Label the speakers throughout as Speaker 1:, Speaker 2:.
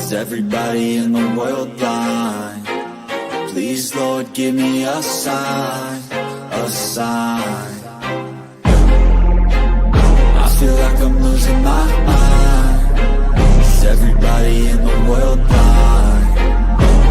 Speaker 1: Is everybody in the world blind? Please, Lord, give me a sign, a sign. I feel like I'm losing my mind. Is everybody in the world blind?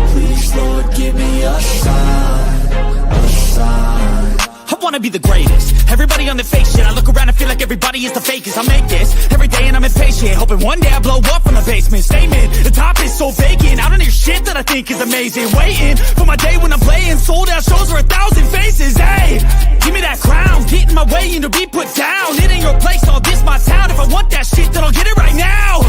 Speaker 1: Please, Lord, give me a sign, a sign.
Speaker 2: I wanna be the greatest. Everybody on the fake shit. I look around and feel like everybody is the fakest. I make this every day and I'm impatient, hoping one day I blow up from the basement. Statement, the top is so vacant. I don't hear shit that I think is amazing. Waiting for my day when I'm playing sold out shows for 1,000 faces. Hey, give me that crown, get in my way and to be put down. It ain't your place, all this my town. If I want that shit, then I'll get it right now.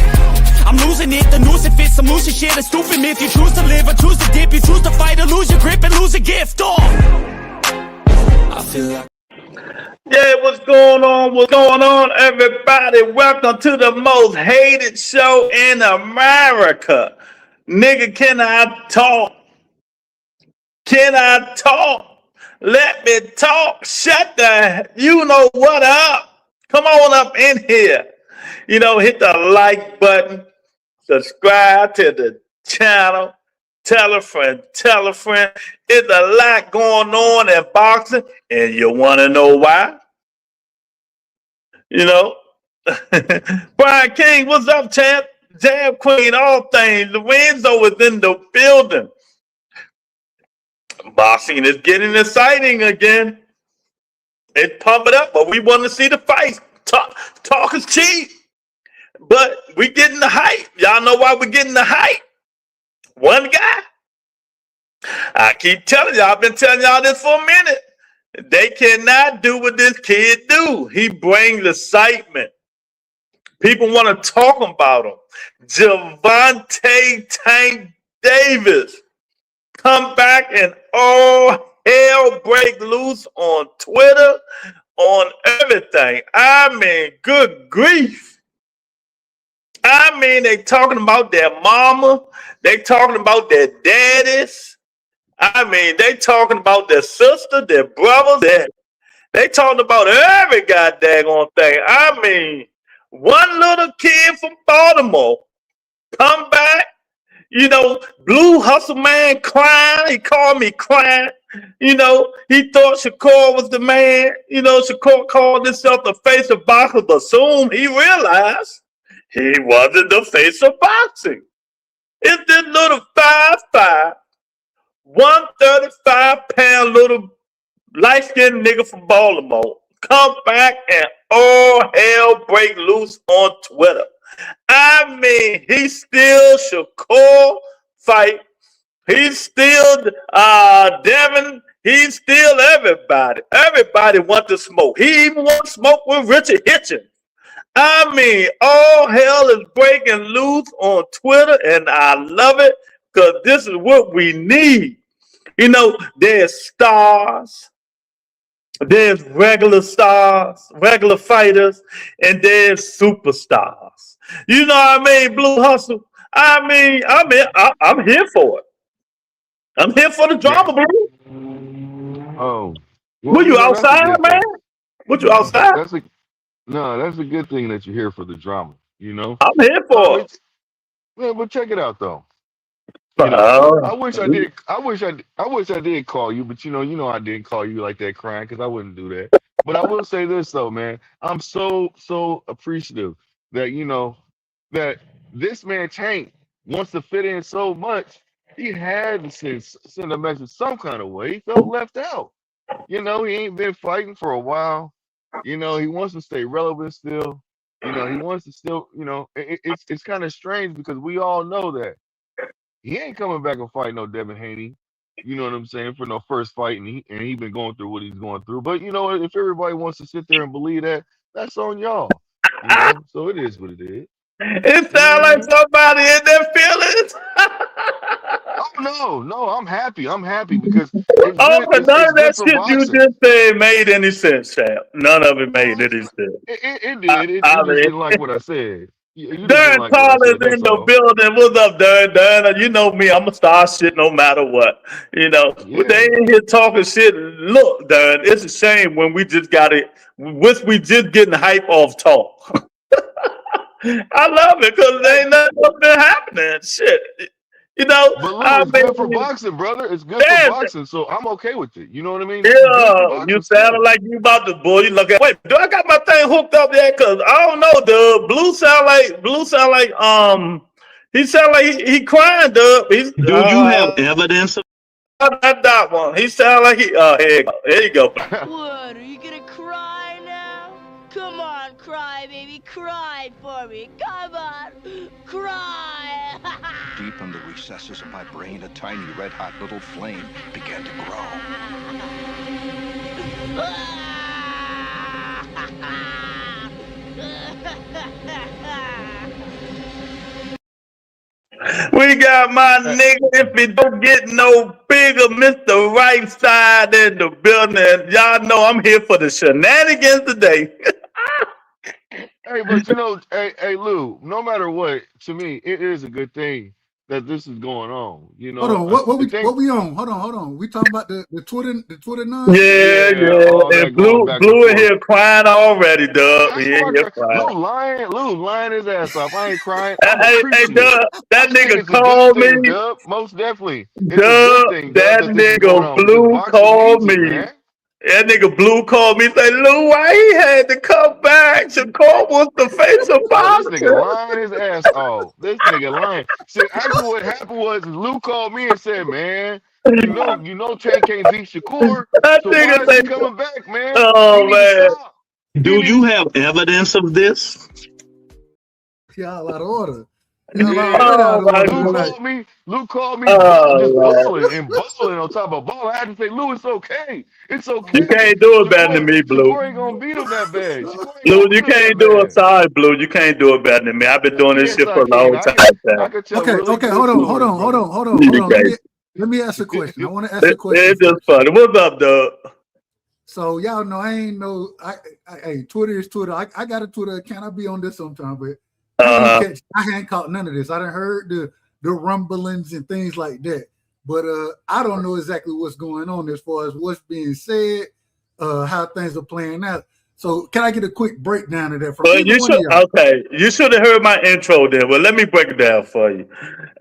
Speaker 2: I'm losing it, the noose it fits. I'm losing shit, a stupid myth. You choose to live or choose to dip. You choose to fight or lose your grip and lose a gift.
Speaker 1: I feel like
Speaker 3: Yeah, what's going on? What's going on, everybody? Welcome to the most hated show in America. Nigga, can I talk? Can I talk? Let me talk. Shut the, you know what up? Come on up in here. You know, hit the like button. Subscribe to the channel. Tell a friend, tell a friend. There's a lot going on in boxing, and you want to know why? You know, Brian King, what's up, champ? Jam Queen, all things. Lorenzo is in the building. Boxing is getting exciting again. It's pumping up, but we want to see the fights. Talk is cheap, but we getting the hype. Y'all know why we're getting the hype? One guy. I keep telling y'all, I've been telling y'all this for a minute. They cannot do what this kid do. He brings excitement. People want to talk about him. Gervonta Tank Davis come back and all hell break loose on Twitter, on everything. I mean, good grief. I mean, they talking about their mama. They talking about their daddies. I mean, they talking about their sister, their brothers. They talking about every goddamn thing. I mean, one little kid from Baltimore come back, you know, Blue Hustle Man crying. He called me crying. You know, he thought Shakur was the man. You know, Shakur called himself the face of boxing, but soon he realized he wasn't the face of boxing. It's this little 5'5", 135-pound little light-skinned nigga from Baltimore come back and all hell break loose on Twitter. I mean, he still Shakur fight. He's still Devin. He's still everybody. Everybody want to smoke. He even want to smoke with Richard Hitchens. I mean, all hell is breaking loose on Twitter, and I love it because this is what we need. You know, there's stars, there's regular stars, regular fighters, and there's superstars. You know what I mean, Blue Hustle? I mean, I'm here for it. I'm here for the drama, Blue.
Speaker 4: Oh.
Speaker 3: Well, were you outside, man? What you outside?
Speaker 4: That's a good thing that you're here for the drama, you know?
Speaker 3: I'm here for it.
Speaker 4: Yeah, but check it out though. I wish I did call you, but you know I didn't call you like that crying because I wouldn't do that. But I will say this though, man. I'm so appreciative that that this man Tank wants to fit in so much. He had to send a message some kind of way. He felt left out. You know, he ain't been fighting for a while. You know, he wants to stay relevant still. You know, he wants to still, it's kind of strange because we all know that he ain't coming back and fight no Devin Haney. You know what I'm saying? For no first fight, and he been going through what he's going through. But you know, if everybody wants to sit there and believe that, that's on y'all. You know? So it is what it is.
Speaker 3: It sounds like somebody in their feelings.
Speaker 4: Oh no, I'm happy because
Speaker 3: but none of that shit you just said made any sense, champ. None of it made any sense.
Speaker 4: It did. You just didn't like what I said.
Speaker 3: Darren Collins in the building. What's up, Darren? You know me. I'm a star shit no matter what. You know, but they in here talking shit. Look, Darren, it's a shame when we just got it. We just getting hype off talk. I love it because there ain't nothing else been happening. Shit. You know,
Speaker 4: But Lou,
Speaker 3: I
Speaker 4: it's good for
Speaker 3: mean,
Speaker 4: boxing, brother. It's good for
Speaker 3: damn,
Speaker 4: boxing, so I'm okay with it. You know what I mean? This is good for
Speaker 3: yeah, you
Speaker 4: boxing
Speaker 3: sounded
Speaker 4: still.
Speaker 3: like you about to boy. You look at wait, do I got my thing hooked up yet? Cause I don't know, dude. Blue sound like he sound like he crying, dude. He's
Speaker 5: Do you have evidence of
Speaker 3: that one. He sound like he here you go.
Speaker 6: What, are you gonna cry now? Come on, cry, baby, cry for me. Come on, cry.
Speaker 7: Deep in the recesses of my brain, a tiny red-hot little flame began to grow.
Speaker 3: We got my nigga, if it don't get no bigger, Mr. Right Side in the building. Y'all know I'm here for the shenanigans today.
Speaker 4: Hey, but you know, hey, Lou, no matter what, to me, it is a good thing that this is going on. You
Speaker 8: Hold
Speaker 4: know,
Speaker 8: on, what
Speaker 4: the thing,
Speaker 8: we on? Hold on. We talking about the Twitter
Speaker 3: Yeah,
Speaker 8: nonsense?
Speaker 4: all
Speaker 3: and
Speaker 4: that going back and
Speaker 3: Blue in
Speaker 4: forth.
Speaker 3: here crying already, Dub.
Speaker 4: That's
Speaker 3: Yeah,
Speaker 4: why
Speaker 3: you're crying.
Speaker 4: Lou lying his ass off. I ain't crying. I'm
Speaker 3: Hey,
Speaker 4: appreciative.
Speaker 3: Dub, that
Speaker 4: I'm saying
Speaker 3: nigga
Speaker 4: it's a good
Speaker 3: called me.
Speaker 4: thing, Dub. Most definitely, it's a good
Speaker 3: Dub,
Speaker 4: thing, Dub,
Speaker 3: that
Speaker 4: that this is going
Speaker 3: nigga
Speaker 4: on because
Speaker 3: Blue
Speaker 4: boxing
Speaker 3: called
Speaker 4: needs it,
Speaker 3: me.
Speaker 4: man.
Speaker 3: That nigga Blue called me, say, Lou, why he had to come back? Shakur was the face of
Speaker 4: Oh, this nigga
Speaker 3: boxing.
Speaker 4: lying his ass off. This nigga lying. See, actually, what happened was Lou called me and said, "Man, you know, Tank can't beat Shakur.
Speaker 3: That
Speaker 4: So why
Speaker 3: nigga
Speaker 4: is he
Speaker 3: say,
Speaker 4: coming back, man? He
Speaker 3: oh
Speaker 4: need to
Speaker 3: man.
Speaker 4: stop.
Speaker 5: do you have evidence of this?
Speaker 8: Y'all out of order. Y'all
Speaker 4: Yeah,
Speaker 8: already out
Speaker 3: Oh
Speaker 8: of
Speaker 3: my
Speaker 8: order
Speaker 4: Lou
Speaker 3: god.
Speaker 8: tonight.
Speaker 4: called me. Lou called me,
Speaker 3: Oh
Speaker 4: just
Speaker 3: Lord.
Speaker 4: balling on top of ball. I had to say, Lou, it's okay. It's
Speaker 3: You
Speaker 4: okay.
Speaker 3: can't do it better than me, Blue.
Speaker 4: Shakur ain't gonna beat him that bad. Shakur ain't
Speaker 3: Blue,
Speaker 4: gonna
Speaker 3: you
Speaker 4: beat him that
Speaker 3: can't do it.
Speaker 4: bad.
Speaker 3: Sorry, Blue. You can't do it better than me. I've been doing this
Speaker 4: Yes,
Speaker 3: shit
Speaker 4: I
Speaker 3: for a
Speaker 4: can.
Speaker 3: long time.
Speaker 4: I could tell
Speaker 8: Okay,
Speaker 4: really good
Speaker 8: hold
Speaker 4: stories, brother.
Speaker 3: You
Speaker 8: on.
Speaker 3: can't.
Speaker 8: Let me ask a question. I want to ask a question
Speaker 3: It's just
Speaker 8: first.
Speaker 3: funny. What's up, Doug?
Speaker 8: So y'all know I ain't no hey, Twitter is Twitter. I got a Twitter account. I be on this sometime, but
Speaker 3: Uh-huh.
Speaker 8: I hadn't caught none of this. I done heard the rumblings and things like that. But I don't know exactly what's going on as far as what's being said, how things are playing out. So can I get a quick breakdown of that from
Speaker 3: Well,
Speaker 8: either
Speaker 3: you
Speaker 8: one of
Speaker 3: should
Speaker 8: y'all?
Speaker 3: okay. You should have heard my intro there. Well, let me break it down for you.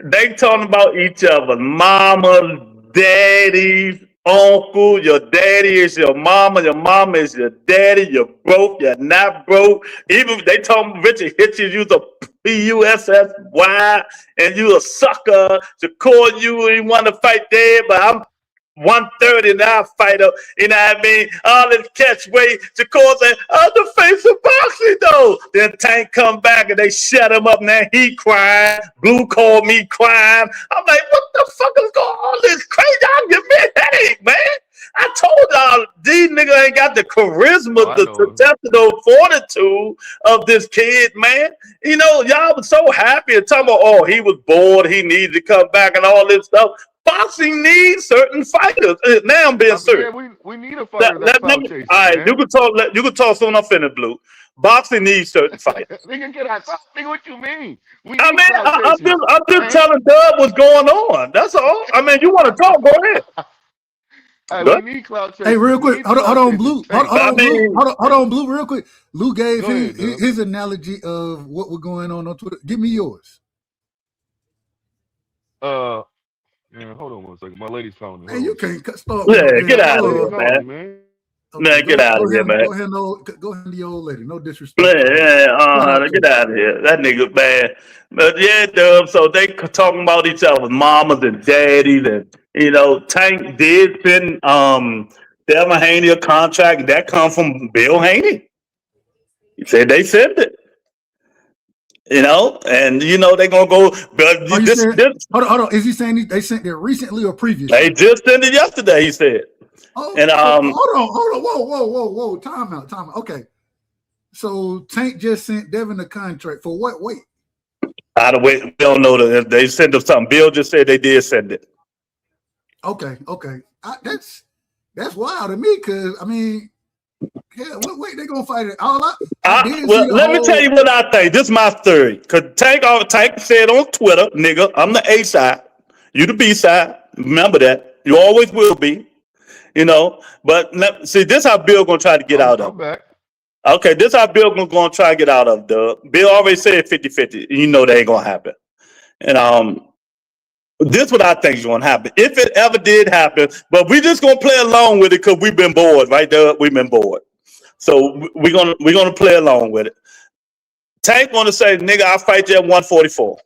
Speaker 3: They talking about each other, mama, daddies, uncle. Your daddy is your mama is your daddy. You're broke, you're not broke. Even they talking Richard Hitchens, you's a PUSSY, and you a sucker. To call you ain't want to fight dead, but I'm 130 now fighter, you know what I mean? All this catchweight to cause the face of boxing though. Then Tank come back and they shut him up. Now he crying. Blue called me crying. I'm like, what the fuck is going on? This crazy. Y'all give me a headache, man. I told y'all these niggas ain't got the
Speaker 4: Oh,
Speaker 3: charisma,
Speaker 4: I
Speaker 3: the
Speaker 4: know.
Speaker 3: intestinal fortitude of this kid, man. You know, y'all was so happy and talking about, oh, he was bored, he needed to come back and all this stuff. Boxing needs certain fighters. Now I'm being serious.
Speaker 4: Yeah, we need a fighter that's
Speaker 3: All
Speaker 4: clout chasing,
Speaker 3: right,
Speaker 4: man.
Speaker 3: you can talk soon. I'm finished, Blue. Boxing needs certain fighters.
Speaker 4: Nigga, get out. Nigga, what you mean? We
Speaker 3: I
Speaker 4: need
Speaker 3: mean,
Speaker 4: clout chasers.
Speaker 3: I'm just
Speaker 4: Tank.
Speaker 3: telling Dub what's going on. That's all. I mean, you want to talk? Go ahead.
Speaker 4: Hey,
Speaker 3: Go
Speaker 4: we
Speaker 3: ahead.
Speaker 4: need clout chasers.
Speaker 8: Hey, real
Speaker 4: We
Speaker 8: quick,
Speaker 4: need
Speaker 8: hold
Speaker 4: clout
Speaker 8: on,
Speaker 4: chasers.
Speaker 8: Blue.
Speaker 4: Tank.
Speaker 3: I mean,
Speaker 8: Hold on, Blue, real quick. Lou gave
Speaker 4: Go ahead, Dub.
Speaker 8: his analogy of what was going on Twitter. Give me yours.
Speaker 4: Yeah, hold on one second. My lady's calling me.
Speaker 8: Hey,
Speaker 4: Hold
Speaker 8: you
Speaker 4: on.
Speaker 8: can't start with no
Speaker 3: yeah, get
Speaker 8: damn.
Speaker 3: out
Speaker 4: My
Speaker 3: of
Speaker 4: lady's
Speaker 3: here,
Speaker 4: calling me,
Speaker 3: man.
Speaker 4: man.
Speaker 8: Okay,
Speaker 3: Man, get out of here, man.
Speaker 8: go ahead to your old lady. No disrespect to her.
Speaker 3: Yeah, get out of here. That nigga bad. But yeah, Dub. So they talking about each other, mamas and daddies, and you know, Tank did send Devin Haney a contract that come from Bill Haney. He said they sent it. You know, and you know they gonna go. But
Speaker 8: Are you
Speaker 3: this,
Speaker 8: saying?
Speaker 3: this
Speaker 8: Hold on. Is he saying they sent it recently or
Speaker 3: they
Speaker 8: previously?
Speaker 3: just sent it yesterday. He said,
Speaker 8: Oh,
Speaker 3: and
Speaker 8: hold on. Whoa. Time out. Okay. So Tank just sent Devin a contract for what? Wait.
Speaker 3: I don't wait. We don't know that they sent them something. Bill just said they did send it.
Speaker 8: Okay. That's wild to me because I mean, hell, what way they gonna fight it? I did
Speaker 3: Well,
Speaker 8: see the
Speaker 3: let me tell
Speaker 8: whole.
Speaker 3: you what I think. This is my theory. Cause Tank said on Twitter, nigga, I'm the A side, you the B side. Remember that. You always will be. You know. But see, this is how Bill gonna try to get out of
Speaker 4: I'm
Speaker 3: it.
Speaker 4: back.
Speaker 3: Okay, this how Bill gonna try to get out of, Doug. Bill already said 50-50. You know that ain't gonna happen. And this what I think is gonna happen. If it ever did happen, but we just gonna play along with it because we've been bored, right, Doug? We've been bored. So we're gonna play along with it. Tank gonna say, nigga, I'll fight you at 144.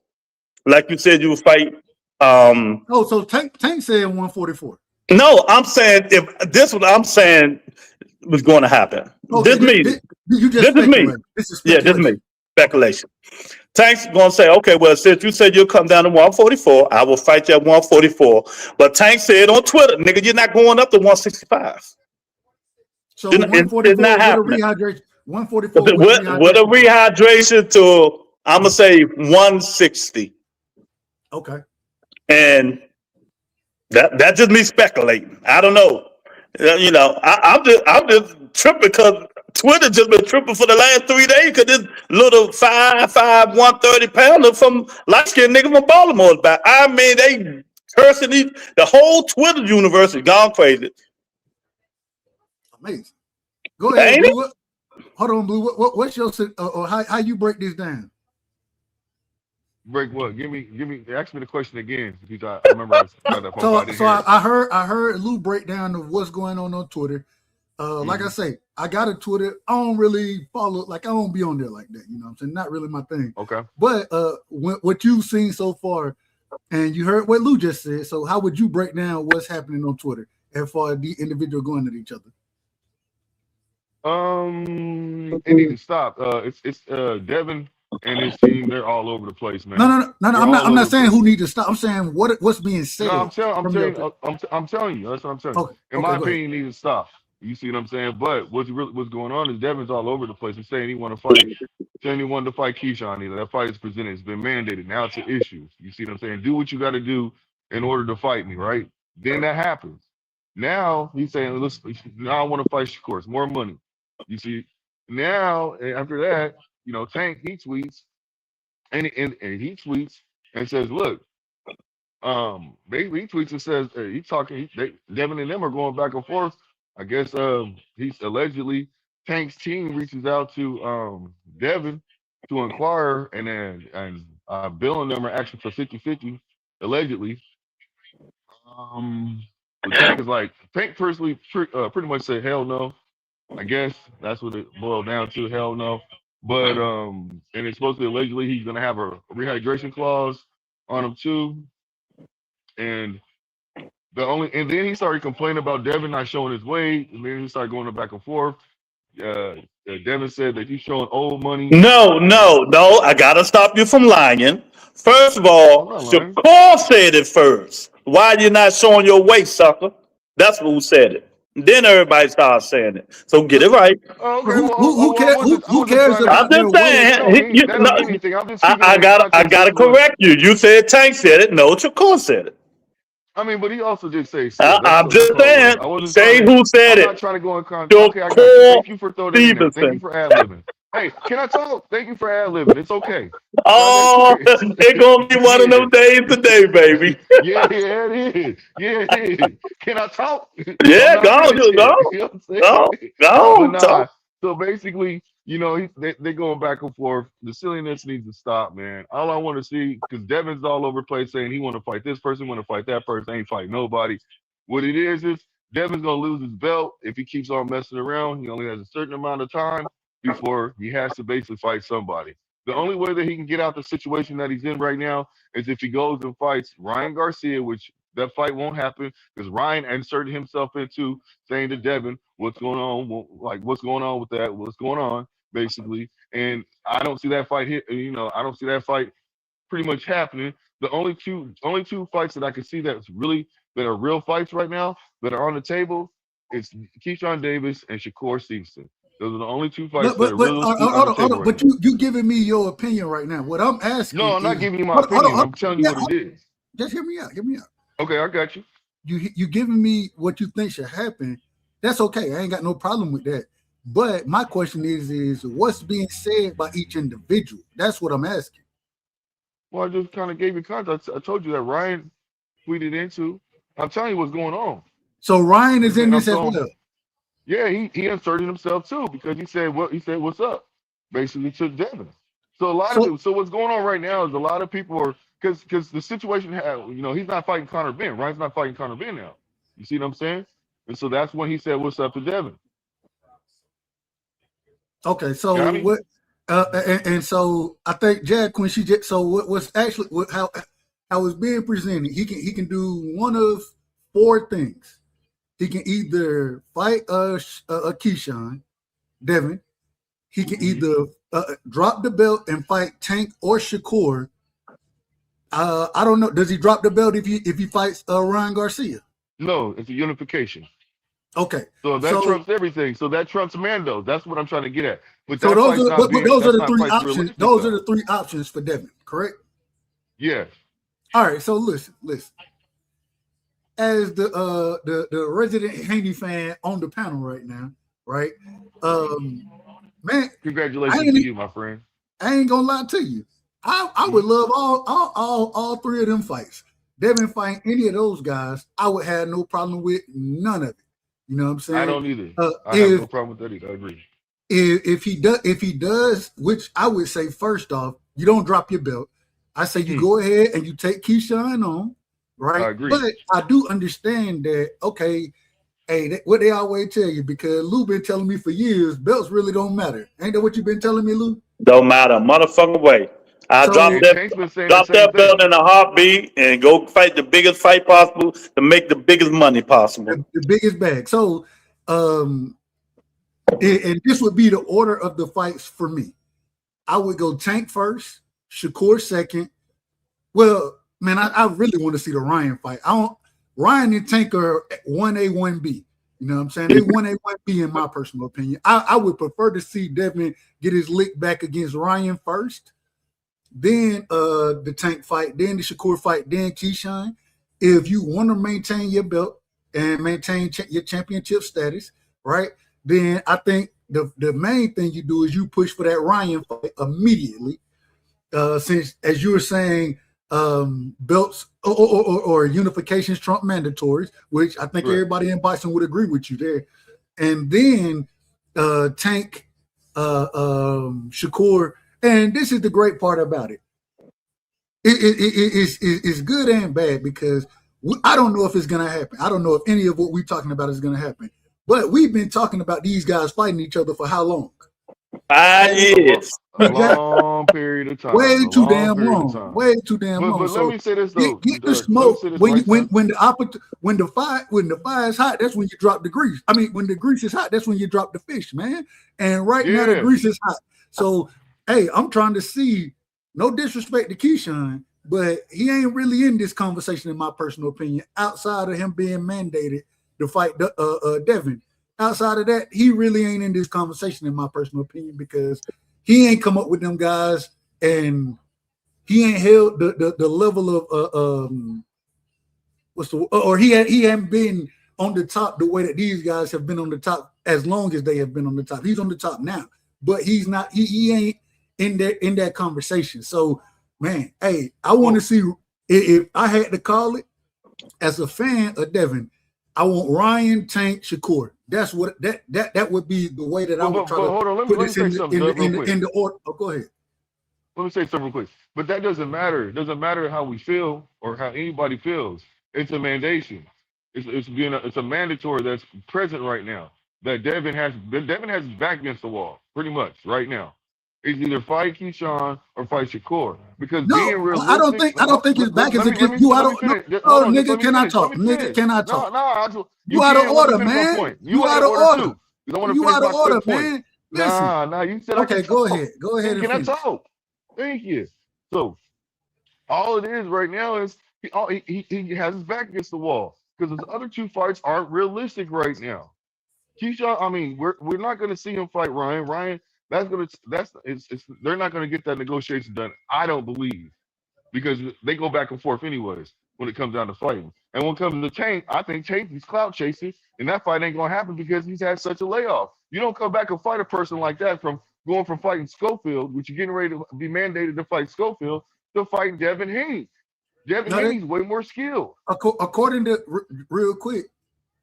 Speaker 3: Like you said you would fight.
Speaker 8: Oh, so Tank said 144.
Speaker 3: No, I'm saying if this what I'm saying was gonna happen.
Speaker 8: Okay,
Speaker 3: This
Speaker 8: is
Speaker 3: me.
Speaker 8: This is
Speaker 3: Yeah, this is
Speaker 8: speculation.
Speaker 3: me. Speculation. Tank's gonna say, okay, well, since you said you'll come down to 144, I will fight you at 144. But Tank said on Twitter, nigga, you're not going up to 165.
Speaker 8: So
Speaker 3: It's
Speaker 8: 144
Speaker 3: not
Speaker 8: with a
Speaker 3: happening.
Speaker 8: rehydration. 144
Speaker 3: With a rehydration to, I'm gonna say 160.
Speaker 8: Okay.
Speaker 3: And that's just me speculating. I don't know. You know, I'm just tripping because Twitter just been tripping for the last 3 days because this little 5'5", 130 pounder from light skinned nigga from Baltimore is back. I mean, they cursing the whole Twitter universe is gone crazy.
Speaker 8: Amazing. Go ahead,
Speaker 3: Ain't
Speaker 8: Blue. Hold on, Blue. What's your or how you break this down?
Speaker 4: Break what? Give me. Ask me the question again. Because I remember I got that phone.
Speaker 8: So I heard Lou breakdown of what's going on Twitter. Like I say, I got a Twitter. I don't really follow. Like I don't be on there like that. You know what I'm saying? Not really my thing.
Speaker 4: Okay.
Speaker 8: But what you've seen so far, and you heard what Lou just said. So how would you break down what's happening on Twitter as far as the individual going at each other?
Speaker 4: It needs to stop. It's Devin and his team. They're all over the place, man.
Speaker 8: No. I'm not saying who needs to stop. I'm saying what's being said.
Speaker 4: No, I'm telling you. That's what I'm telling you.
Speaker 8: Okay,
Speaker 4: In my opinion, it needs to stop. You see what I'm saying? But what's going on is Devin's all over the place. He's saying he want to fight. Saying he wanted to fight Keyshawn. Either that fight is presented. It's been mandated. Now it's an issue. You see what I'm saying? Do what you got to do in order to fight me, right? Then that happens. Now he's saying, listen, now I want to fight Shakur. It's more money. You see, now after that, you know, Tank he tweets and he tweets and says, look, he tweets and says he's talking. Devin and them are going back and forth. I guess he's allegedly Tank's team reaches out to Devin to inquire, and Bill and them are asking for 50-50 allegedly. Tank is like Tank personally pretty much said hell no. I guess that's what it boiled down to, hell no. But and it's supposed to be allegedly he's gonna have a rehydration clause on him too. And then he started complaining about Devin not showing his weight, and then he started going back and forth. Devin said that he's showing old money.
Speaker 3: No. I gotta stop you from lying. First of all, Shakur said it first. Why are you not showing your weight, sucker? That's who said it. Then everybody started saying it. So get it right.
Speaker 8: Who cares
Speaker 3: I'm just saying. I gotta correct you. You said Tank said it. No, Shakur said it.
Speaker 4: I mean, but he also did say.
Speaker 3: I'm just saying. Say who said it.
Speaker 4: I'm not trying to go in context. Okay, I got you. Thank you for throwing it in there. Thank you for ad-libbing. Hey, can I talk? Thank you for ad-libbing. It's okay.
Speaker 3: Oh, it's gonna be one of them days today, baby.
Speaker 4: Yeah, it is. Yeah, it is. Can I talk?
Speaker 3: Yeah, go.
Speaker 4: So basically, you know, they're going back and forth. The silliness needs to stop, man. All I want to see, because Devin's all over the place saying he want to fight this person, want to fight that person, ain't fight nobody. What it is Devin's gonna lose his belt if he keeps on messing around. He only has a certain amount of time before he has to basically fight somebody. The only way that he can get out the situation that he's in right now is if he goes and fights Ryan Garcia, which that fight won't happen because Ryan inserted himself into saying to Devin, what's going on? Like, what's going on with that? What's going on, basically? And I don't see that fight hit. You know, I don't see that fight pretty much happening. The only two fights that I can see that are real fights right now that are on the table is Keyshawn Davis and Shakur Stevenson. Those are the only two fights that are really on the table.
Speaker 8: But you giving me your opinion right now. What I'm asking.
Speaker 4: No, I'm not giving you my opinion. I'm telling you what it is.
Speaker 8: Just hear me out.
Speaker 4: Okay, I got you.
Speaker 8: You giving me what you think should happen. That's okay. I ain't got no problem with that. But my question is what's being said by each individual? That's what I'm asking.
Speaker 4: Well, I just kind of gave you context. I told you that Ryan tweeted into. I'm telling you what's going on.
Speaker 8: So Ryan is in this as well.
Speaker 4: Yeah, he inserted himself too because he said what's up, basically to Devin. So a lot of
Speaker 8: So
Speaker 4: people. So what's going on right now is a lot of people are because the situation he's not fighting Conor Benn. Ryan's not fighting Conor Benn now. You see what I'm saying? And so that's when he said what's up to Devin.
Speaker 8: okay, so
Speaker 4: You know what I mean?
Speaker 8: what? And so I think Jack when she just so what's actually how it's being presented. He can do one of four things. He can either fight Keyshawn, Devin. He can either drop the belt and fight Tank or Shakur. I don't know. Does he drop the belt if he fights Ryan Garcia?
Speaker 4: No, it's a unification.
Speaker 8: Okay,
Speaker 4: So that trumps everything. So that trumps Mando. That's what I'm trying to get at. But
Speaker 8: so
Speaker 4: that
Speaker 8: those
Speaker 4: fight's
Speaker 8: are
Speaker 4: not
Speaker 8: but
Speaker 4: being,
Speaker 8: those are
Speaker 4: that's
Speaker 8: the
Speaker 4: not
Speaker 8: three
Speaker 4: fights
Speaker 8: options.
Speaker 4: realistic,
Speaker 8: Those
Speaker 4: though.
Speaker 8: are the three options for Devin, correct?
Speaker 4: Yes.
Speaker 8: All right. So listen. As the resident Haney fan on the panel right now, right? Man,
Speaker 4: Congratulations to you, my friend.
Speaker 8: I ain't gonna lie to you. I would love all three of them fights. Devin fighting any of those guys, I would have no problem with none of it. You know what I'm saying?
Speaker 4: I don't either. I have no problem with that either. I agree.
Speaker 8: If he does, which I would say first off, you don't drop your belt. I say you go ahead and you take Keyshawn on, right?
Speaker 4: I agree.
Speaker 8: But I do understand that, okay, hey, what they always tell you, because Lou been telling me for years, belts really don't matter. Ain't that what you been telling me, Lou?
Speaker 3: Don't matter, motherfucking way. I
Speaker 8: So-
Speaker 3: drop
Speaker 4: Tank's been saying
Speaker 3: that
Speaker 4: the same thing.
Speaker 3: belt in a heartbeat and go fight the biggest fight possible to make the biggest money possible.
Speaker 8: The biggest bag. So, and this would be the order of the fights for me. I would go Tank first, Shakur second. Well, man, I really want to see the Ryan fight. Ryan and Tank are 1A, 1B. You know what I'm saying? They 1A, 1B in my personal opinion. I would prefer to see Devin get his lick back against Ryan first, then the Tank fight, then the Shakur fight, then Keyshawn. If you want to maintain your belt and maintain your championship status, right, then I think the main thing you do is you push for that Ryan fight immediately. Since, as you were saying, belts or unifications trump mandatories, which I think everybody in boxing would agree with you there. And then Tank, Shakur, and this is the great part about it. It's good and bad because I don't know if it's going to happen. I don't know if any of what we're talking about is going to happen. But we've been talking about these guys fighting each other for how long?
Speaker 3: 5 years.
Speaker 4: A long period of time.
Speaker 8: Way too damn long. Way too damn long.
Speaker 4: But let me say this though.
Speaker 8: Get the smoke when the fire is hot. That's when you drop the grease. I mean, when the grease is hot, that's when you drop the fish, man. And right now the grease is hot. So, hey, I'm trying to see. No disrespect to Keyshawn, but he ain't really in this conversation, in my personal opinion. Outside of him being mandated to fight Devin. Outside of that, he really ain't in this conversation, in my personal opinion, because he ain't come up with them guys, and he ain't held the level of he hadn't been on the top the way that these guys have been on the top as long as they have been on the top. He's on the top now, but he's not. He ain't in that conversation. So, man, hey, I want to see if I had to call it as a fan of Devin. I want Ryan, Tank, Shakur. That's what that would be the way that I would try to put this in the order. Oh, go ahead.
Speaker 4: Let me say something real quick. But that doesn't matter. It doesn't matter how we feel or how anybody feels. It's a mandation. It's a mandatory that's present right now. That Devin has his back against the wall, pretty much right now. It's either fight Keyshawn or fight Shakur. Because being realistic,
Speaker 8: I don't think his back is against you. Nigga, can I talk? Nigga, can I talk?
Speaker 4: No,
Speaker 8: you out of order, man. You out of order. You out of order, man.
Speaker 4: Nah. You said
Speaker 8: okay. Go ahead. Go ahead.
Speaker 4: Can I talk? Thank you. So all it is right now is he has his back against the wall because the other two fights aren't realistic right now. Keyshawn, I mean, we're not going to see him fight Ryan. Ryan. They're not going to get that negotiation done. I don't believe, because they go back and forth anyways when it comes down to fighting. And when it comes to Tank, I think Tank is clout chasing, and that fight ain't going to happen because he's had such a layoff. You don't come back and fight a person like that from going from fighting Schofield, which you're getting ready to be mandated to fight Schofield, to fight Devin Haney. Devin Haney's way more skilled.
Speaker 8: According to real quick,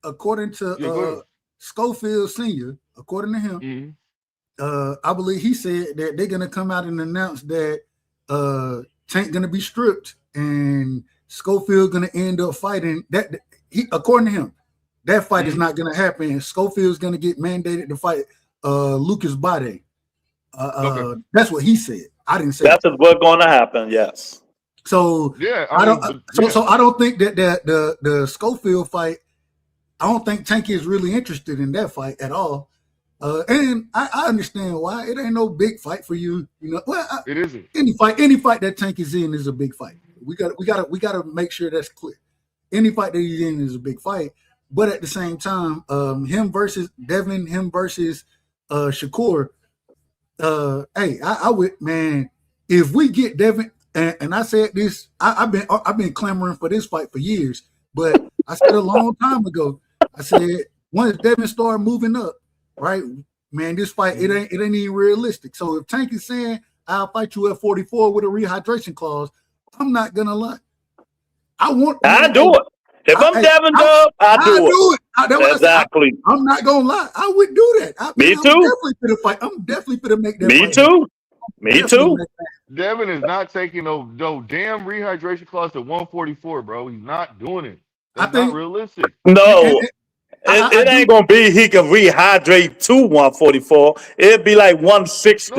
Speaker 8: according to Schofield Sr., according to him, I believe he said that they're gonna come out and announce that Tank gonna be stripped and Schofield gonna end up fighting. That according to him, that fight is not gonna happen. Schofield's gonna get mandated to fight Lucas Bade. That's what he said. I didn't say
Speaker 3: that's what's going to happen. Yes.
Speaker 8: So
Speaker 4: yeah,
Speaker 8: I don't think that the Schofield fight. I don't think Tank is really interested in that fight at all. And I understand why. It ain't no big fight for you. You know, well,
Speaker 4: it isn't.
Speaker 8: Any fight that Tank is in is a big fight. We gotta make sure that's clear. Any fight that he's in is a big fight. But at the same time, him versus Devin, him versus Shakur. Hey, I would, man, if we get Devin, and I said this, I've been clamoring for this fight for years, but I said a long time ago, I said once Devin started moving up, right, man, this fight it ain't even realistic. So if Tank is saying I'll fight you at 44 with a rehydration clause, I'm not gonna lie. I do
Speaker 3: it. If I'm Devin Dub, I do it. Exactly.
Speaker 8: I'm not gonna lie. I would do that.
Speaker 3: Me too.
Speaker 8: I'm definitely gonna make that.
Speaker 3: Me too. Me too.
Speaker 4: Devin is not taking no damn rehydration clause to 144, bro. He's not doing it. That's not realistic.
Speaker 3: No. It ain't gonna be he can rehydrate to 144. It'd be like 160.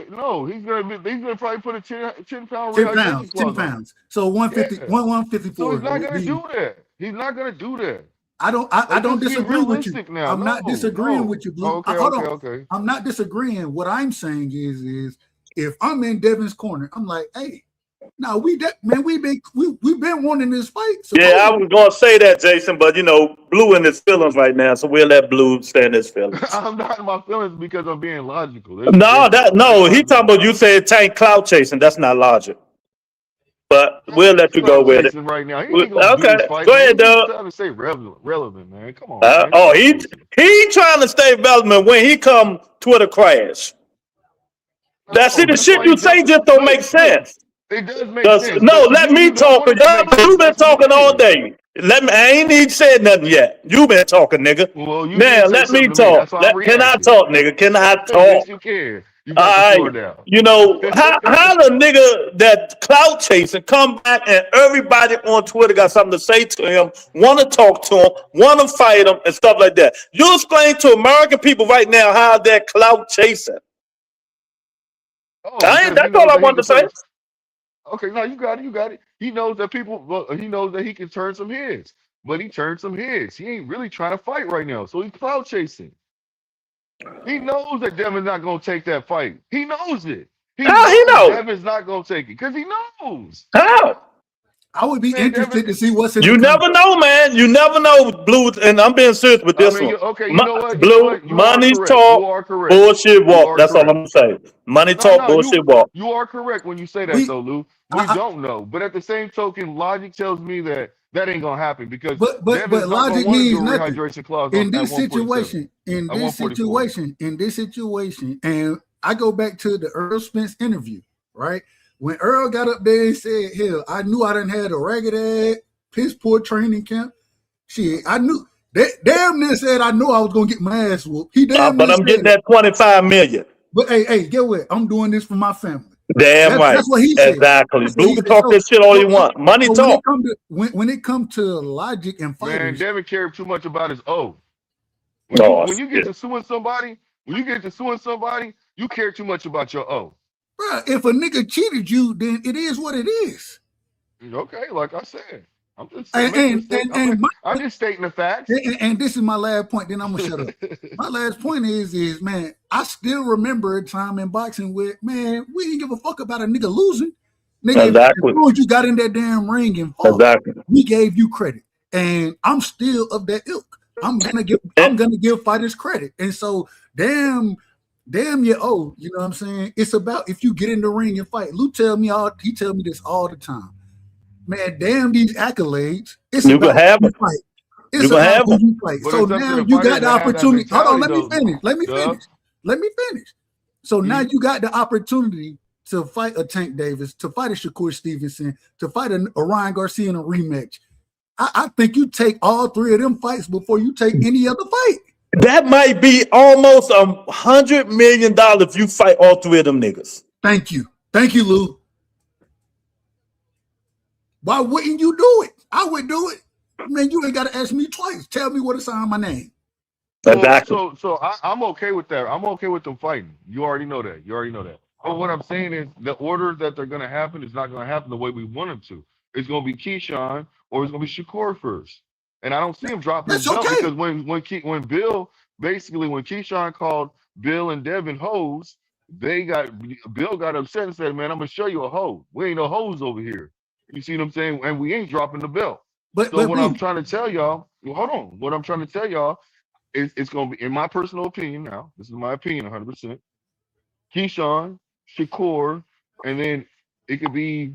Speaker 4: No, he's gonna probably put a 10 pound rehydration clause
Speaker 8: 10 pounds. So 150, 154.
Speaker 4: So he's not gonna do that. He's not gonna do that.
Speaker 8: I don't disagree with you.
Speaker 4: Now.
Speaker 8: I'm not disagreeing with you, Blue.
Speaker 4: Okay.
Speaker 8: I'm not disagreeing. What I'm saying is if I'm in Devin's corner, I'm like, hey, no, we've been wanting this fight.
Speaker 3: Yeah, I was gonna say that, Jason, but you know, Blue in his feelings right now, so we'll let Blue stay in his feelings.
Speaker 4: I'm not in my feelings because I'm being logical.
Speaker 3: He talking about you said Tank clout chasing. That's not logic. But we'll let you go with it.
Speaker 4: Right now.
Speaker 3: Okay, go ahead, Doug.
Speaker 4: Trying to stay relevant, man. Come on.
Speaker 3: Man. He trying to stay relevant when he come Twitter crash. That's it. The shit you say just don't make sense.
Speaker 4: It does make sense.
Speaker 3: No, let me talk. You've been talking all day. I ain't even said nothing yet. You've been talking, nigga.
Speaker 4: Well,
Speaker 3: now let me talk. Can I talk, nigga? Can I talk?
Speaker 4: Yes, you can. You got the floor down.
Speaker 3: You know, how the nigga that clout chasing come back and everybody on Twitter got something to say to him, want to talk to him, want to fight him, and stuff like that. You explain to American people right now how that clout chasing. That's all I wanted to say.
Speaker 4: Okay, no, you got it. He knows that he knows that he can turn some heads, but he turned some heads. He ain't really trying to fight right now, so he's clout chasing. He knows that Devin's not going to take that fight. He knows it.
Speaker 3: How he knows?
Speaker 4: Devin's not going to take it because he knows.
Speaker 3: How?
Speaker 8: I would be interested to see what's in
Speaker 3: You never know, man. You never know, Blue. And I'm being serious with this one.
Speaker 4: Okay, you know what?
Speaker 3: Blue, money's talk, bullshit walk. That's all I'm going to say. Money talk, bullshit walk.
Speaker 4: You are correct when you say that, though, Lou. We don't know. But at the same token, logic tells me that ain't going to happen because
Speaker 8: but logic means nothing. In this situation, and I go back to the Earl Spence interview, right? When Earl got up there and said, hell, I knew I done had a ragged ass, piss poor training camp. Shit, I knew. Damn near said I knew I was going to get my ass whooped.
Speaker 3: But I'm getting that $25 million.
Speaker 8: But hey, get what? I'm doing this for my family.
Speaker 3: Damn right.
Speaker 8: That's what he said.
Speaker 3: Exactly. Blue can talk this shit all he want. Money talk.
Speaker 8: When it comes to logic and fighters.
Speaker 4: Man, Devin cared too much about his When you get to suing somebody, you care too much about your O.
Speaker 8: Bro, if a nigga cheated you, then it is what it is.
Speaker 4: Okay, like I said. I'm just stating the facts.
Speaker 8: And this is my last point, then I'm gonna shut up. My last point is man, I still remember a time in boxing where, man, we didn't give a fuck about a nigga losing. Nigga,
Speaker 3: exactly.
Speaker 8: As soon as you got in that damn ring and fought,
Speaker 3: exactly.
Speaker 8: We gave you credit. And I'm still of that ilk. I'm gonna give fighters credit. And so damn you owe, you know what I'm saying? It's about if you get in the ring and fight. Lou he tell me this all the time. Man, damn these accolades. It's
Speaker 3: you can have it.
Speaker 8: Fight.
Speaker 3: You can have it.
Speaker 8: So now you got the opportunity. Hold on, let me finish. So now you got the opportunity to fight a Tank Davis, to fight a Shakur Stevenson, to fight a Ryan Garcia in a rematch. I think you take all three of them fights before you take any other fight.
Speaker 3: That might be almost $100 million if you fight all three of them niggas.
Speaker 8: Thank you, Lou. Why wouldn't you do it? I would do it. Man, you ain't got to ask me twice. Tell me what to sign my name.
Speaker 3: Exactly.
Speaker 4: So I'm okay with that. I'm okay with them fighting. You already know that. But what I'm saying is the order that they're going to happen is not going to happen the way we want them to. It's going to be Keyshawn or it's going to be Shakur first. And I don't see him dropping his belt because when Keyshawn called Bill and Devin hoes, Bill got upset and said, "Man, I'm gonna show you a hoe. We ain't no hoes over here." You see what I'm saying? And we ain't dropping the belt. But what I'm trying to tell y'all, hold on. What I'm trying to tell y'all is it's gonna be, in my personal opinion. Now, this is my opinion, 100%. Keyshawn, Shakur, and then it could be.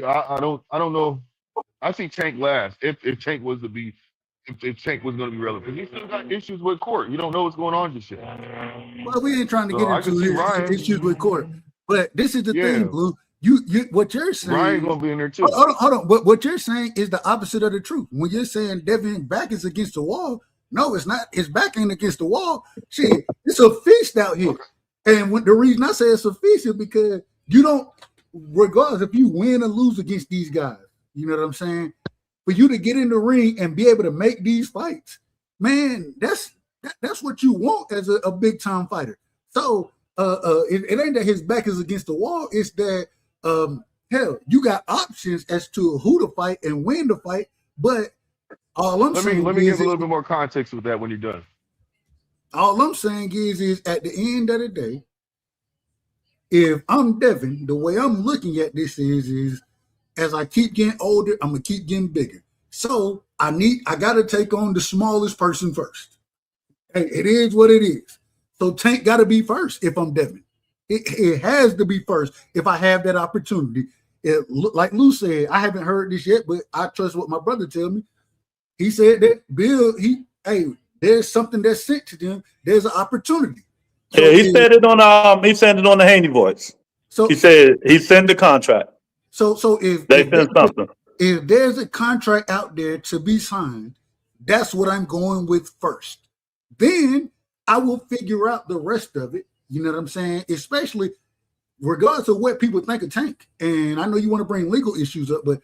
Speaker 4: I don't know. I see Tank last. If Tank was to be, if Tank was going to be relevant, he still got issues with Court. You don't know what's going on just yet.
Speaker 8: Well, we ain't trying to get into issues with Court, but this is the thing, Blue. You what you're saying?
Speaker 4: Ryan gonna be in there too.
Speaker 8: Hold on. What you're saying is the opposite of the truth. When you're saying Devin back is against the wall, no, it's not. His back ain't against the wall. Shit, it's a feast out here. Okay. And the reason I say it's a feast is because you don't, regardless if you win or lose against these guys. You know what I'm saying? For you to get in the ring and be able to make these fights, man, that's what you want as a big time fighter. So it ain't that his back is against the wall. It's that hell, you got options as to who to fight and when to fight. But all I'm saying,
Speaker 4: let me give a little bit more context with that when you're done.
Speaker 8: All I'm saying is at the end of the day, if I'm Devin, the way I'm looking at this is as I keep getting older, I'm gonna keep getting bigger. So I gotta take on the smallest person first. Hey, it is what it is. So Tank gotta be first if I'm Devin. It has to be first if I have that opportunity. Like Lou said, I haven't heard this yet, but I trust what my brother tell me. He said that Bill, there's something that's sent to them. There's an opportunity. So
Speaker 3: yeah, he said it on the Haney Voice. So he said he sent the contract.
Speaker 8: So if there's a contract out there to be signed, that's what I'm going with first. Then I will figure out the rest of it. You know what I'm saying? Especially regardless of what people think of Tank. And I know you want to bring legal issues up, but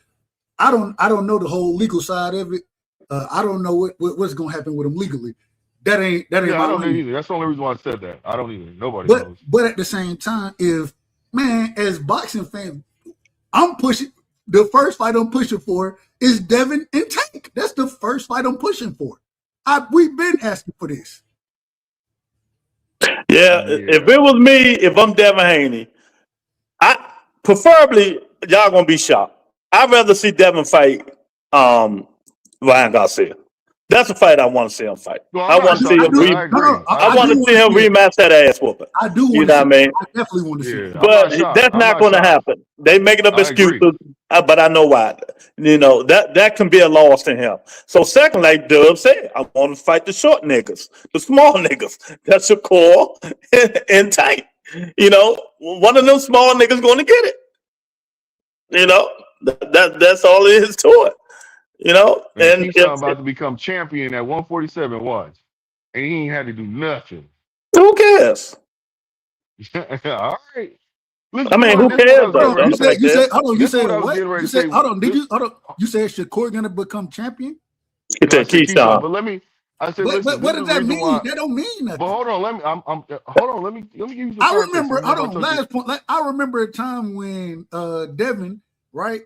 Speaker 8: I don't know the whole legal side of it. I don't know what's going to happen with him legally. That ain't. I
Speaker 4: don't know either. That's the only reason why I said that. I don't either. Nobody knows.
Speaker 8: But at the same time, as boxing fans, I'm pushing. The first fight I'm pushing for is Devin and Tank. That's the first fight I'm pushing for. We've been asking for this.
Speaker 3: Yeah, if it was me, if I'm Devin Haney, I preferably y'all gonna be shocked. I'd rather see Devin fight Ryan Garcia. That's a fight I want to see him fight.
Speaker 4: Well,
Speaker 3: I want to see him. I want to see him rematch that ass whooping.
Speaker 8: I do.
Speaker 3: You know what I mean?
Speaker 8: I definitely want to see it.
Speaker 3: But that's not going to happen. They making up excuses, but I know why. You know that can be a loss to him. So second, like Dub said, I want to fight the short niggas, the small niggas. That's Shakur and Tank. You know, one of them small niggas going to get it. You know, that's all it is to it. You know,
Speaker 4: and he's about to become champion at 147 watch, and he ain't had to do nothing.
Speaker 3: Who cares?
Speaker 4: All right.
Speaker 3: Listen, I mean, who cares?
Speaker 8: You said what? You said hold on. Did you? Hold on. You said Shakur gonna become champion?
Speaker 3: It's a Keyshawn.
Speaker 4: But let me. I said,
Speaker 8: but what does that mean? That don't mean nothing.
Speaker 4: But hold on. Hold on. Let me give you some.
Speaker 8: I remember. Hold on. Last point. I remember a time when Devin, right,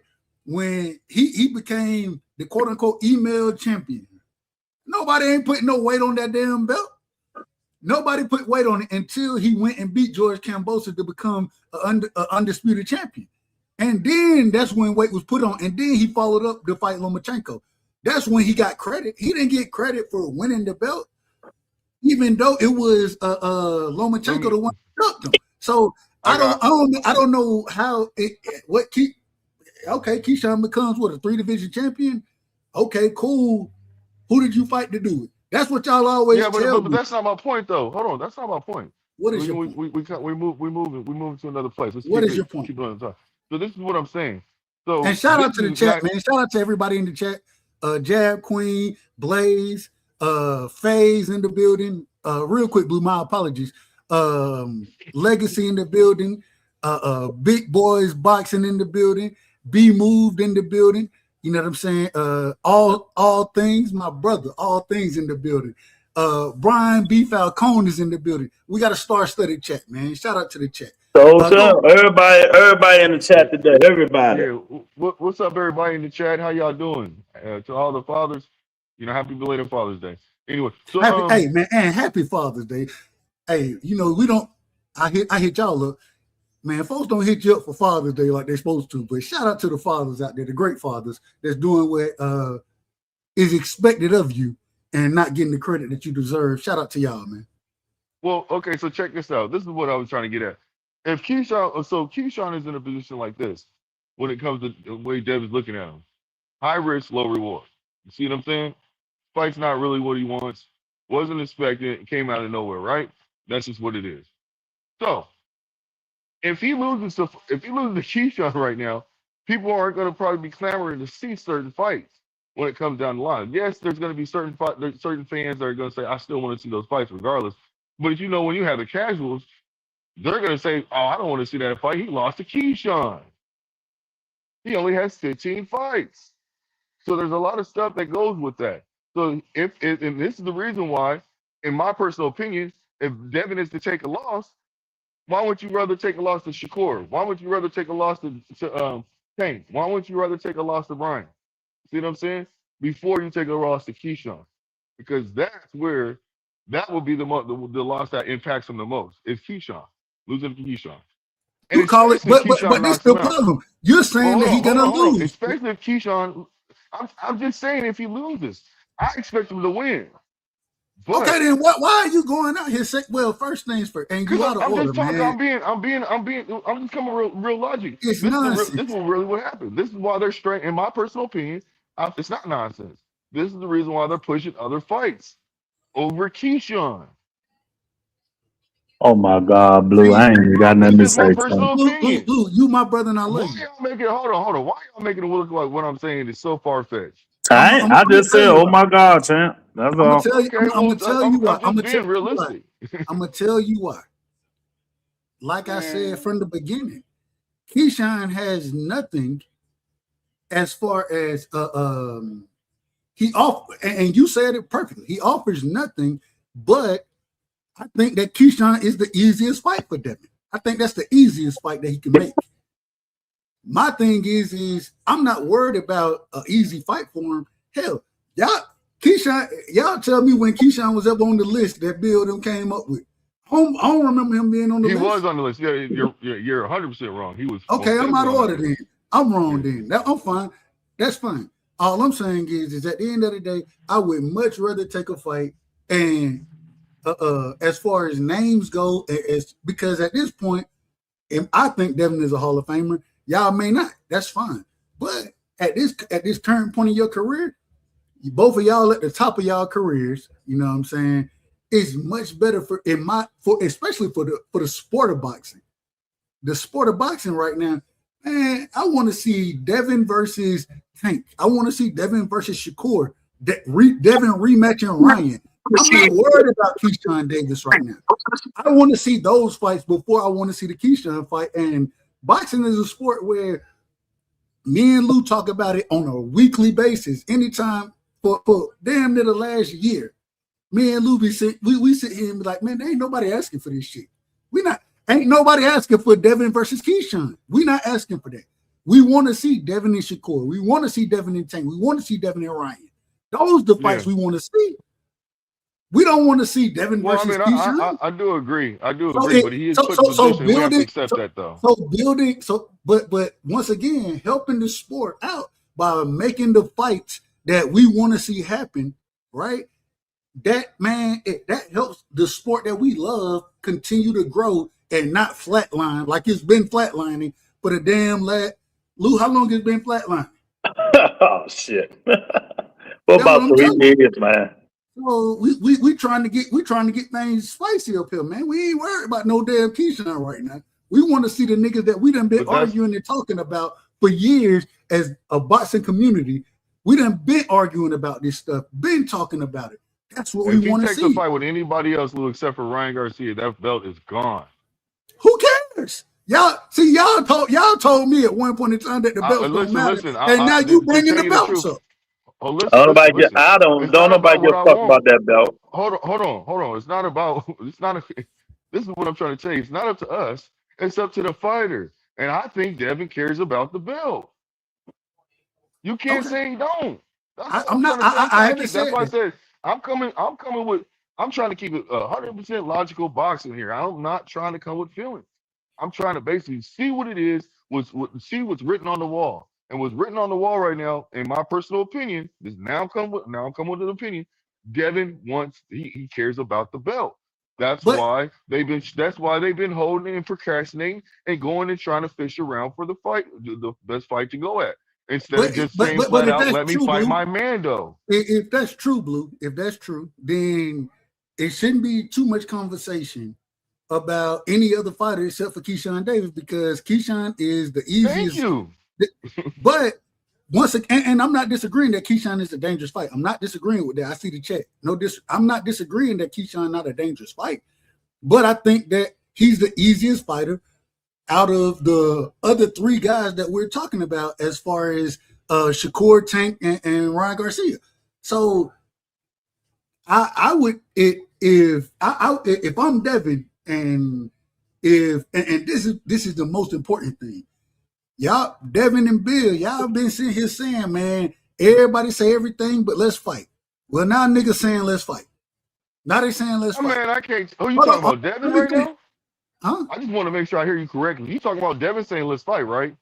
Speaker 8: when he became the quote unquote email champion. Nobody ain't putting no weight on that damn belt. Nobody put weight on it until he went and beat George Kambosos to become an undisputed champion. And then that's when weight was put on. And then he followed up to fight Lomachenko. That's when he got credit. He didn't get credit for winning the belt, even though it was Lomachenko the one who struck him. So I don't know how Keyshawn becomes what, a 3-division champion? Okay, cool. Who did you fight to do it? That's what y'all always tell me.
Speaker 4: But that's not my point, though. Hold on, that's not my point.
Speaker 8: What is your point?
Speaker 4: We move to another place.
Speaker 8: What is your point?
Speaker 4: Keep on top. So this is what I'm saying. So
Speaker 8: and shout out to the chat, man. Shout out to everybody in the chat. Jab Queen, Blaze, FaZe in the building. Real quick, Blue, my apologies. Legacy in the building. Big Boys Boxing in the building. Be Moved in the building. You know what I'm saying? All things, my brother, all things in the building. Brian B. Falcone is in the building. We got a star-studded chat, man. Shout out to the chat.
Speaker 3: So everybody in the chat today, everybody.
Speaker 4: Yeah, what's up, everybody in the chat? How y'all doing? To all the fathers, happy belated Father's Day. Anyway, so
Speaker 8: hey man, and happy Father's Day. Hey, we don't. I hit y'all up, man. Folks don't hit you up for Father's Day like they're supposed to. But shout out to the fathers out there, the great fathers that's doing what is expected of you and not getting the credit that you deserve. Shout out to y'all, man.
Speaker 4: Well, okay, so check this out. This is what I was trying to get at. If Keyshawn is in a position like this, when it comes to the way Devin's looking at him, high risk, low reward. You see what I'm saying? Fight's not really what he wants. Wasn't expecting it. Came out of nowhere, right? That's just what it is. So, if he loses to Keyshawn right now, people aren't going to probably be clamoring to see certain fights when it comes down the line. Yes, there's going to be certain fans that are going to say, I still want to see those fights regardless. But when you have the casuals, they're going to say, oh, I don't want to see that fight. He lost to Keyshawn. He only has 15 fights. So there's a lot of stuff that goes with that. So and this is the reason why, in my personal opinion, if Devin is to take a loss, why would you rather take a loss to Shakur? Why would you rather take a loss to Tank? Why would you rather take a loss to Brian? See what I'm saying? Before you take a loss to Keyshawn. Because that's where that will be the loss that impacts him the most. Is Keyshawn. Losing to Keyshawn. And
Speaker 8: you call it, but this the problem. You're saying that he's gonna lose.
Speaker 4: Especially if Keyshawn, I'm just saying if he loses, I expect him to win. But,
Speaker 8: okay, then why are you going out here? Well, first things first, and you out of order, man.
Speaker 4: I'm just coming real logic.
Speaker 8: It's
Speaker 4: nonsense. This is really what happened. This is why they're straight. In my personal opinion, it's not nonsense. This is the reason why they're pushing other fights over Keyshawn.
Speaker 5: Oh my God, Blue! I ain't even got nothing to say.
Speaker 8: Blue, you my brother, and I love you.
Speaker 4: Hold on. Why y'all making it look like what I'm saying is so far fetched?
Speaker 5: I just said, oh my God, champ. That's all.
Speaker 8: I'm gonna tell you why. I'm gonna tell you why. Like I said from the beginning, Keyshawn has nothing as far as he offers, and you said it perfectly. He offers nothing, but I think that Keyshawn is the easiest fight for Devin. I think that's the easiest fight that he can make. My thing is I'm not worried about an easy fight for him. Hell, y'all tell me when Keyshawn was up on the list that Bill them came up with. I don't remember him being on the list.
Speaker 4: He was on the list. Yeah, you're 100% wrong. He was.
Speaker 8: Okay, I'm out of order then. I'm wrong then. I'm fine. That's fine. All I'm saying is at the end of the day, I would much rather take a fight and as far as names go, because at this point, I think Devin is a Hall of Famer. Y'all may not. That's fine. But at this current point in your career, both of y'all at the top of y'all careers, you know what I'm saying, it's much better especially for the sport of boxing. The sport of boxing right now, man, I want to see Devin versus Tank. I want to see Devin versus Shakur. Devin rematching Ryan. I'm not worried about Keyshawn Davis right now. I want to see those fights before I want to see the Keyshawn fight. And boxing is a sport where me and Lou talk about it on a weekly basis. Anytime for damn near the last year, me and Lou we sit here and be like, man, there ain't nobody asking for this shit. Ain't nobody asking for Devin versus Keyshawn. We're not asking for that. We want to see Devin and Shakur. We want to see Devin and Tank. We want to see Devin and Ryan. Those the fights we want to see. We don't want to see Devin versus Keyshawn.
Speaker 4: I do agree. Okay, but he is put in position. We have to accept that though.
Speaker 8: But once again, helping the sport out by making the fights that we want to see happen, right? That helps the sport that we love continue to grow and not flatline like it's been flatlining for the damn Lou, how long has it been flatlining?
Speaker 3: Oh shit. For about 3 years, man.
Speaker 8: Well, we trying to get things spicy up here, man. We ain't worried about no damn Keyshawn right now. We want to see the niggas that we done been arguing and talking about for years as a boxing community. We done been arguing about this stuff, been talking about it. That's what we
Speaker 4: If he
Speaker 8: want to
Speaker 4: takes a
Speaker 8: see.
Speaker 4: fight with anybody else, Lou, except for Ryan Garcia, that belt is gone.
Speaker 8: Who cares? Y'all told me at one point in time that the belts don't matter,
Speaker 4: Listen.
Speaker 8: and now you bringing the belts up.
Speaker 4: Oh, listen.
Speaker 3: I don't nobody give a fuck about that belt.
Speaker 4: Hold on. It's not about. It's not. This is what I'm trying to tell you. It's not up to us. It's up to the fighter. And I think Devin cares about the belt. You can't say he don't.
Speaker 8: I'm not. I haven't said
Speaker 4: that's why I
Speaker 8: that.
Speaker 4: said I'm coming with. I'm trying to keep it 100% logical boxing here. I'm not trying to come with feelings. I'm trying to basically see what it is, see what's written on the wall. And what's written on the wall right now, in my personal opinion, is now I'm coming with an opinion. Devin he cares about the belt. That's why they've been holding and procrastinating and going and trying to fish around for the fight, the best fight to go at. Instead of just saying flat out, let me fight my man though.
Speaker 8: If that's true, Blue, if that's true, then it shouldn't be too much conversation about any other fighter except for Keyshawn Davis, because Keyshawn is the easiest.
Speaker 4: Thank you.
Speaker 8: But once again, and I'm not disagreeing that Keyshawn is a dangerous fight. I'm not disagreeing with that. I see the chat. I'm not disagreeing that Keyshawn not a dangerous fight. But I think that he's the easiest fighter out of the other three guys that we're talking about, as far as Shakur, Tank, and Ryan Garcia. So I would, if I'm Devin, and this is the most important thing. Y'all, Devin and Bill, y'all been sitting here saying, man, everybody say everything, but let's fight. Well, now niggas saying let's fight. Now they saying let's fight.
Speaker 4: Man, I can't. Who you talking about, Devin right now?
Speaker 8: Huh?
Speaker 4: I just want to make sure I hear you correctly. You talking about Devin saying let's fight, right?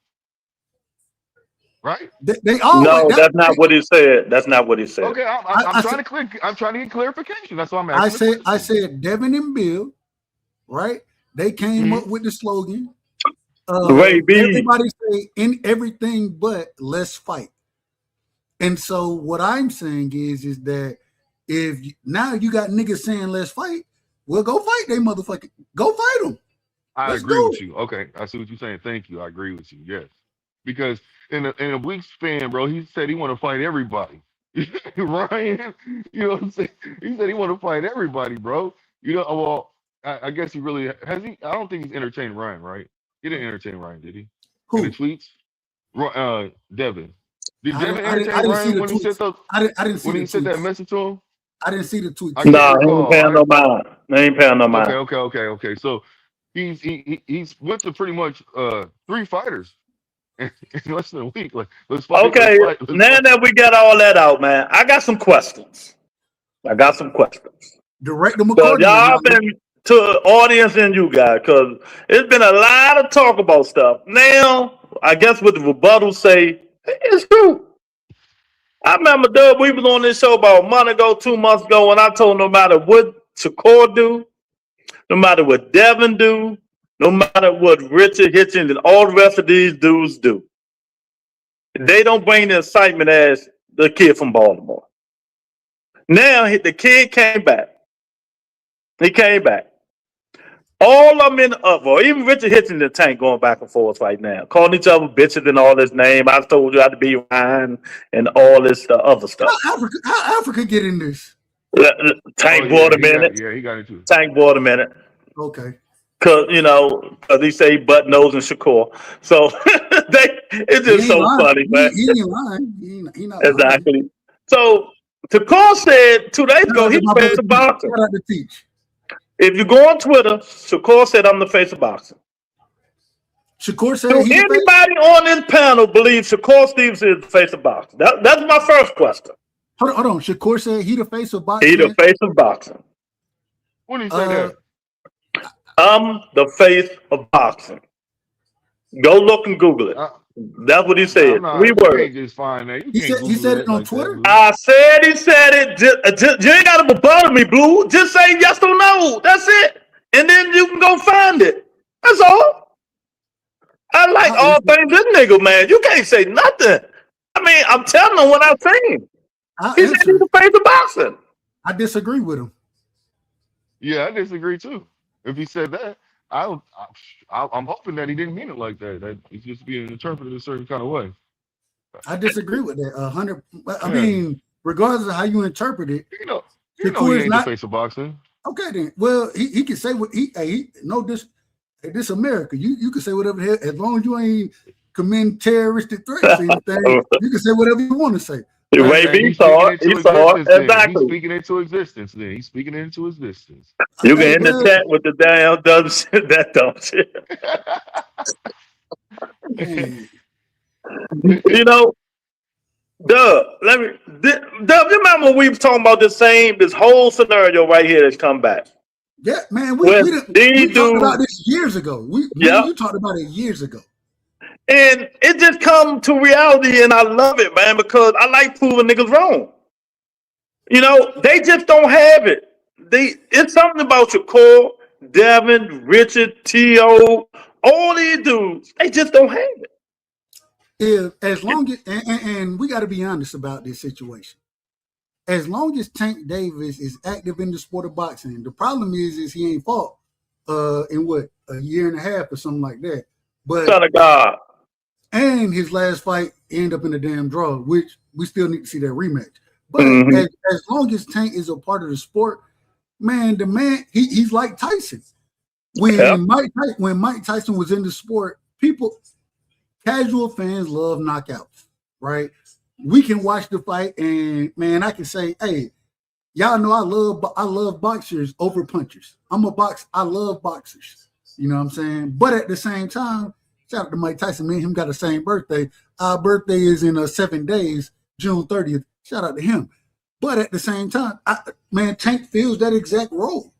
Speaker 4: Right?
Speaker 8: They always,
Speaker 3: no, that's not what he said. That's not what he said.
Speaker 4: Okay, I'm trying to get clarification. That's why I'm asking.
Speaker 8: I said Devin and Bill, right? They came up with the slogan. Everybody say in everything but let's fight. And so what I'm saying is that if now you got niggas saying let's fight, well, go fight they motherfucking, go fight them.
Speaker 4: I agree with you. Okay, I see what you're saying. Thank you. I agree with you. Yes, because in a week span, bro, he said he want to fight everybody. Ryan, you know what I'm saying? He said he want to fight everybody, bro. You know, well, I guess he really has. He, I don't think he's entertained Ryan, right? He didn't entertain Ryan, did he?
Speaker 8: Who?
Speaker 4: In the tweets? Devin. Did Devin entertain Ryan when he said those?
Speaker 8: I didn't see when he
Speaker 4: said that message to him.
Speaker 8: I didn't see the tweet.
Speaker 3: No, he ain't paying no mind. He ain't paying no mind.
Speaker 4: Okay. So he's went to pretty much 3 fighters in less than a week. Like, let's fight.
Speaker 3: Okay, now that we got all that out, man, I got some questions.
Speaker 8: Direct them.
Speaker 3: So y'all been to the audience and you guys, because it's been a lot of talk about stuff. Now, I guess what the rebuttals say, it's true. I remember, Doug, we was on this show about a month ago, 2 months ago, and I told no matter what Shakur do, no matter what Devin do, no matter what Richard Hitchens and all the rest of these dudes do, they don't bring the excitement as the kid from Baltimore. Now, the kid came back. He came back. All of them in the uproar, even Richard Hitchens and Tank going back and forth right now, calling each other bitches and all this name. I told you I had to be Ryan and all this other stuff.
Speaker 8: How Africa get in this?
Speaker 3: Tank bought him in it.
Speaker 4: Yeah, he got into it.
Speaker 3: Tank bought him in it.
Speaker 8: Okay.
Speaker 3: Cause he say butt nose and Shakur. So it's just so funny, man.
Speaker 8: He ain't lying. He not
Speaker 3: exactly.
Speaker 8: Lying.
Speaker 3: So Shakur said 2 days ago he's the face of boxing. If you go on Twitter, Shakur said I'm the face of boxing.
Speaker 8: Shakur said
Speaker 3: anybody on this panel believes Shakur Stevens is the face of boxing? That's my first question.
Speaker 8: Hold on. Shakur said he the face of boxing.
Speaker 3: He the face of boxing.
Speaker 4: When did he say that?
Speaker 3: I'm the face of boxing. Go look and Google it. That's what he said. 3 words.
Speaker 4: Just find that.
Speaker 8: He said it on Twitter.
Speaker 3: I said he said it. You ain't got to bother me, Blue. Just say yes or no. That's it. And then you can go find it. That's all. I like all things this nigga, man. You can't say nothing. I mean, I'm telling him what I'm saying. He said he's the face of boxing.
Speaker 8: I disagree with him.
Speaker 4: Yeah, I disagree too. If he said that, I'm hoping that he didn't mean it like that. That it's just being interpreted a certain kind of way.
Speaker 8: I disagree with that 100. I mean, regardless of how you interpret it,
Speaker 4: You know he
Speaker 8: Shakur is
Speaker 4: ain't
Speaker 8: not
Speaker 4: the face of boxing.
Speaker 8: okay. Then, well, he can say what he no this America. You can say whatever the hell, as long as you ain't committing terroristic threats or anything. You can say whatever you want to say.
Speaker 3: Wait,
Speaker 4: And
Speaker 3: he
Speaker 4: he's
Speaker 3: saw
Speaker 4: speaking
Speaker 3: it. He
Speaker 4: into
Speaker 3: saw it.
Speaker 4: existence. Then he's
Speaker 3: Exactly.
Speaker 4: speaking into existence. Then he's speaking into existence.
Speaker 3: You
Speaker 8: Hey,
Speaker 3: can end the
Speaker 8: well,
Speaker 3: chat with the damn dumb shit. That dumb shit.
Speaker 8: hey,
Speaker 3: You know, Dub, Dub, you remember when we were talking about this whole scenario right here that's come back?
Speaker 8: yeah, man,
Speaker 3: When
Speaker 8: we
Speaker 3: these
Speaker 8: talked about
Speaker 3: dudes,
Speaker 8: this years ago.
Speaker 3: yeah,
Speaker 8: You talked about it years ago.
Speaker 3: and it just come to reality, and I love it, man, because I like proving niggas wrong. You know, they just don't have it. It's something about Shakur, Devin, Richard, T.O., all these dudes, they just don't have it.
Speaker 8: As long as and we got to be honest about this situation. As long as Tank Davis is active in the sport of boxing, the problem is he ain't fought in what, a year and a half or something like that. But
Speaker 3: Son of God.
Speaker 8: and his last fight ended up in a damn draw, which we still need to see that rematch. But
Speaker 3: Mhm.
Speaker 8: as long as Tank is a part of the sport, man, he's like Tyson. When
Speaker 3: Yep.
Speaker 8: Mike Tyson was in the sport, casual fans love knockouts, right? We can watch the fight, and man, I can say, hey, y'all know I love boxers over punchers. I love boxers. You know what I'm saying? But at the same time, shout out to Mike Tyson. Me and him got the same birthday. Our birthday is in 7 days, June 30th. Shout out to him. But at the same time, Tank feels that exact role.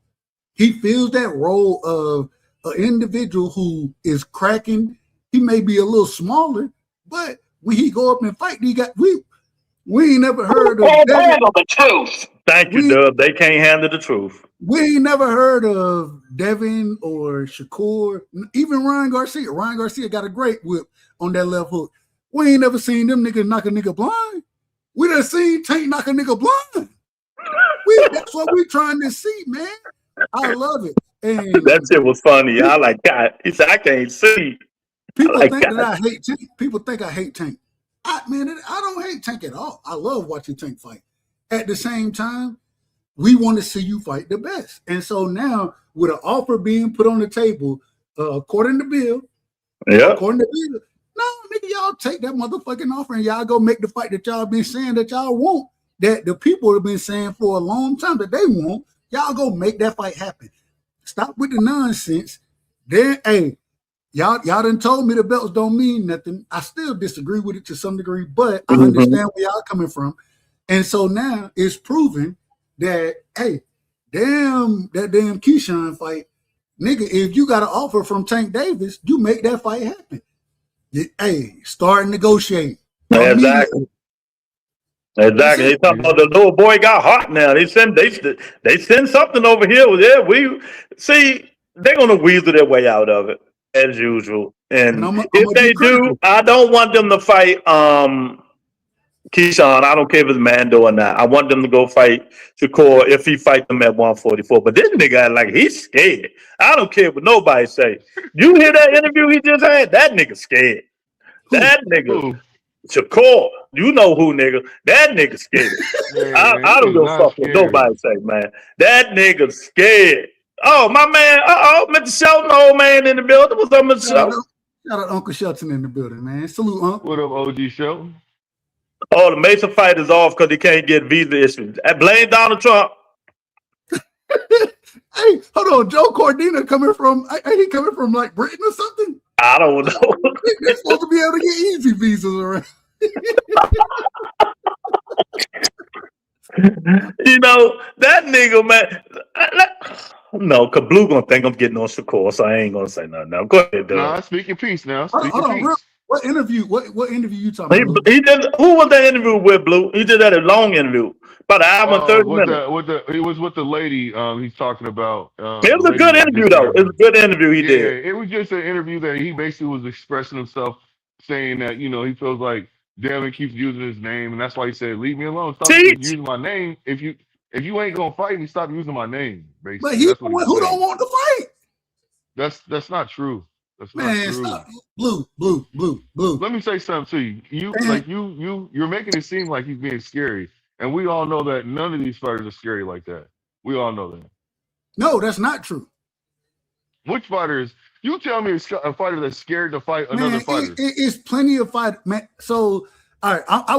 Speaker 8: He feels that role of an individual who is cracking. He may be a little smaller, but when he go up and fight, we ain't never heard of
Speaker 3: handle the truth. Thank you, Dub. They can't handle the truth.
Speaker 8: We ain't never heard of Devin or Shakur, even Ryan Garcia. Ryan Garcia got a great whip on that left hook. We ain't never seen them niggas knock a nigga blind. We done seen Tank knock a nigga blind. That's what we trying to see, man. I love it. And
Speaker 3: that shit was funny. I like God. He said, I can't see.
Speaker 8: People
Speaker 3: like
Speaker 8: think
Speaker 3: God.
Speaker 8: that I hate Tank. People think I hate Tank. I don't hate Tank at all. I love watching Tank fight. At the same time, we want to see you fight the best. And so now, with an offer being put on the table, according to Bill, no, nigga, y'all take that motherfucking offer and y'all go make the fight that y'all been saying that y'all want, that the people have been saying for a long time that they want. Y'all go make that fight happen. Stop with the nonsense. Then, hey, y'all done told me the belts don't mean nothing. I still disagree with it to some degree, but I understand where y'all coming from. And so now it's proven that, hey, that damn Keyshawn fight, nigga, if you got an offer from Tank Davis, you make that fight happen. Hey, start negotiating.
Speaker 3: Exactly. They talking about the little boy got hot now. They send something over here. Yeah, we see they're gonna weasel their way out of it as usual. And if they do, I don't want them to fight Keyshawn. I don't care if it's Mando or not. I want them to go fight Shakur if he fight them at 144. But this nigga like he's scared. I don't care what nobody say. You hear that interview he just had? That nigga scared. That nigga. Shakur, you know who, nigga. That nigga scared. I don't give a fuck what nobody say, man. That nigga scared. Oh, my man. Mr. Shelton, old man in the building. What's up, Mr. Shelton?
Speaker 8: Shout out Uncle Shelton in the building, man. Salute, Uncle.
Speaker 4: What up, OG Shelton?
Speaker 3: Oh, the Mesa fight is off because he can't get visa issues. Blame Donald Trump.
Speaker 8: Hey, hold on. Joe Cordina coming from like Britain or something?
Speaker 3: I don't know.
Speaker 8: They're supposed to be able to get easy visas around.
Speaker 3: You know, that nigga, man. No, because Blue gonna think I'm getting on Shakur, so I ain't gonna say nothing now. Go ahead, dude.
Speaker 4: Nah, speak in peace now.
Speaker 8: Hold on, what interview? What interview you talking about?
Speaker 3: He did. Who was that interview with, Blue? He did that a long interview, about an hour and 30 minutes.
Speaker 4: It was with the lady. He's talking about.
Speaker 3: It was a good interview, though. It was a good interview he did.
Speaker 4: It was just an interview that he basically was expressing himself, saying that he feels like Devin keeps using his name, and that's why he said, "Leave me alone. Stop using my name. If you ain't gonna fight me, stop using my name." Basically,
Speaker 8: but who don't want to fight?
Speaker 4: That's not true. That's not true.
Speaker 8: Stop. Blue.
Speaker 4: Let me say something to you. You're making it seem like he's being scary, And we all know that none of these fighters are scary like that. We all know that.
Speaker 8: No, that's not true.
Speaker 4: Which fighters? You tell me a fighter that's scared to fight another
Speaker 8: Man,
Speaker 4: fighter.
Speaker 8: it's plenty of fight, man. So, all right, I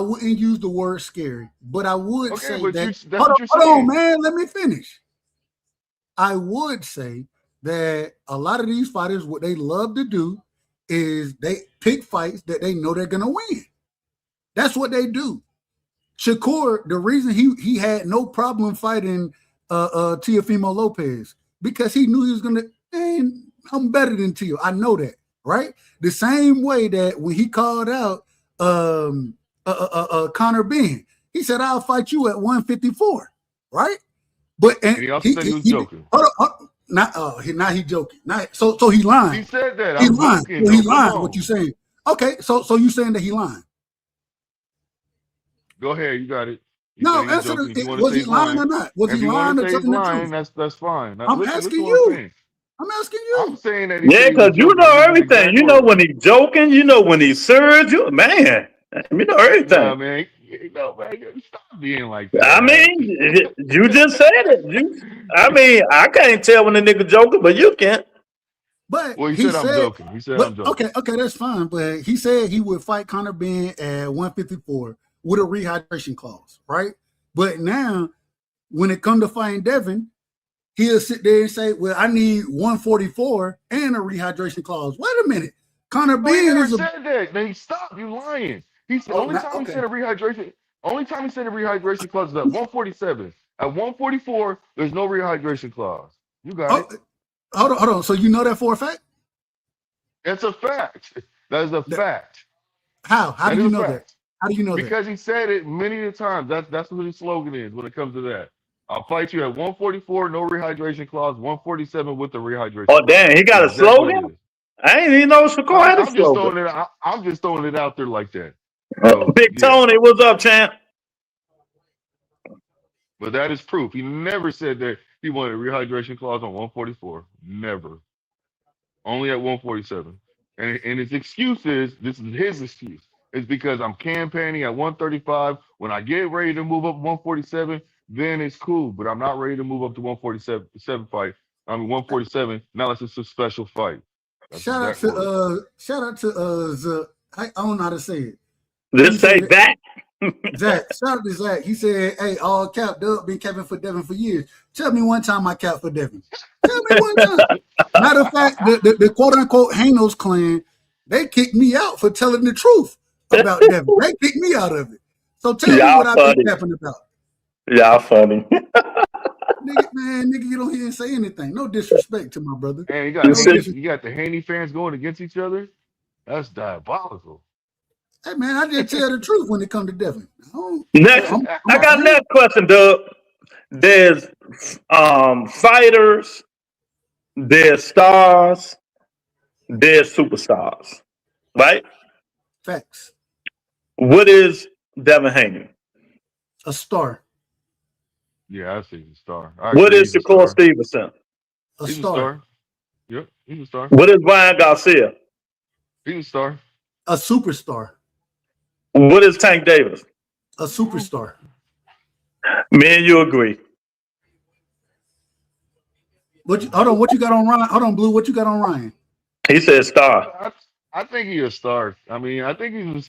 Speaker 8: wouldn't use the word scary, but I would
Speaker 4: Okay,
Speaker 8: say
Speaker 4: but
Speaker 8: that.
Speaker 4: that's what you're
Speaker 8: Hold
Speaker 4: saying.
Speaker 8: on, man. Let me finish. I would say that a lot of these fighters, what they love to do is they pick fights that they know they're gonna win. That's what they do. Shakur, the reason he had no problem fighting Teofimo Lopez, because he knew he was gonna, man, I'm better than Teo. I know that, right? The same way that when he called out Conor Benn, he said, "I'll fight you at 154," right? But
Speaker 4: And he also said he was joking.
Speaker 8: Hold on, now he joking. So he lying.
Speaker 4: He said that.
Speaker 8: He
Speaker 4: I'm
Speaker 8: lying.
Speaker 4: joking.
Speaker 8: Well, he
Speaker 4: Come
Speaker 8: lying.
Speaker 4: on.
Speaker 8: What you saying? Okay, so you saying that he lying?
Speaker 4: Go ahead, you got it. You
Speaker 8: No,
Speaker 4: said he's
Speaker 8: answer
Speaker 4: joking. If you
Speaker 8: the,
Speaker 4: wanna
Speaker 8: was
Speaker 4: say
Speaker 8: he
Speaker 4: he's
Speaker 8: lying or not? Was
Speaker 4: If
Speaker 8: he
Speaker 4: you
Speaker 8: lying
Speaker 4: want
Speaker 8: or
Speaker 4: to say he's
Speaker 8: telling the
Speaker 4: lying,
Speaker 8: truth?
Speaker 4: that's fine. Now,
Speaker 8: I'm
Speaker 4: listen
Speaker 8: asking
Speaker 4: to what I'm
Speaker 8: you.
Speaker 4: saying.
Speaker 8: I'm asking you.
Speaker 4: I'm saying that
Speaker 3: Yeah, because you know everything. You know when he's joking. You know when he's serious. You man, you know everything.
Speaker 4: Nah, man. Man, stop being like that.
Speaker 3: I mean, you just said it. I can't tell when a nigga joking, but you can.
Speaker 8: But
Speaker 4: Well, he
Speaker 8: he
Speaker 4: said I'm
Speaker 8: said,
Speaker 4: joking. He said I'm joking.
Speaker 8: okay, that's fine. But he said he would fight Conor Benn at 154 with a rehydration clause, right? But now, when it comes to fighting Devin, he'll sit there and say, "Well, I need 144 and a rehydration clause." Wait a minute, Conor
Speaker 4: No, he
Speaker 8: Benn
Speaker 4: never
Speaker 8: is a.
Speaker 4: said that. Then stop. You lying. He said
Speaker 8: Oh, okay.
Speaker 4: he said a rehydration. Only time he said a rehydration clause is at 147. At 144, there's no rehydration clause. You got it.
Speaker 8: Hold on. So you know that for a fact?
Speaker 4: That's a fact. That is a fact.
Speaker 8: How? How
Speaker 4: That
Speaker 8: do
Speaker 4: is
Speaker 8: you
Speaker 4: a
Speaker 8: know
Speaker 4: fact.
Speaker 8: that? How do you know that?
Speaker 4: Because he said it many times. That's what his slogan is when it comes to that. I'll fight you at 144, no rehydration clause. 147 with the rehydration.
Speaker 3: Oh
Speaker 4: clause.
Speaker 3: damn, he got a
Speaker 4: That's exactly what it
Speaker 3: slogan.
Speaker 4: is.
Speaker 3: I ain't even know Shakur had a
Speaker 4: I'm just throwing
Speaker 3: slogan.
Speaker 4: it. I'm just throwing it out there like that. So,
Speaker 3: Big
Speaker 4: yeah.
Speaker 3: Tony, what's up, champ?
Speaker 4: But that is proof. He never said that he wanted a rehydration clause on 144. Never. Only at 147. And his excuse is, this is his excuse, is because I'm campaigning at 135. When I get ready to move up 147, then it's cool. But I'm not ready to move up to 147 fight. I mean 147. Now it's just a special fight. That's
Speaker 8: Shout out to Zach. I don't know how to say it.
Speaker 3: Just say that.
Speaker 8: Zach, shout out to Zach. He said, "Hey, all cap Doug been capping for Devin for years. Tell me one time I capped for Devin. Tell me one time." Matter of fact, the quote unquote Hanos clan, they kicked me out for telling the truth about Devin. They kicked me out of it. So tell me what I've been capping about.
Speaker 3: Y'all funny.
Speaker 8: Nigga, you don't even say anything. No disrespect to my brother.
Speaker 4: And you got the Haney fans going against each other. That's diabolical.
Speaker 8: Hey man, I just tell the truth when it comes to Devin.
Speaker 3: I got next question, Doug. There's fighters, there's stars, there's superstars, right?
Speaker 8: Facts.
Speaker 3: What is Devin Haney?
Speaker 8: A star.
Speaker 4: Yeah, I see the star.
Speaker 3: What is Shakur Stevenson?
Speaker 8: He's a star.
Speaker 4: Yep, he's a star.
Speaker 3: What is Ryan Garcia?
Speaker 4: He's a star.
Speaker 8: A superstar.
Speaker 3: What is Tank Davis?
Speaker 8: A superstar.
Speaker 3: Me and you agree.
Speaker 8: What you got on Ryan? Hold on, Blue. What you got on Ryan?
Speaker 3: He said star.
Speaker 4: I think he's a star. I mean, I think you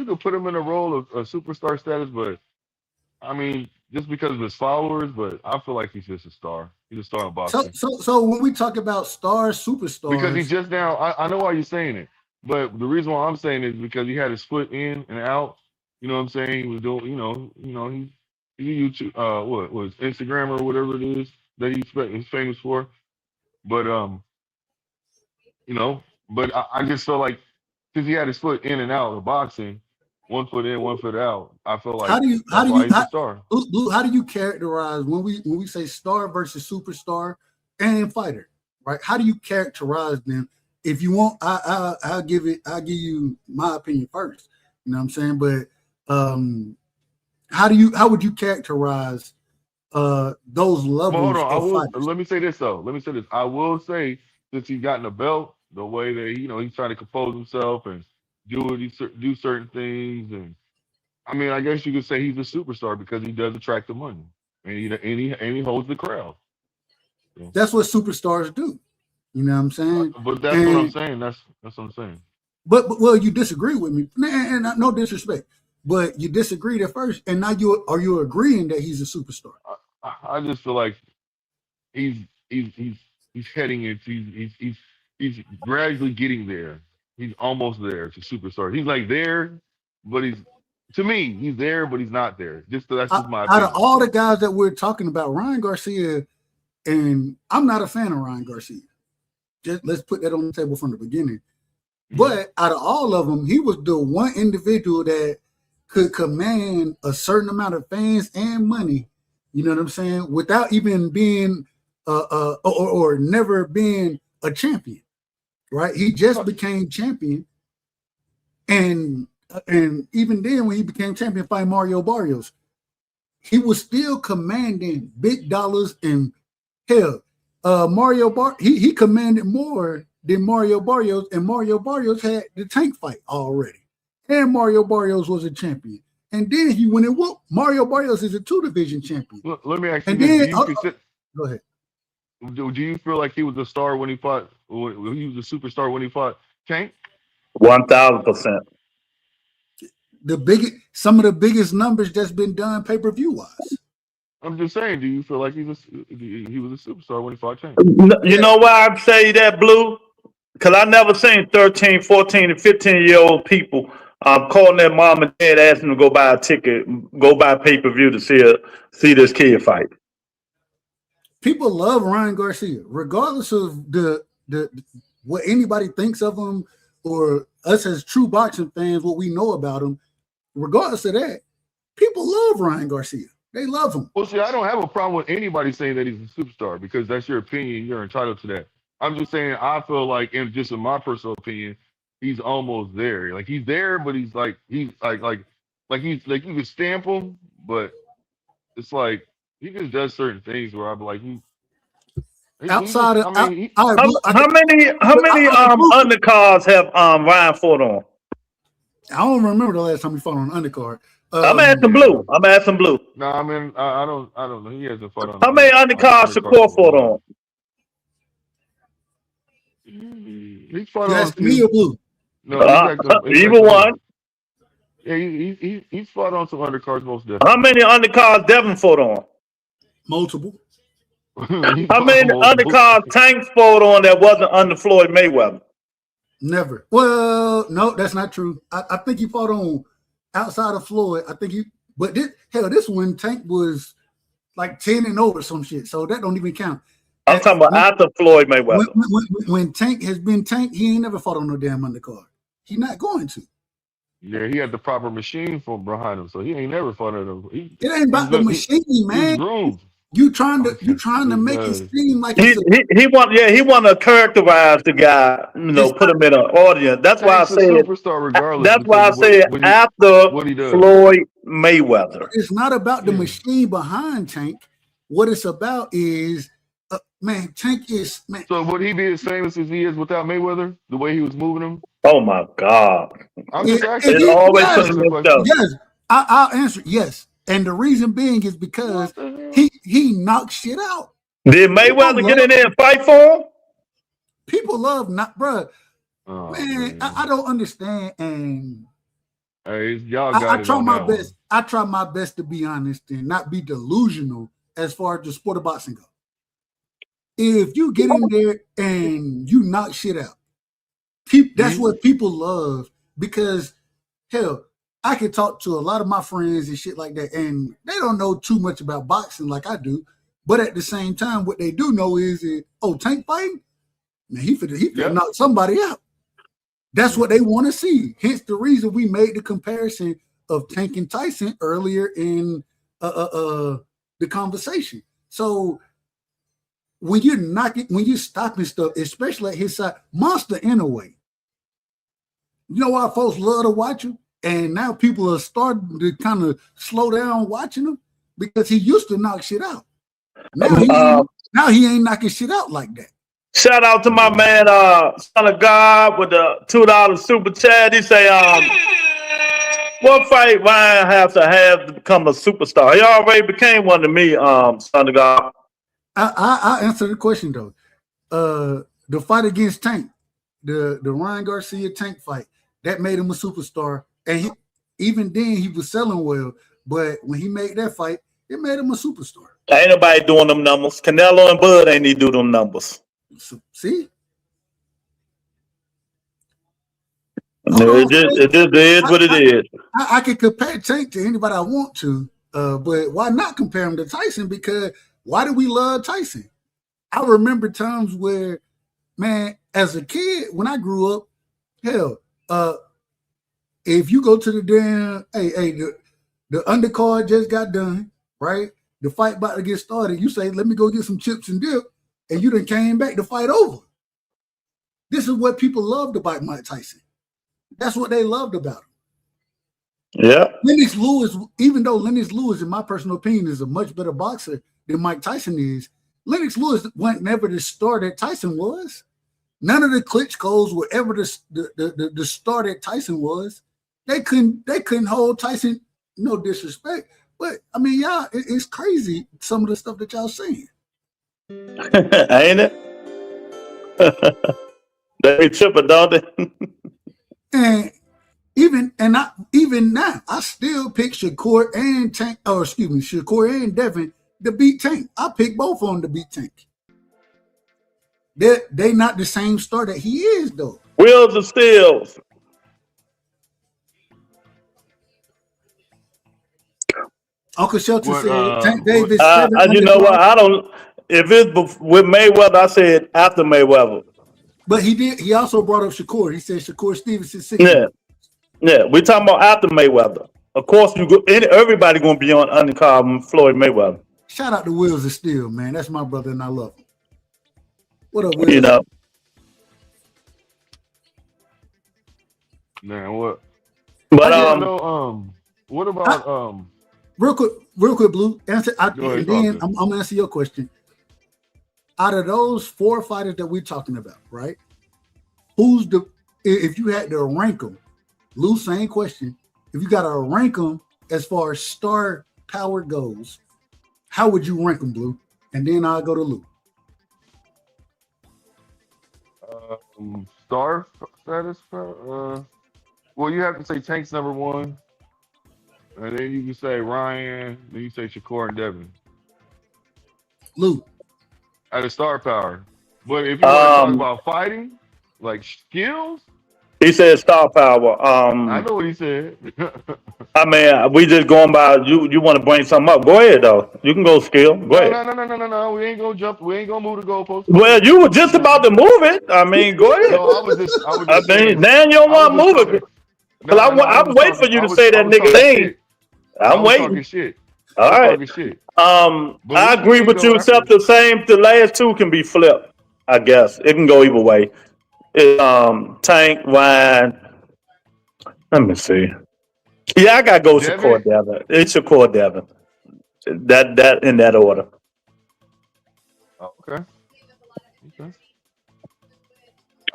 Speaker 4: could put him in a role of superstar status, but I mean, just because of his followers, but I feel like he's just a star. He's a star in boxing.
Speaker 8: So when we talk about stars, superstars,
Speaker 4: because he just now, I know why you're saying it, but the reason why I'm saying it is because he had his foot in and out. You know what I'm saying? He was doing, he's YouTube, what was Instagram or whatever it is that he's famous for. But but I just felt like since he had his foot in and out of boxing, 1 foot in, 1 foot out, I feel like he's a star.
Speaker 8: Blue, how do you characterize when we say star versus superstar and fighter, right? How do you characterize them? If you want, I'll give you my opinion first. You know what I'm saying? But how would you characterize those levels?
Speaker 4: Well, hold on. Let me say this though. I will say since he's gotten a belt, the way that he's trying to compose himself and do certain things, and I mean, I guess you could say he's a superstar because he does attract the money, and he holds the crowd.
Speaker 8: That's what superstars do. You know what I'm saying?
Speaker 4: But that's what I'm saying. That's what I'm saying.
Speaker 8: But well, you disagree with me, and no disrespect, but you disagreed at first, and now are you agreeing that he's a superstar?
Speaker 4: I just feel like he's heading into he's gradually getting there. He's almost there to superstar. He's like there, but he's there, but he's not there. That's just my opinion.
Speaker 8: Out of all the guys that we're talking about, Ryan Garcia, and I'm not a fan of Ryan Garcia. Just let's put that on the table from the beginning. But out of all of them, he was the one individual that could command a certain amount of fans and money, you know what I'm saying, without even being or never being a champion, right? He just became champion. And even then, when he became champion fighting Mario Barrios, he was still commanding big dollars. And hell, he commanded more than Mario Barrios, and Mario Barrios had the Tank fight already, and Mario Barrios was a champion. And then he went and whooped. Mario Barrios is a 2-division champion.
Speaker 4: Let me ask you
Speaker 8: this. Go ahead.
Speaker 4: Do you feel like he was a star when he fought? When he was a superstar when he fought Tank?
Speaker 3: 1,000%.
Speaker 8: Some of the biggest numbers that's been done pay-per-view wise.
Speaker 4: I'm just saying, do you feel like he was a superstar when he fought Tank?
Speaker 3: You know why I say that, Blue? Because I never seen 13, 14, and 15-year-old people calling their mom and dad asking them to go buy a ticket, go buy pay-per-view to see this kid fight.
Speaker 8: People love Ryan Garcia, regardless of the what anybody thinks of him or us as true boxing fans, what we know about him. Regardless of that, people love Ryan Garcia. They love him.
Speaker 4: Well, see, I don't have a problem with anybody saying that he's a superstar because that's your opinion. You're entitled to that. I'm just saying I feel like, in my personal opinion, he's almost there. Like he's there, but he's like you can stamp him, but it's like he just does certain things where I'm like
Speaker 3: how many undercards have Ryan fought on?
Speaker 8: I don't remember the last time he fought on an undercard.
Speaker 3: I'm asking Blue.
Speaker 4: No, I mean I don't know. He hasn't fought on.
Speaker 3: How many undercards Shakur fought on?
Speaker 4: He fought
Speaker 8: That's
Speaker 4: on
Speaker 8: me or Blue.
Speaker 4: No,
Speaker 3: either one.
Speaker 4: Yeah, he's fought on some undercards most definitely.
Speaker 3: How many undercards Devin fought on?
Speaker 8: Multiple.
Speaker 3: How many undercards Tank fought on that wasn't under Floyd Mayweather?
Speaker 8: Never. Well, no, that's not true. I think he fought on outside of Floyd. I think this one Tank was like 10-0 or some shit. So that don't even count.
Speaker 3: I'm talking about after Floyd Mayweather.
Speaker 8: When Tank has been Tank, he ain't never fought on no damn undercard. He not going to.
Speaker 4: Yeah, he had the proper machine for behind him, so he ain't never fought on him.
Speaker 8: It ain't about the machine, man. You trying to make it seem like
Speaker 3: he want to characterize the guy, put him in an audience. That's why I say That's why I say after Floyd Mayweather.
Speaker 8: It's not about the machine behind Tank. What it's about is, Tank is man.
Speaker 4: So would he be as famous as he is without Mayweather? The way he was moving him?
Speaker 3: Oh my God!
Speaker 4: I'm just asking.
Speaker 8: Yes, I'll answer yes. And the reason being is because he knocks shit out.
Speaker 3: Did Mayweather get in there and fight for him?
Speaker 8: People love bruh. Man, I don't understand. And
Speaker 4: y'all
Speaker 8: I try my best. I try my best to be honest and not be delusional as far as the sport of boxing goes. If you get in there and you knock shit out, that's what people love because hell, I can talk to a lot of my friends and shit like that, and they don't know too much about boxing like I do. But at the same time, what they do know is, Tank fighting, man, he finna knock somebody out. That's what they want to see. Hence the reason we made the comparison of Tank and Tyson earlier in the conversation. So when you're stopping stuff, especially at his side, Monster Inoue. You know why folks love to watch him? And now people are starting to kind of slow down watching him because he used to knock shit out. Now he ain't knocking shit out like that.
Speaker 3: Shout out to my man, Son of God, with the $2 super chat. He say, What fight Ryan have to become a superstar? He already became one to me, son of God.
Speaker 8: I answer the question though. The fight against Tank, the Ryan Garcia Tank fight, that made him a superstar. And even then he was selling well, but when he made that fight, it made him a superstar.
Speaker 3: Ain't nobody doing them numbers. Canelo and Bud ain't need to do them numbers.
Speaker 8: So, see?
Speaker 3: It just is what it is.
Speaker 8: I can compare Tank to anybody I want to, but why not compare him to Tyson? Because why do we love Tyson? I remember times where, man, as a kid, when I grew up, hell, if you go to the damn, the undercard just got done, right? The fight about to get started. You say, let me go get some chips and dip, and you done came back to fight over. This is what people loved about Mike Tyson. That's what they loved about him.
Speaker 3: Yeah.
Speaker 8: Lennox Lewis, even though Lennox Lewis, in my personal opinion, is a much better boxer than Mike Tyson is, Lennox Lewis went never the star that Tyson was. None of the Klitschko's were ever the star that Tyson was. They couldn't hold Tyson, no disrespect. But I mean, y'all, it's crazy some of the stuff that y'all saying.
Speaker 3: Ain't it? They be tripping, don't they?
Speaker 8: And even now, I still pick Shakur and Tank, or excuse me, Shakur and Devin to beat Tank. I pick both of them to beat Tank. They not the same star that he is, though.
Speaker 3: Wheels of steel.
Speaker 8: Uncle Shelton said Tank Davis.
Speaker 3: You know what? I don't. If it's with Mayweather, I said after Mayweather.
Speaker 8: But he did. He also brought up Shakur. He said Shakur Stevenson 6.
Speaker 3: Yeah. We're talking about after Mayweather. Of course, everybody gonna be on undercard Floyd Mayweather.
Speaker 8: Shout out to Wheels of Steel, man. That's my brother, and I love him. What up, Wheels?
Speaker 3: You know.
Speaker 4: Man, what?
Speaker 3: But
Speaker 4: what about
Speaker 8: real quick, Blue. Answer. I'm gonna answer your question. Out of those 4 fighters that we're talking about, right? If you had to rank them, Lou, same question. If you got to rank them as far as star power goes, how would you rank them, Blue? And then I'll go to Lou.
Speaker 4: Star status? Well, you have to say Tank's number 1. And then you can say Ryan, then you say Shakur and Devin.
Speaker 8: Lou.
Speaker 4: At a star power. But if you want to talk about fighting, like skills.
Speaker 3: He said star power.
Speaker 4: I know what he said.
Speaker 3: I mean, we just going by you want to bring something up. Go ahead though. You can go skill. Go ahead.
Speaker 4: No. We ain't gonna jump. We ain't gonna move the goalpost.
Speaker 3: Well, you were just about to move it. I mean, go ahead.
Speaker 4: No, I was just
Speaker 3: saying, Dan, you don't want to move it. Because I'm waiting for you to say that nigga name. I'm waiting.
Speaker 4: Shit.
Speaker 3: All right.
Speaker 4: Shit.
Speaker 3: I agree with you, except the last two can be flipped. I guess it can go either way. Tank, Ryan. Let me see. Yeah, I gotta go Shakur Devin. It's Shakur Devin. That in that order.
Speaker 4: Okay.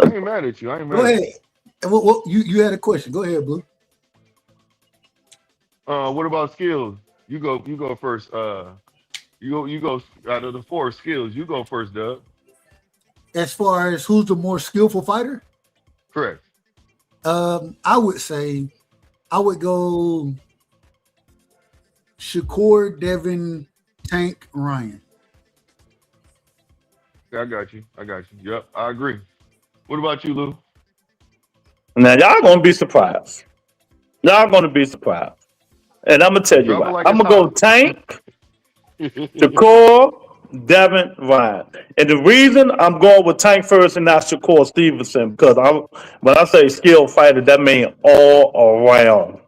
Speaker 4: I ain't mad at you.
Speaker 8: Go ahead. Well, you had a question. Go ahead, Blue.
Speaker 4: What about skills? You go first. You go out of the 4 skills. You go first, Doug.
Speaker 8: As far as who's the more skillful fighter?
Speaker 4: Correct.
Speaker 8: I would say I would go Shakur, Devin, Tank, Ryan.
Speaker 4: Yeah, I got you. Yep, I agree. What about you, Lou?
Speaker 3: Now y'all gonna be surprised. And I'm gonna tell you why.
Speaker 4: Like
Speaker 3: I'm gonna go Tank, Shakur, Devin, Ryan. And the reason I'm going with Tank first and not Shakur Stevenson, because when I say skilled fighter, that means all around.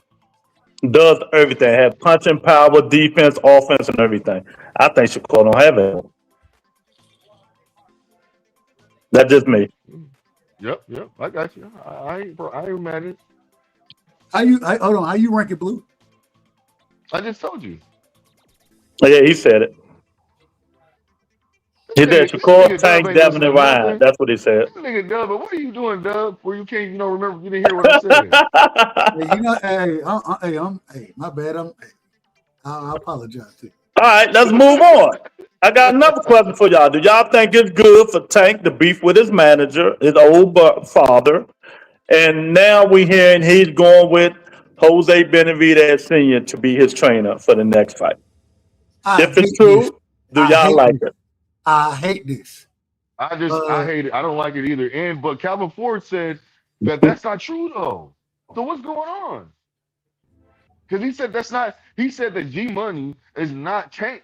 Speaker 3: Does everything. Have punching power, defense, offense, and everything. I think Shakur don't have it. That's just me.
Speaker 4: Yep. I got you. I ain't mad at it.
Speaker 8: Hold on. How you rank it, Blue?
Speaker 4: I just told you.
Speaker 3: Yeah, he said it. He said
Speaker 4: this
Speaker 3: Shakur,
Speaker 4: nigga Dub
Speaker 3: Tank,
Speaker 4: ain't
Speaker 3: Devin,
Speaker 4: listening
Speaker 3: and
Speaker 4: to
Speaker 3: Ryan.
Speaker 4: nothing.
Speaker 3: That's what he said.
Speaker 4: This nigga Dub, but what are you doing, Dub? Where you can't, remember you didn't hear what I said.
Speaker 8: Hey, my bad. I apologize to you.
Speaker 3: All right, let's move on. I got another question for y'all. Do y'all think it's good for Tank to beef with his manager, his old father? And now we hearing he's going with Jose Benavidez Sr. to be his trainer for the next fight. If it's true, do y'all like it?
Speaker 8: I hate this.
Speaker 4: I hate it. I don't like it either. But Calvin Ford said that that's not true though. So what's going on? Because he said that's not. He said that G Money is not Tank.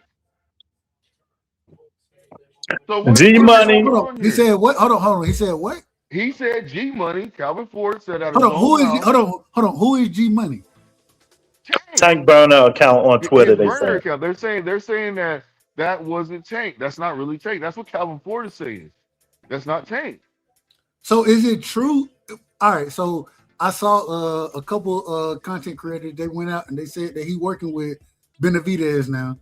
Speaker 4: So what,
Speaker 3: G Money.
Speaker 8: He said what? Hold on. He said what?
Speaker 4: He said G Money. Calvin Ford said that.
Speaker 8: Hold on. Who is G Money?
Speaker 3: Tank burner account on Twitter.
Speaker 4: His burner account. They're saying that wasn't Tank. That's not really Tank. That's what Calvin Ford is saying. That's not Tank.
Speaker 8: So is it true? All right. So I saw a couple content creators. They went out and they said that he working with Benavidez now.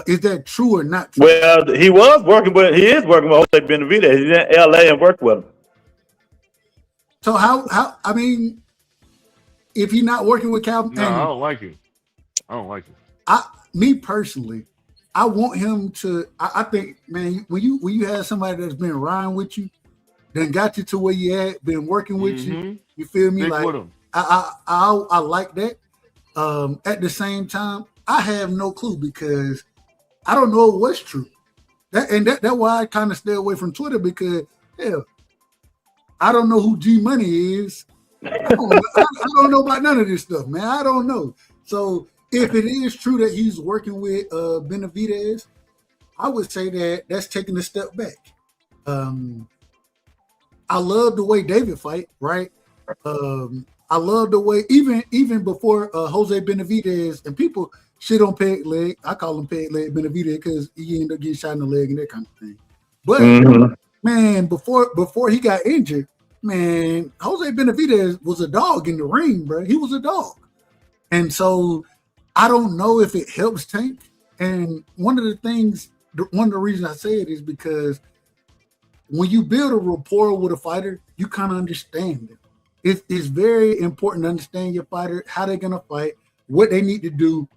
Speaker 8: Is that true or not true?
Speaker 3: Well, he is working with Jose Benavidez. He's in LA and worked with him.
Speaker 8: So how I mean, if he's not working with Calvin,
Speaker 4: no, I don't like it.
Speaker 8: Me personally, I want him to. I think, man, when you have somebody that's been riding with you, then got you to where you at, been working with you. You feel me?
Speaker 4: Stick
Speaker 8: like
Speaker 4: with him.
Speaker 8: I like that. At the same time, I have no clue because I don't know what's true. That's why I kind of stay away from Twitter because hell, I don't know who G Money is. I don't know about none of this stuff, man. I don't know. So if it is true that he's working with Benavidez, I would say that's taking a step back. I love the way David fight, right? I love the way even before Jose Benavidez, and people shit on Peg Leg. I call him Peg Leg Benavidez because he ended up getting shot in the leg and that kind of thing. But man, before he got injured, man, Jose Benavidez was a dog in the ring, bro. He was a dog. And so I don't know if it helps Tank. And one of the reasons I say it is because when you build a rapport with a fighter, you kind of understand them. It's very important to understand your fighter, how they're gonna fight, what they need to do.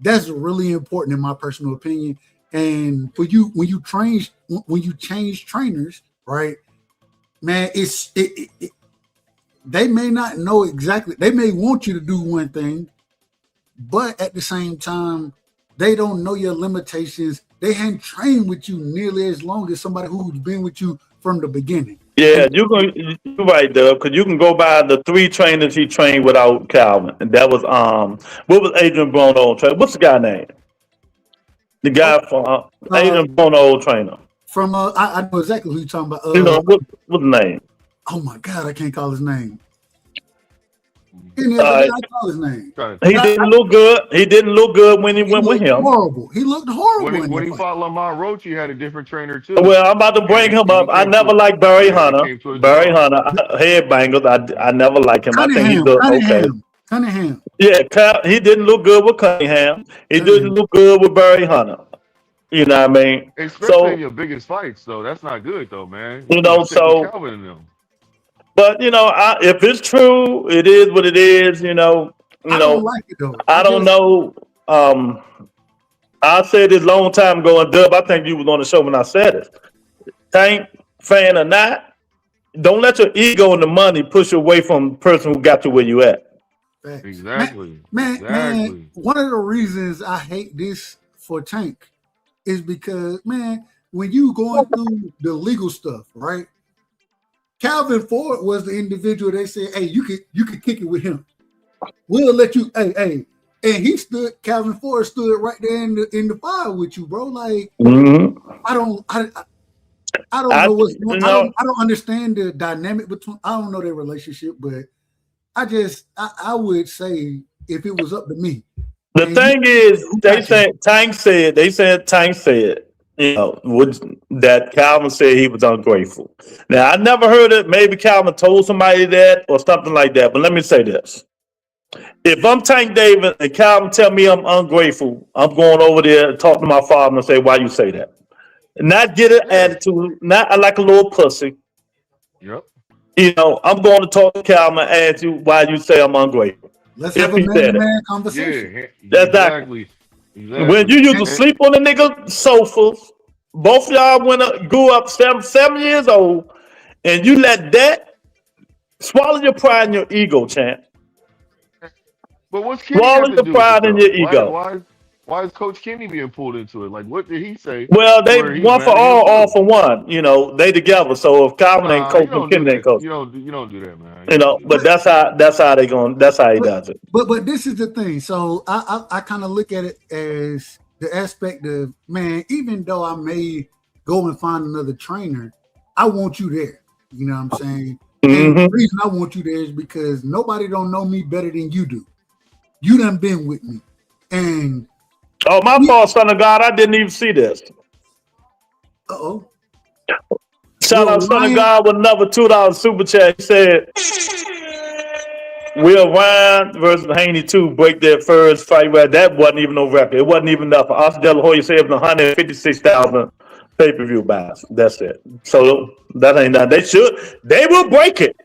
Speaker 8: That's really important in my personal opinion. And for you, when you change trainers, right, man, they may not know exactly. They may want you to do one thing, but at the same time, they don't know your limitations. They haven't trained with you nearly as long as somebody who's been with you from the beginning.
Speaker 3: Yeah, you're right, Doug, because you can go by the 3 trainers he trained without Calvin. And that was what was Adrian Brono trainer? What's the guy name? The guy from Adrian Brono old trainer.
Speaker 8: From I know exactly who you're talking about.
Speaker 3: What's the name?
Speaker 8: Oh my God, I can't call his name. I call his name.
Speaker 3: He didn't look good. He didn't look good when he went with him.
Speaker 8: Horrible. He looked horrible.
Speaker 4: When he fought Lamont Roach, he had a different trainer too.
Speaker 3: Well, I'm about to bring him up. I never liked Barry Hunter. Headbangers. I never liked him.
Speaker 8: Cunningham,
Speaker 3: I think he looked okay.
Speaker 8: Cunningham.
Speaker 3: Yeah, he didn't look good with Cunningham. He didn't look good with Barry Hunter. You know what I mean?
Speaker 4: Especially in your biggest fights, though. That's not good, though, man.
Speaker 3: You know, so.
Speaker 4: Calvin in them.
Speaker 3: But you know, if it's true, it is what it is. I don't
Speaker 8: like it though.
Speaker 3: I don't know. I said this long time ago, and Dub, I think you was on the show when I said it. Tank fan or not, don't let your ego and the money push you away from the person who got you where you at.
Speaker 4: Exactly.
Speaker 8: Man, one of the reasons I hate this for Tank is because, man, when you going through the legal stuff, right? Calvin Ford was the individual they said, hey, you could kick it with him. We'll let you, hey. And Calvin Ford stood right there in the fire with you, bro. Like, I don't know what's going on. I don't understand the dynamic between, I don't know their relationship, but I would say if it was up to me.
Speaker 3: The thing is, Tank said, that Calvin said he was ungrateful. Now, I never heard it. Maybe Calvin told somebody that or something like that. But let me say this. If I'm Tank Davis and Calvin tell me I'm ungrateful, I'm going over there and talk to my father and say, why you say that? not get an attitude, not like a little pussy.
Speaker 4: Yep.
Speaker 3: You know, I'm going to talk to Calvin and ask you why you say I'm ungrateful.
Speaker 8: Let's
Speaker 3: If
Speaker 8: have a
Speaker 3: he said it.
Speaker 8: man-to-man conversation.
Speaker 4: Yeah,
Speaker 3: Exactly.
Speaker 4: exactly.
Speaker 3: When you used to sleep on the nigga sofas, both of y'all grew up 7 years old, and you let that swallow your pride and your ego, champ.
Speaker 4: But what's Kenny
Speaker 3: Swallow
Speaker 4: have to
Speaker 3: your
Speaker 4: do
Speaker 3: pride
Speaker 4: with
Speaker 3: and
Speaker 4: it,
Speaker 3: your
Speaker 4: though?
Speaker 3: ego.
Speaker 4: Why is Coach Kenny being pulled into it? Like, what did he say?
Speaker 3: Well, they
Speaker 4: where he's
Speaker 3: one for
Speaker 4: mad at him
Speaker 3: all
Speaker 4: too?
Speaker 3: for one. You know, they together. So if Calvin ain't
Speaker 4: Nah, you
Speaker 3: coaching,
Speaker 4: don't do
Speaker 3: Kenny ain't
Speaker 4: that.
Speaker 3: coaching.
Speaker 4: You don't do that, man.
Speaker 3: You know, but that's how they going. That's how he does it.
Speaker 8: But this is the thing. So I kind of look at it as the aspect of, man, even though I may go and find another trainer, I want you there. You know what I'm saying? And the reason I want you there is because nobody don't know me better than you do. You done been with me. And
Speaker 3: oh, my fault, son of God. I didn't even see this.
Speaker 8: uh-oh.
Speaker 3: Shout
Speaker 8: Well,
Speaker 3: out, son of
Speaker 8: Ryan-
Speaker 3: God, with another $2 super chat. He said, Will Ryan versus Haney 2 break their first fight? Well, that wasn't even no record. It wasn't even enough. Oscar De La Hoya said it was 156,000 pay-per-view buys. That's it. So that ain't nothing. They will break it.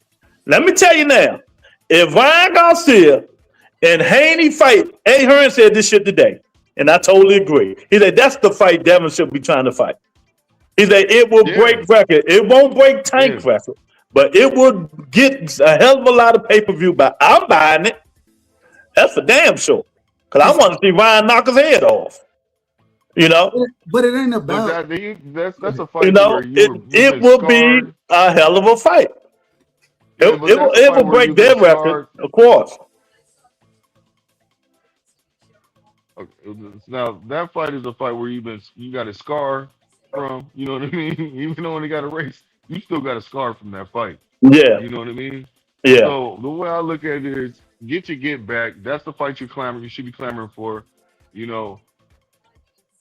Speaker 3: Let me tell you now. If Ryan Garcia and Haney fight, A. Hearn said this shit today, and I totally agree. He said that's the fight Devin should be trying to fight. He said it will break record. It won't break Tank record, but it will get a hell of a lot of pay-per-view buy. I'm buying it. That's for damn sure. Because I want to see Ryan knock his head off. You know?
Speaker 8: But it ain't about...
Speaker 4: That's a fight
Speaker 3: you know,
Speaker 4: where
Speaker 3: it will be a hell of a fight. It will break their record, of course.
Speaker 4: Okay. Now that fight is a fight where you got a scar from, you know what I mean? Even though when they got a race, you still got a scar from that fight.
Speaker 3: Yeah.
Speaker 4: You know what I mean?
Speaker 3: Yeah.
Speaker 4: So the way I look at it is get back. That's the fight you should be clamoring for, you know.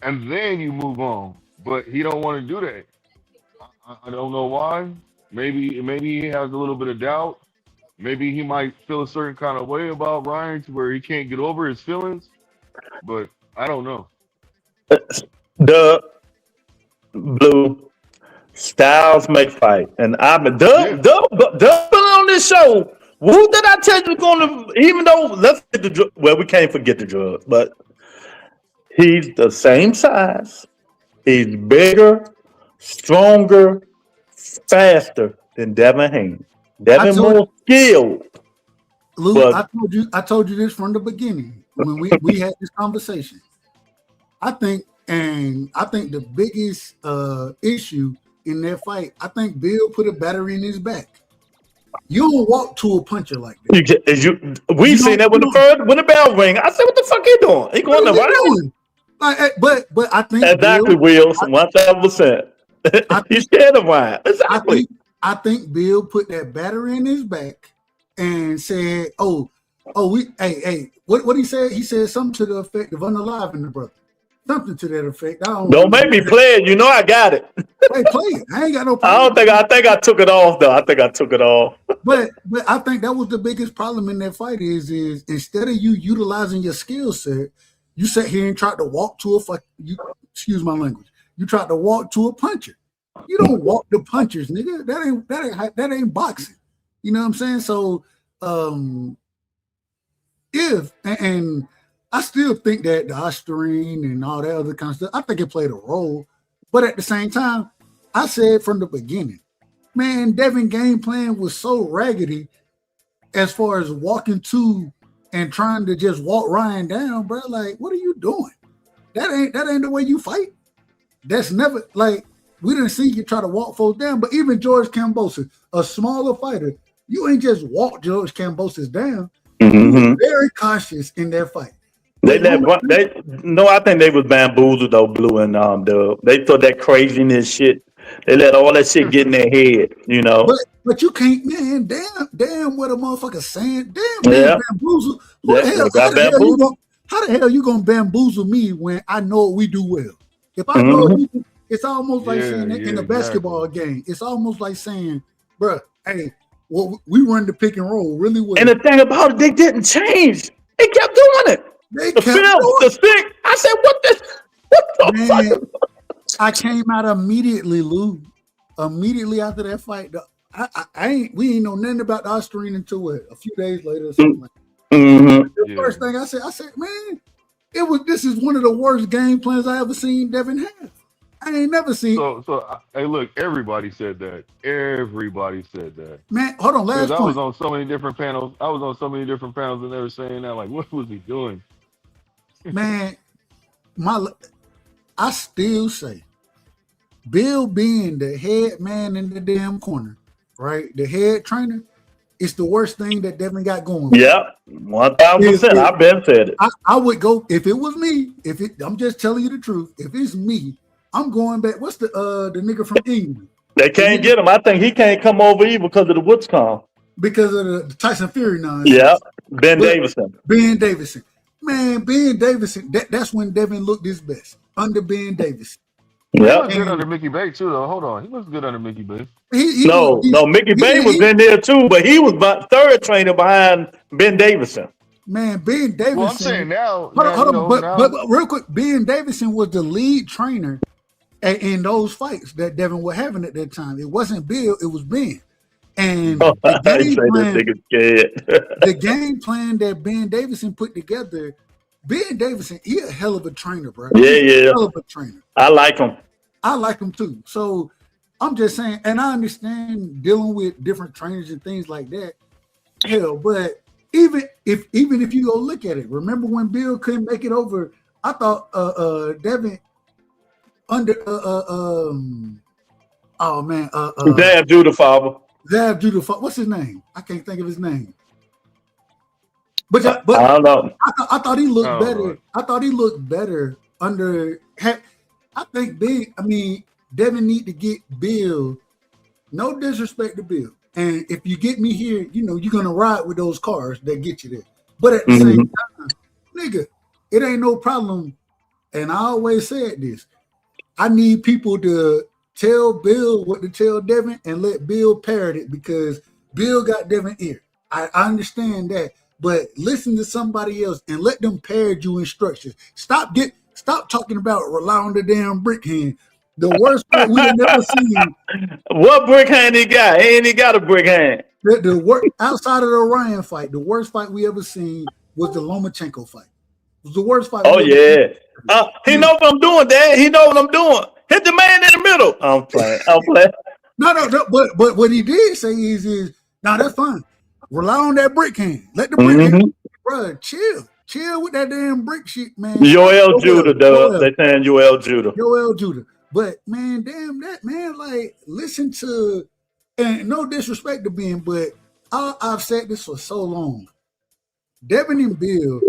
Speaker 4: And then you move on. But he don't want to do that. I don't know why. Maybe he has a little bit of doubt. Maybe he might feel a certain kind of way about Ryan to where he can't get over his feelings. But I don't know.
Speaker 3: The Blue Styles make fight, and I've been been on this show. Who did I tell you going to? Even though we can't forget the drugs, but he's the same size. He's bigger, stronger, faster than Devin Haney. Devin more skilled.
Speaker 8: Lou, I told you this from the beginning when we had this conversation. I think the biggest issue in that fight, I think Bill put a battery in his back. You don't walk to a puncher like that.
Speaker 3: We've seen that when the bell ring. I said, "What the fuck he doing? He going to Ryan?"
Speaker 8: But I think
Speaker 3: exactly, Will 1,000%. He's scared of Ryan. Exactly.
Speaker 8: I think Bill put that battery in his back and said, "Oh, what he said? He said something to the effect of unaliving the brother." Something to that effect.
Speaker 3: Don't make me play it. You know I got it.
Speaker 8: Hey, play it. I ain't got no problem.
Speaker 3: I think I took it off though. I think I took it off.
Speaker 8: But I think that was the biggest problem in that fight is instead of you utilizing your skill set, you sat here and tried to walk to excuse my language. You tried to walk to a puncher. You don't walk to punchers, nigga. That ain't boxing. You know what I'm saying? So and I still think that the Ostarine and all that other kind of stuff, I think it played a role. But at the same time, I said from the beginning, man, Devin game plan was so raggedy as far as walking to and trying to just walk Ryan down, bro. Like, what are you doing? That ain't the way you fight. That's never, like, we didn't see you try to walk folks down. But even George Kambosos, a smaller fighter, you ain't just walk George Kambosos down.
Speaker 3: Mm-hmm.
Speaker 8: You were very cautious in that fight.
Speaker 3: I think they was bamboozled though, Blue, and they thought that craziness shit. They let all that shit get in their head, you know.
Speaker 8: But you can't, man. Damn, what a motherfucker saying. Damn, man, bamboozle. How the hell you gonna bamboozle me when I know what we do well? If I know it's almost like saying in a basketball game. It's almost like saying, bro, hey, well, we run the pick and roll really well.
Speaker 3: And the thing about it, they didn't change. They kept doing it. The stick. I said, what the fuck?
Speaker 8: I came out immediately, Lou. Immediately after that fight, we ain't know nothing about the Austrian until a few days later or something like that.
Speaker 3: Mm-hmm.
Speaker 8: The first thing I said, man, this is one of the worst game plans I ever seen Devin have. I ain't never seen.
Speaker 4: Hey, look, everybody said that. Everybody said that.
Speaker 8: Man, hold on, last point.
Speaker 4: I was on so many different panels. And they were saying that, like, what was he doing?
Speaker 8: Man, I still say, Bill being the head man in the damn corner, right? The head trainer, it's the worst thing that Devin got going.
Speaker 3: Yeah, 1,000%. I've been said it.
Speaker 8: I would go if it was me. I'm just telling you the truth. If it's me, I'm going back. What's the nigga from England?
Speaker 3: They can't get him. I think he can't come over either because of the WoodsCon.
Speaker 8: Because of the Tyson Fury nonsense.
Speaker 3: Yeah, Ben Davison.
Speaker 8: Man, Ben Davison. That's when Devin looked his best under Ben Davison.
Speaker 4: Yeah, he was good under Mickey Bay too, though. Hold on, he was good under Mickey Bay.
Speaker 3: No, Mickey Bay was in there too, but he was third trainer behind Ben Davison.
Speaker 8: Man, Ben Davison.
Speaker 4: Well, I'm saying now.
Speaker 8: Hold on, but real quick, Ben Davison was the lead trainer in those fights that Devin was having at that time. It wasn't Bill, it was Ben. And the game plan that Ben Davison put together, Ben Davison, he a hell of a trainer, bro.
Speaker 3: Yeah.
Speaker 8: Hell of a trainer.
Speaker 3: I like him.
Speaker 8: I like him too. So I'm just saying, and I understand dealing with different trainers and things like that. Hell, but even if you go look at it, remember when Bill couldn't make it over? I thought Devin under
Speaker 3: Zab Judah father.
Speaker 8: Zab Judah, what's his name? I can't think of his name. But
Speaker 3: I don't know.
Speaker 8: I thought he looked better. Right. I thought he looked better under. I think Devin need to get Bill. No disrespect to Bill, and if you get me here, you're gonna ride with those cars that get you there. But at the same time, nigga, it ain't no problem. And I always said this: I need people to tell Bill what to tell Devin and let Bill parrot it because Bill got Devin ear. I understand that. But listen to somebody else and let them parrot you instructions. Stop talking about rely on the damn brick hand. The worst part we have never seen.
Speaker 3: What brick hand he got? He ain't got a brick hand.
Speaker 8: The worst outside of the Ryan fight, the worst fight we ever seen was the Lomachenko fight. It was the worst fight.
Speaker 3: Oh yeah. He know what I'm doing, Dad. He know what I'm doing. Hit the man in the middle. I'm playing.
Speaker 8: No. But what he did say is now that's fine. Rely on that brick hand. Let the brick hand, bro. Chill with that damn brick shit, man.
Speaker 3: Joel Judah, dog. They saying Joel Judah.
Speaker 8: But man, damn that man. Like, listen to, and no disrespect to Ben, but I've said this for so long. Devin and Bill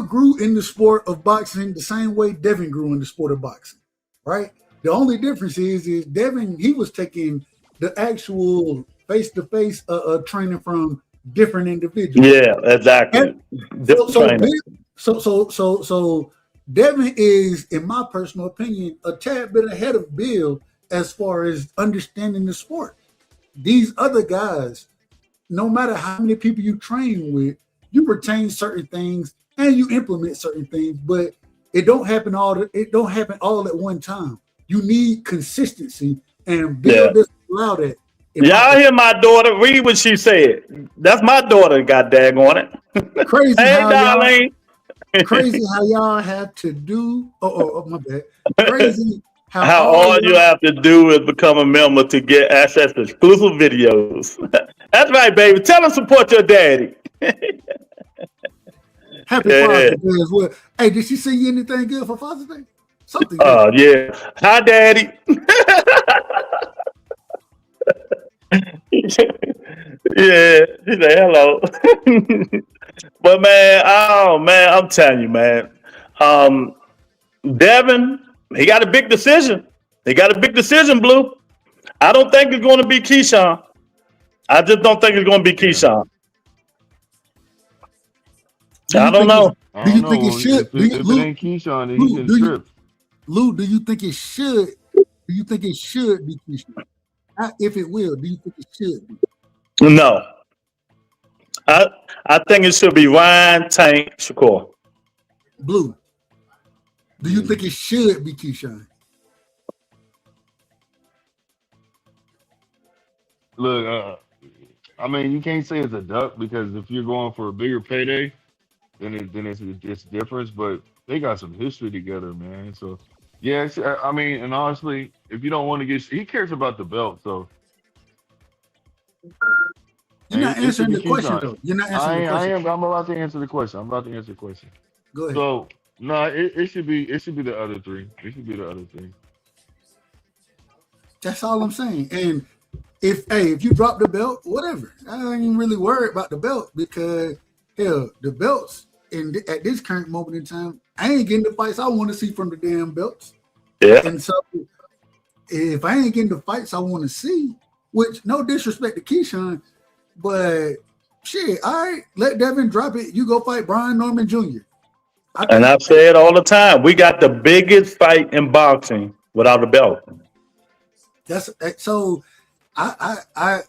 Speaker 8: grew in the sport of boxing the same way Devin grew in the sport of boxing, right? The only difference is Devin, he was taking the actual face-to-face training from different individuals.
Speaker 3: Yeah, exactly.
Speaker 8: So Devin is, in my personal opinion, a tad bit ahead of Bill as far as understanding the sport. These other guys, no matter how many people you train with, you retain certain things and you implement certain things, but it don't happen all at one time. You need consistency, and Bill doesn't allow that.
Speaker 3: Y'all hear my daughter read what she said. That's my daughter, got daggone it.
Speaker 8: Crazy.
Speaker 3: Hey, darling.
Speaker 8: Crazy how y'all have to do. Oh, my bad. Crazy
Speaker 3: how all you have to do is become a member to get access to exclusive videos. That's right, baby. Tell them support your daddy.
Speaker 8: Happy Father's Day as well. Hey, did she send you anything good for Father's Day? Something good.
Speaker 3: Oh, yeah. Hi, Daddy. Yeah, she said hello. But man, I'm telling you, man. Devin, he got a big decision. Blue. I don't think it's going to be Keyshawn. I just don't think it's going to be Keyshawn. I don't know.
Speaker 8: Do you think it should?
Speaker 4: If it ain't Keyshawn, then he can trip.
Speaker 8: Lou, do you think it should? Do you think it should be Keyshawn? If it will, do you think it should be?
Speaker 3: No. I think it should be Ryan, Tank, Shakur.
Speaker 8: Blue. Do you think it should be Keyshawn?
Speaker 4: Look, I mean, you can't say it's a duck because if you're going for a bigger payday, then it's different. But they got some history together, man. So yeah, I mean, and honestly, if you don't want to get, he cares about the belt. So
Speaker 8: You're not
Speaker 4: it
Speaker 8: answering
Speaker 4: should
Speaker 8: the
Speaker 4: be
Speaker 8: question
Speaker 4: Keyshawn.
Speaker 8: though. You're not answering the question.
Speaker 4: I'm about to answer the question.
Speaker 8: Go ahead.
Speaker 4: So no, it should be the other three. It should be the other three.
Speaker 8: That's all I'm saying. And if you drop the belt, whatever. I ain't even really worried about the belt because hell, the belts at this current moment in time, I ain't getting the fights I want to see from the damn belts.
Speaker 3: Yeah.
Speaker 8: And so if I ain't getting the fights I want to see, which no disrespect to Keyshawn, but shit, all right, let Devin drop it. You go fight Brian Norman Jr.
Speaker 3: And I say it all the time. We got the biggest fight in boxing without a belt.
Speaker 8: That's so. I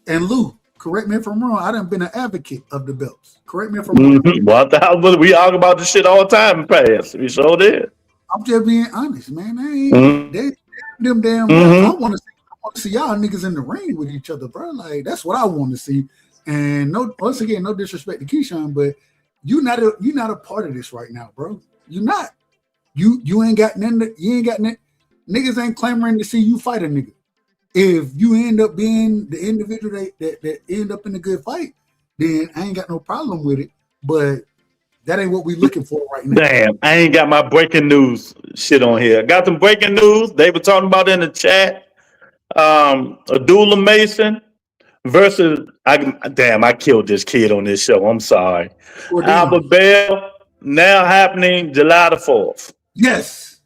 Speaker 8: and Lou, correct me if I'm wrong. I done been an advocate of the belts. Correct me if I'm wrong.
Speaker 3: What the hell? We argue about this shit all the time in the past. We sure did.
Speaker 8: I'm just being honest, man. They them damn belts. I want to see y'all niggas in the ring with each other, bro. Like that's what I want to see. And once again, no disrespect to Keyshawn, but you're not a part of this right now, bro. You're not. You ain't got nothing. You ain't got nothing. Niggas ain't clamoring to see you fight a nigga. If you end up being the individual that end up in a good fight, then I ain't got no problem with it. But that ain't what we looking for right now.
Speaker 3: Damn, I ain't got my breaking news shit on here. Got some breaking news. They were talking about in the chat. Abdullah Mason versus I killed this kid on this show. I'm sorry. Albert Bell now happening July the 4th.
Speaker 8: Yes.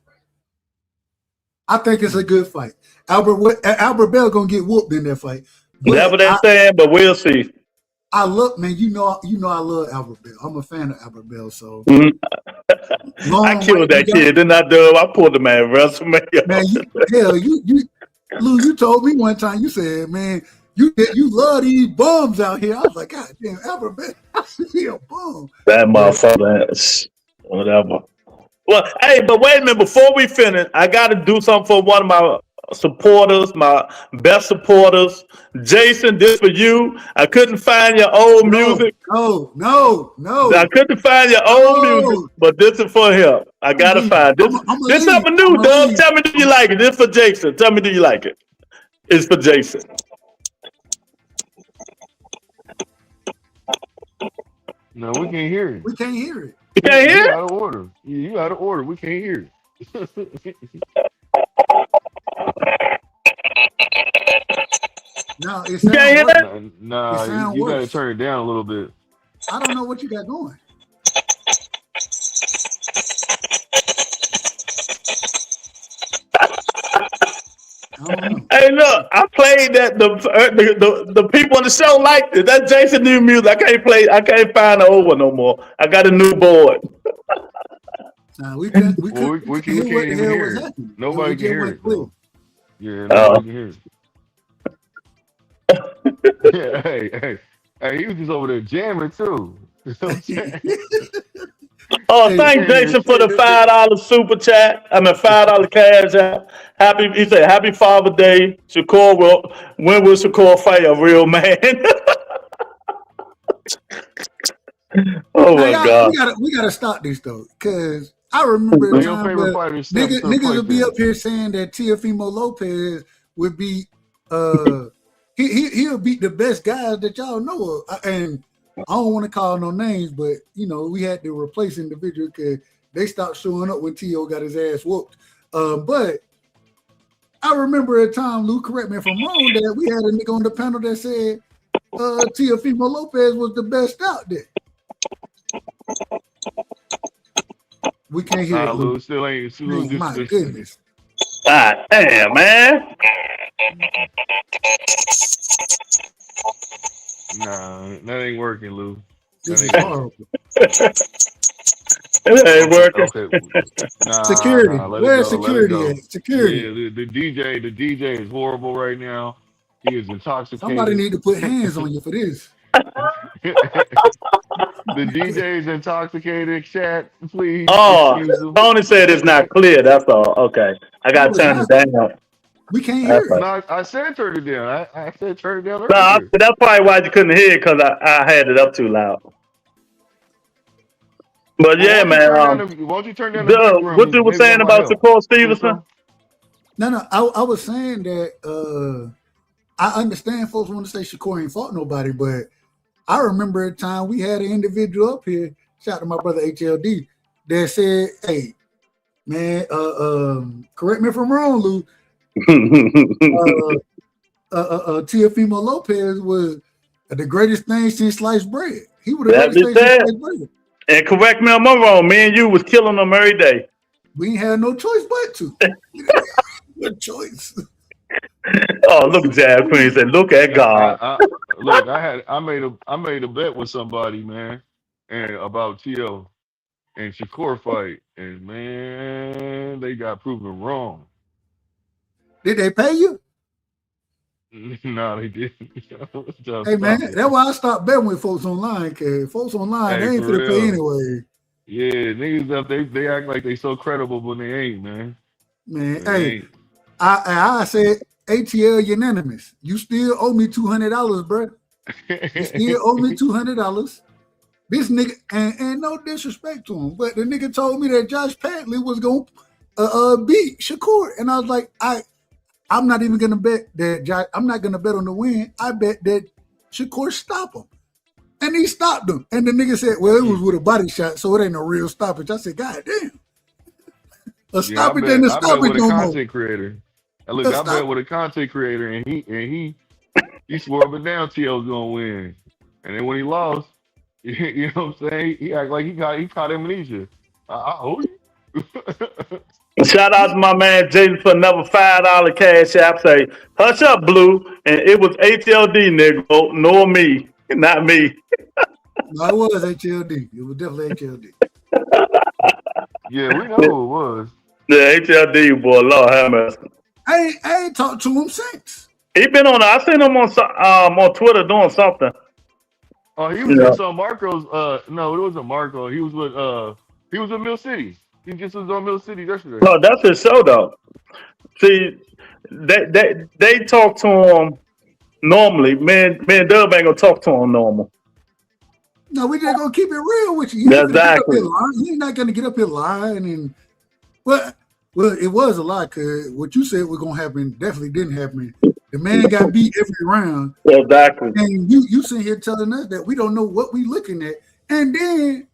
Speaker 8: I think it's a good fight. Albert Bell gonna get whooped in that fight.
Speaker 3: That's what they're saying, but we'll see.
Speaker 8: I love, man. You know, I love Albert Bell. I'm a fan of Albert Bell. So
Speaker 3: I killed that kid, didn't I, Dub? I pulled the man WrestleMania. Man,
Speaker 8: Lou, you told me one time. You said, man, you love these bums out here. I was like, God damn, Albert Bell, he a bum.
Speaker 3: That motherfucker, whatever. Well, hey, but wait a minute. Before we finish, I got to do something for one of my supporters, my best supporters. Jason, this for you. I couldn't find your old music.
Speaker 8: No.
Speaker 3: I couldn't find your old music, but this is for him. I got to find this. This is something new, Doug. Tell me, do you like it? This is for Jason. Tell me, do you like it? It's for Jason.
Speaker 4: No, we can't hear it.
Speaker 8: We can't hear it.
Speaker 3: You can't hear it?
Speaker 4: You out of order. You out of order. We can't hear it.
Speaker 8: No,
Speaker 3: you can't hear that?
Speaker 4: Nah, you got to turn it down a little bit.
Speaker 8: I don't know what you got going.
Speaker 3: Hey, look, I played that. The people on the show liked it. That's Jason new music. I can't find the old one no more. I got a new board.
Speaker 8: We can't
Speaker 4: hear it. Nobody can hear it. Though. Yeah, nobody can hear it. Yeah, hey, he was just over there jamming too.
Speaker 3: Oh, thanks, Jason, for the $5 super chat. I mean, $5 cash out. He said, "Happy Father's Day, Shakur. When will Shakur fight a real man?" Oh my God!
Speaker 8: We gotta stop this though, because I remember a time where niggas would be up here saying that Teofimo Lopez would be he'll beat the best guys that y'all know of, and I don't want to call no names, but you know, we had to replace individuals because they stopped showing up when T.O. got his ass whooped. But I remember a time, Lou, correct me if I'm wrong, that we had a nigga on the panel that said Teofimo Lopez was the best out there. We can't hear it,
Speaker 4: Lou. Still ain't.
Speaker 8: Oh, my goodness.
Speaker 3: God damn, man.
Speaker 4: Nah, that ain't working, Lou.
Speaker 8: This is horrible.
Speaker 3: It ain't working.
Speaker 4: Okay.
Speaker 8: Security. Where's security at? Security.
Speaker 4: Yeah, the DJ is horrible right now. He is intoxicated.
Speaker 8: Somebody need to put hands on you for this.
Speaker 4: The DJ's intoxicated. Chat, please
Speaker 5: Oh,
Speaker 4: excuse him.
Speaker 5: Tony said it's not clear. That's all. Okay, I got
Speaker 8: No,
Speaker 5: to
Speaker 8: it's
Speaker 5: turn
Speaker 8: not.
Speaker 5: it down.
Speaker 8: We can't
Speaker 5: That's
Speaker 8: hear it.
Speaker 5: right.
Speaker 4: No, I said turn it down. I said turn it down
Speaker 5: No,
Speaker 4: earlier.
Speaker 5: that's probably why you couldn't hear it because I had it up too loud. But
Speaker 4: Well,
Speaker 5: yeah,
Speaker 4: why don't you turn down
Speaker 5: man.
Speaker 4: the, why don't you turn down the big room?
Speaker 5: What you were
Speaker 4: Maybe
Speaker 5: saying
Speaker 4: that might
Speaker 5: about
Speaker 4: help.
Speaker 5: Shakur
Speaker 4: You was
Speaker 5: Stevenson?
Speaker 4: saying?
Speaker 8: No, I was saying that I understand folks want to say Shakur ain't fought nobody, but I remember a time we had an individual up here, shout out to my brother HLD, that said, "Hey, man, correct me if I'm wrong, Lou. Teofimo Lopez was the greatest thing since sliced bread. He was the
Speaker 5: That's
Speaker 8: greatest
Speaker 5: it
Speaker 8: thing since
Speaker 5: said.
Speaker 8: sliced bread.
Speaker 5: And correct me if I'm wrong. Me and you was killing them every day.
Speaker 8: We ain't had no choice but to. No choice.
Speaker 5: Oh, look, Jazz Queen said, "Look at God."
Speaker 4: Look, I made a bet with somebody, man, and about T.O. and Shakur fight, and man, they got proven wrong.
Speaker 8: Did they pay you?
Speaker 4: No, they didn't.
Speaker 8: Hey man, that's why I stopped betting with folks online, cause folks online they ain't finna pay anyway.
Speaker 4: Yeah, niggas up they act like they so credible when they ain't, man.
Speaker 8: Man,
Speaker 4: They
Speaker 8: hey,
Speaker 4: ain't.
Speaker 8: I said ATL unanimous. You still owe me $200, bro. You still owe me $200. This nigga, and no disrespect to him, but the nigga told me that Josh Padley was gonna beat Shakur, and I was like, I'm not even gonna bet that Josh. I'm not gonna bet on the win. I bet that Shakur stop him, and he stopped him. And the nigga said, "Well, it was with a body shot, so it ain't a real stoppage." I said, "God damn, a stoppage ain't a
Speaker 4: I bet
Speaker 8: stoppage
Speaker 4: with a
Speaker 8: no more."
Speaker 4: content creator. And look, I bet with a content creator, and he swore up and down T.O. was gonna win, and then when he lost, you know what I'm saying? He act like he caught amnesia. I owe you.
Speaker 5: Shout out to my man Jason for another $5 cash app. Say, hush up, Blue. And it was HLD, nigga. Nor me. Not me.
Speaker 8: No, it was HLD. It was definitely HLD.
Speaker 4: Yeah, we know who it was.
Speaker 5: Yeah, HLD, boy. Lord have mercy.
Speaker 8: I ain't talked to him since.
Speaker 5: He been on. I seen him on Twitter doing something.
Speaker 4: Oh, he was just on Marco's. No, it wasn't Marco. He was with Mill City. He just was on Mill City yesterday.
Speaker 5: No, that's his show though. See, they talk to him normally. Man, Dub ain't gonna talk to him normal.
Speaker 8: No, we just gonna keep it real with you.
Speaker 5: Exactly.
Speaker 8: He's not gonna get up here lying and well, it was a lie because what you said was gonna happen definitely didn't happen. The man got beat every round.
Speaker 5: Exactly.
Speaker 8: And you sitting here telling us that we don't know what we looking at. And then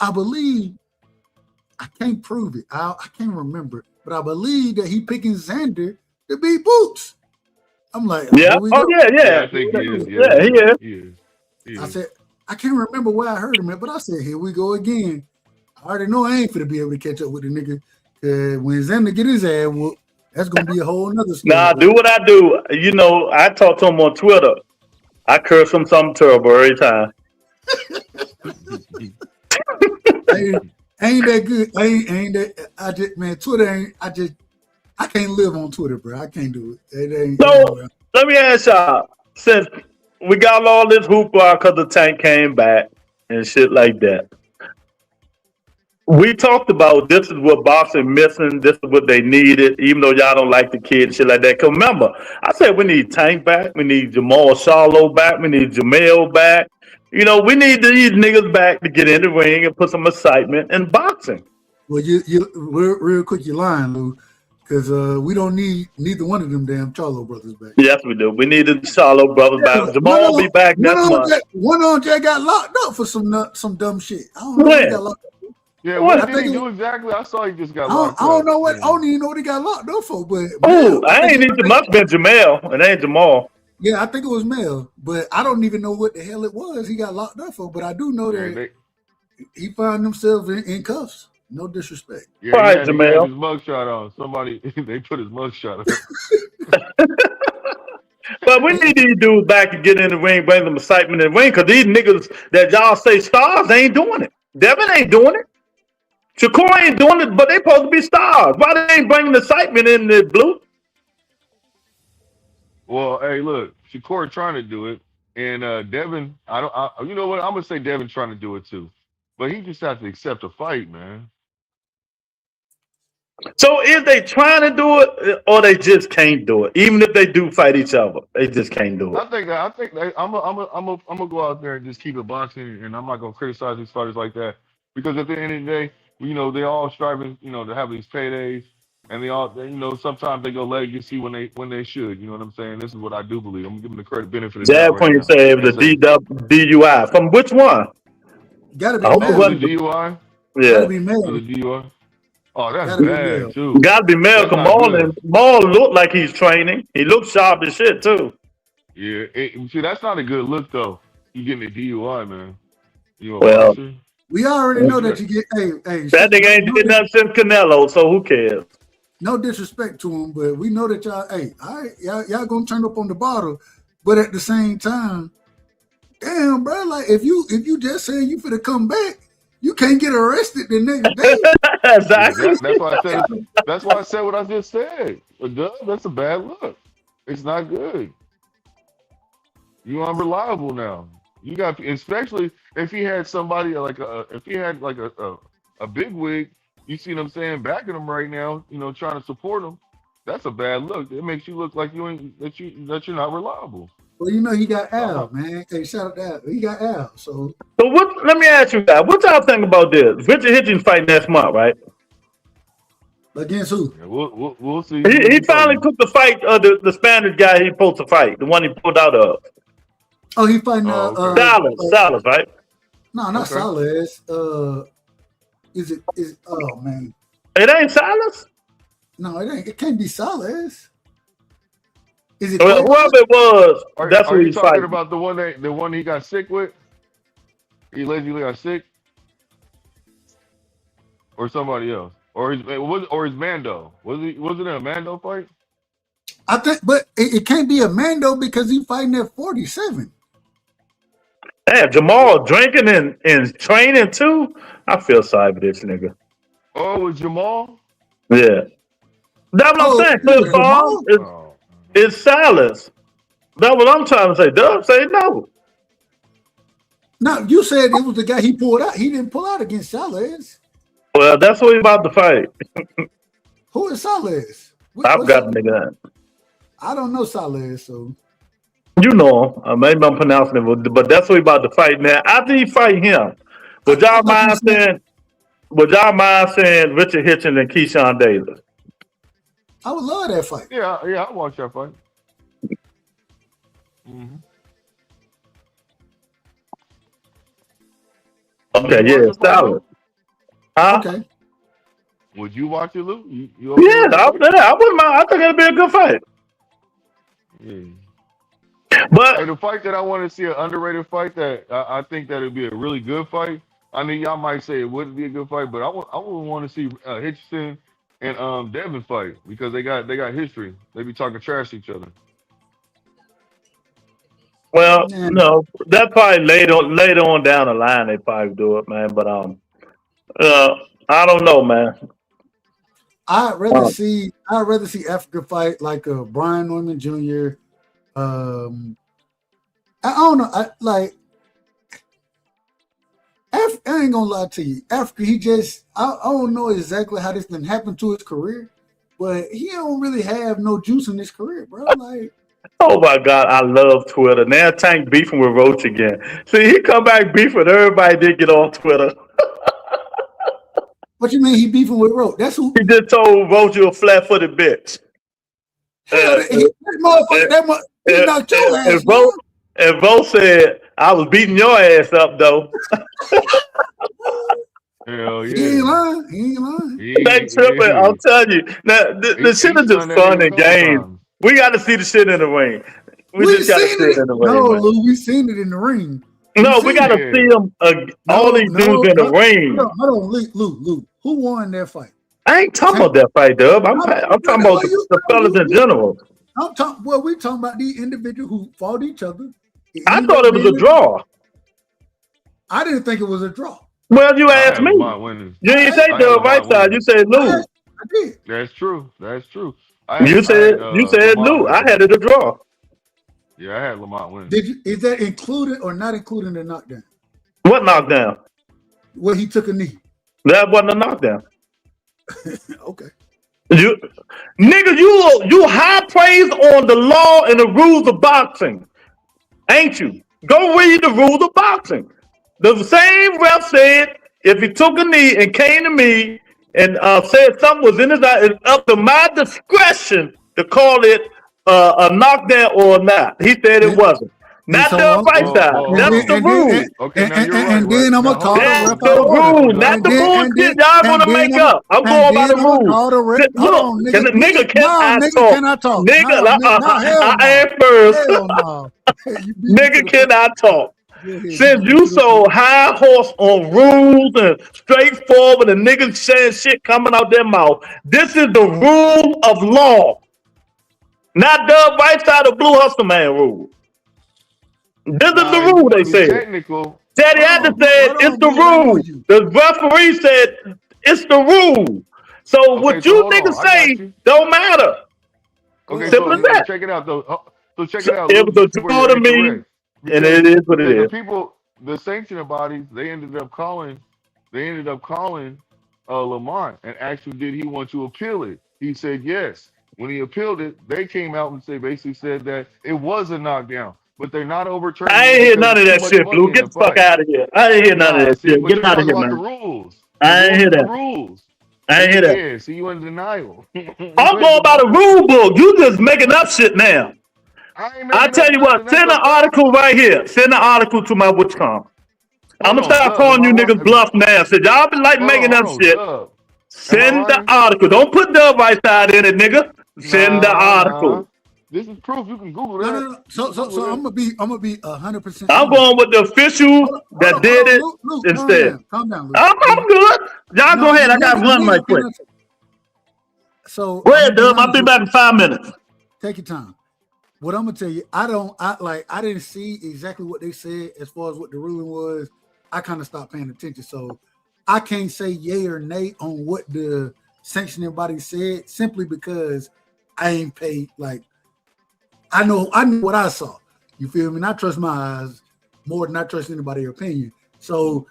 Speaker 8: I believe I can't prove it. I can't remember, but I believe that he picking Xander to beat Boots. I'm like,
Speaker 5: yeah. Oh yeah.
Speaker 4: I think he is.
Speaker 5: Yeah, he is.
Speaker 8: I said, I can't remember where I heard him at, but I said, here we go again. I already know I ain't gonna be able to catch up with the nigga. When Xander get his ass whooped, that's gonna be a whole nother story.
Speaker 5: Nah, do what I do. You know, I talk to him on Twitter. I curse him something terrible every time.
Speaker 8: ain't that good? Ain't that? I just man, Twitter ain't. I can't live on Twitter, bro. I can't do it. It ain't.
Speaker 5: So let me ask y'all, since we got all this hoopla because the tank came back and shit like that. We talked about this is what boxing missing. This is what they needed, even though y'all don't like the kid and shit like that. Cause remember, I said we need Tank back. We need Jamal Charlo back. We need Jamel back. You know, we need these niggas back to get in the ring and put some excitement in boxing.
Speaker 8: Well, you real quick, you're lying, Lou, because we don't need neither one of them damn Charlo brothers back.
Speaker 5: Yes, we do. We need the Charlo brothers back. Jamal will be back next month.
Speaker 8: One on Jay got locked up for some dumb shit. I don't know. He got locked up.
Speaker 4: Yeah, what did he do exactly? I saw he just got locked up.
Speaker 8: I don't know what. I don't even know what he got locked up for. But
Speaker 5: I ain't even must been Jamel. It ain't Jamal.
Speaker 8: Yeah, I think it was Mel, but I don't even know what the hell it was he got locked up for. But I do know that he found himself in cuffs. No disrespect.
Speaker 4: Yeah, he had his mugshot on. Somebody they put his mugshot on.
Speaker 5: But we need these dudes back to get in the ring, bring them excitement in the ring, because these niggas that y'all say stars, they ain't doing it. Devin ain't doing it. Shakur ain't doing it, but they supposed to be stars. Why they ain't bringing excitement in the Blue?
Speaker 4: Well, hey, look, Shakur trying to do it, And Devin, you know what? I'm gonna say Devin trying to do it too, but he just has to accept a fight, man.
Speaker 5: So is they trying to do it, or they just can't do it? Even if they do fight each other, they just can't do it.
Speaker 4: I think I'm gonna go out there and just keep it boxing, and I'm not gonna criticize these fighters like that because at the end of the day, you know, they all striving, you know, to have these paydays, and you know, sometimes they go legacy when they should. You know what I'm saying? This is what I do believe. I'm giving the credit benefit of the doubt
Speaker 5: Jab
Speaker 4: right
Speaker 5: Queen
Speaker 4: now.
Speaker 5: say it was a DUI. From which one?
Speaker 8: Gotta be
Speaker 5: I hope it
Speaker 8: male.
Speaker 5: wasn't.
Speaker 4: DUI.
Speaker 5: Yeah,
Speaker 8: Gotta be
Speaker 4: For
Speaker 8: male.
Speaker 4: the DUI. Oh, that's
Speaker 8: Gotta be
Speaker 4: bad
Speaker 8: male.
Speaker 4: too.
Speaker 5: gotta be male.
Speaker 4: That's
Speaker 5: Come
Speaker 4: not
Speaker 5: on,
Speaker 4: good.
Speaker 5: and Maul look like he's training. He looks sharp as shit too.
Speaker 4: Yeah, see, that's not a good look though. You getting a DUI, man. You a
Speaker 5: Well,
Speaker 4: boxer?
Speaker 8: We already know that you get. Hey,
Speaker 5: that nigga ain't did nothing since Canelo, so who cares?
Speaker 8: no disrespect to him, but we know that y'all. Hey, all right, y'all gonna turn up on the bottle, but at the same time, damn, bro, like if you just say you finna come back, you can't get arrested the next day.
Speaker 4: Yeah,
Speaker 5: Exactly.
Speaker 4: that's why I said. That's why I said what I just said. But duh, that's a bad look. It's not good. You unreliable now. You got, especially if he had somebody like if he had like a big wig. You see what I'm saying? Backing him right now. You know, trying to support him. That's a bad look. It makes you look like you ain't that you're not reliable.
Speaker 8: Well, you know he got Al, man. Hey, shout out to Al. He got Al. So
Speaker 5: what? Let me ask you guys. What y'all think about this? Richard Hitchens fight next month, right?
Speaker 8: against who?
Speaker 4: Yeah, we'll see.
Speaker 5: He finally took the fight of the Spanish guy he supposed to fight, the one he pulled out of.
Speaker 8: Oh, he fighting
Speaker 4: okay.
Speaker 5: Salas, right?
Speaker 8: no, not
Speaker 4: Okay.
Speaker 8: Salas. Is it? Oh man,
Speaker 5: It ain't Salas.
Speaker 8: no, it ain't. It can't be Salas. Is it?
Speaker 5: Well, whoever it was, that's
Speaker 4: Are
Speaker 5: what
Speaker 4: you
Speaker 5: he's
Speaker 4: talking
Speaker 5: fighting.
Speaker 4: about the one he got sick with? He allegedly got sick, or somebody else, or his Mando? Was it a Mando fight?
Speaker 8: I think, but it can't be a Mando because he fighting at 47.
Speaker 5: Damn, Jamal drinking and training too. I feel sorry for this nigga.
Speaker 4: Oh, with Jamal?
Speaker 5: Yeah, that's what I'm saying. Cliff Farm is Salas. That's what I'm trying to say. Dub say no.
Speaker 8: No, you said it was the guy he pulled out. He didn't pull out against Salas.
Speaker 5: Well, that's what he's about to fight.
Speaker 8: Who is Salas?
Speaker 5: I've got the nigga.
Speaker 8: I don't know Salas, so
Speaker 5: You know him. Maybe I'm pronouncing it, but that's what he's about to fight now. After he fight him, would y'all mind saying Richard Hitchens and Keyshawn Davis?
Speaker 8: I would love that fight.
Speaker 4: Yeah, I watch that fight. Mm-hmm.
Speaker 5: Okay, yeah, solid. Huh?
Speaker 8: Okay.
Speaker 4: Would you watch it, Lou? You
Speaker 5: Yeah, I wouldn't mind. I think it'd be a good fight.
Speaker 4: Yeah.
Speaker 5: But
Speaker 4: the fight that I want to see, an underrated fight that I think that it'd be a really good fight. I mean, y'all might say it wouldn't be a good fight, but I would want to see Hitchison and Devin fight because they got history. They be talking trash to each other.
Speaker 5: well, no, that's probably later on down the line they probably do it, man. But I don't know, man.
Speaker 8: I'd rather see Africa fight like a Brian Norman Jr. I don't know. I ain't gonna lie to you. Africa, I don't know exactly how this been happened to his career, but he don't really have no juice in his career, bro. Like,
Speaker 5: Oh my God, I love Twitter. Now Tank beefing with Roach again. See, he come back beefing. Everybody did get on Twitter.
Speaker 8: what you mean he beefing with Roach? That's who.
Speaker 5: He just told Roach you a flat-footed bitch.
Speaker 8: That motherfucker, he knocked your ass.
Speaker 5: And Roach said, I was beating your ass up, though.
Speaker 4: Hell yeah.
Speaker 8: He ain't lying.
Speaker 5: They tripping, I'm telling you. Now, the shit is just fun and games. We got to see the shit in the ring. We just got to see it in the ring.
Speaker 8: No,
Speaker 5: man.
Speaker 8: Lou, we seen it in the ring.
Speaker 5: No, we got to see them. All these dudes in the ring.
Speaker 8: Hold on, Lou. Who won that fight?
Speaker 5: I ain't talking about that fight, Dub. I'm talking about the fellas in general.
Speaker 8: We talking about the individual who fought each other.
Speaker 5: I thought it was a draw.
Speaker 8: I didn't think it was a draw.
Speaker 5: Well, you asked me. You didn't say the right side. You said Lou.
Speaker 8: I did.
Speaker 4: That's true.
Speaker 5: You said Lou. I had it a draw.
Speaker 4: Yeah, I had Lamont winning.
Speaker 8: Did you? Is that included or not including the knockdown?
Speaker 5: What knockdown?
Speaker 8: Where he took a knee.
Speaker 5: That wasn't a knockdown.
Speaker 8: Okay.
Speaker 5: You you high praise on the law and the rules of boxing, ain't you? Go read the rules of boxing. The same ref said if he took a knee and came to me and said something was in his eye, it's up to my discretion to call it a knockdown or not. He said it wasn't. Not the right side. That's the rule.
Speaker 4: Okay, now you're right.
Speaker 8: And then I'm gonna call the
Speaker 5: That's
Speaker 8: ref
Speaker 5: the
Speaker 8: out of order.
Speaker 5: rule, not
Speaker 8: And
Speaker 5: the
Speaker 8: then- and
Speaker 5: bullshit
Speaker 8: then-
Speaker 5: y'all
Speaker 8: and
Speaker 5: want to
Speaker 8: then
Speaker 5: make
Speaker 8: I'm-
Speaker 5: up. I'm
Speaker 8: and
Speaker 5: going by
Speaker 8: then
Speaker 5: the
Speaker 8: I'm gonna
Speaker 5: rules.
Speaker 8: call the ref-
Speaker 5: Look,
Speaker 8: hold on,
Speaker 5: can the nigga cannot talk.
Speaker 8: cannot talk.
Speaker 5: Nigga,
Speaker 8: No, hell
Speaker 5: I
Speaker 8: no.
Speaker 5: asked first.
Speaker 8: Hell no. You beat me to
Speaker 5: Nigga
Speaker 8: the-
Speaker 5: cannot talk.
Speaker 8: Go ahead,
Speaker 5: Since
Speaker 8: beat me
Speaker 5: you
Speaker 8: to the-
Speaker 5: so high horse on rules and straightforward and niggas saying shit coming out their mouth, this is the rule of law. Not the right side of Blue Hustle Man rule. This is the rule, they say.
Speaker 4: Technical.
Speaker 5: Teddy Adams said it's the rule. The referee said it's the rule. So
Speaker 4: Okay,
Speaker 5: what
Speaker 4: so
Speaker 5: you
Speaker 4: hold on.
Speaker 5: niggas
Speaker 4: I
Speaker 5: say
Speaker 4: got you.
Speaker 5: don't matter.
Speaker 4: Okay,
Speaker 5: Simple as that.
Speaker 4: check it out though. So check it out.
Speaker 5: It was a
Speaker 4: Luke, before
Speaker 5: draw
Speaker 4: you're
Speaker 5: to me,
Speaker 4: incorrect.
Speaker 5: and it is what it
Speaker 4: Because
Speaker 5: is.
Speaker 4: the people, the sanctioning bodies, they ended up calling Lamont and asked him, did he want to appeal it? He said yes. When he appealed it, they came out and basically said that it was a knockdown, but they're not overturning.
Speaker 5: I ain't hear none of that shit, Blue. Get the fuck out of here. I ain't hear none of that shit. Get out of here, man.
Speaker 4: The rules.
Speaker 5: I ain't hear
Speaker 4: The
Speaker 5: that.
Speaker 4: rules.
Speaker 5: I ain't hear that.
Speaker 4: Yeah, see, you in denial.
Speaker 5: I'm going by the rule book. You just making up shit now. I tell you what, send an article right here. Send an article to my Witchcom. I'm gonna start calling you niggas bluff now. Since y'all been like making up shit. Send the article. Don't put the right side in it, nigga. Send the article.
Speaker 4: This is proof. You can Google
Speaker 8: No,
Speaker 4: that.
Speaker 8: no, no. So I'm gonna be 100%.
Speaker 5: I'm going with the official that did it instead.
Speaker 8: Calm down, Luke.
Speaker 5: I'm good. Y'all go ahead. I got one right quick.
Speaker 8: So
Speaker 5: Go ahead, Dub. I'll be back in 5 minutes.
Speaker 8: Take your time. What I'm gonna tell you, I didn't see exactly what they said as far as what the ruling was. I kind of stopped paying attention, so I can't say yay or nay on what the sanctioning body said simply because I ain't paid. Like I knew what I saw. You feel me? And I trust my eyes more than I trust anybody's opinion. So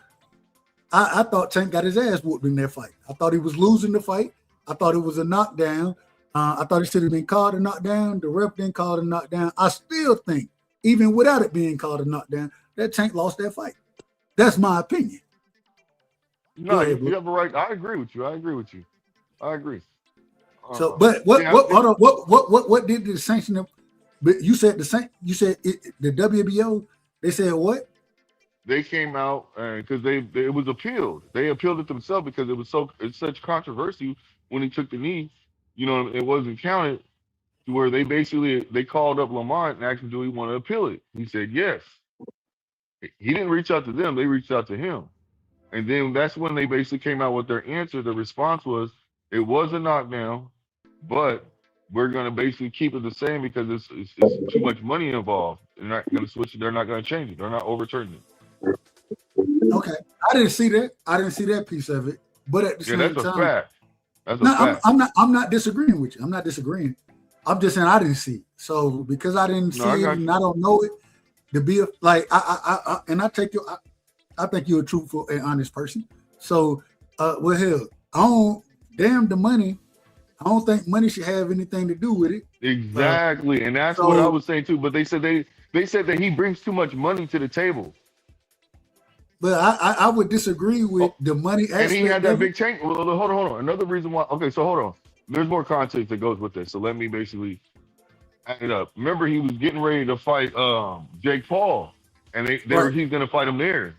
Speaker 8: I thought Tank got his ass whooped in that fight. I thought he was losing the fight. I thought it was a knockdown. I thought it should have been called a knockdown. The ref didn't call it a knockdown. I still think, even without it being called a knockdown, that Tank lost that fight. That's my opinion.
Speaker 4: No, you have a right. I agree with you. I agree.
Speaker 8: So, but what did the sanction? But you said the WBO. They said what?
Speaker 4: They came out because it was appealed. They appealed it themselves because it's such controversy when he took the knee. You know, it wasn't counted. Where they called up Lamont and asked him, do he want to appeal it? He said yes. He didn't reach out to them. They reached out to him. And then that's when they basically came out with their answer. The response was, it was a knockdown, but we're going to basically keep it the same because it's too much money involved. They're not going to switch it. They're not going to change it. They're not overturning it.
Speaker 8: Okay. I didn't see that. I didn't see that piece of it. But at the same time.
Speaker 4: That's a fact. That's a
Speaker 8: no,
Speaker 4: fact.
Speaker 8: I'm not disagreeing with you. I'm not disagreeing. I'm just saying I didn't see it. So because I didn't see it and I don't know it, to be like I think you're a truthful and honest person. So well hell, damn the money. I don't think money should have anything to do with it.
Speaker 4: Exactly. And that's what I was saying too. But they said that he brings too much money to the table.
Speaker 8: But I would disagree with the money aspect.
Speaker 4: And he had that big tank. Well, hold on. Another reason why. Okay, so hold on. There's more context that goes with this. So let me basically add it up. Remember, he was getting ready to fight Jake Paul, and he's going to fight him there.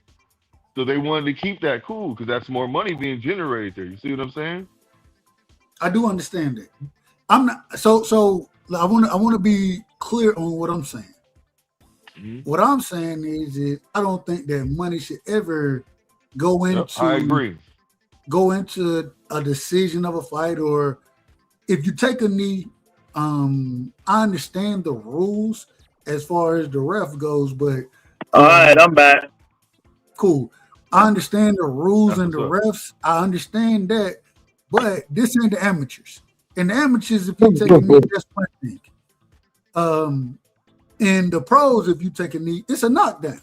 Speaker 4: So they wanted to keep that cool because that's more money being generated there. You see what I'm saying?
Speaker 8: I do understand that. I'm not so. I want to be clear on what I'm saying. Mm-hmm. What I'm saying is I don't think that money should ever go into.
Speaker 4: I agree.
Speaker 8: Go into a decision of a fight, or if you take a knee. I understand the rules as far as the ref goes, but
Speaker 5: all right, I'm back.
Speaker 8: Cool. I understand the rules and the refs. I understand that, but this ain't the amateurs. And the amateurs, if you take a knee, that's one thing. In the pros, if you take a knee, it's a knockdown.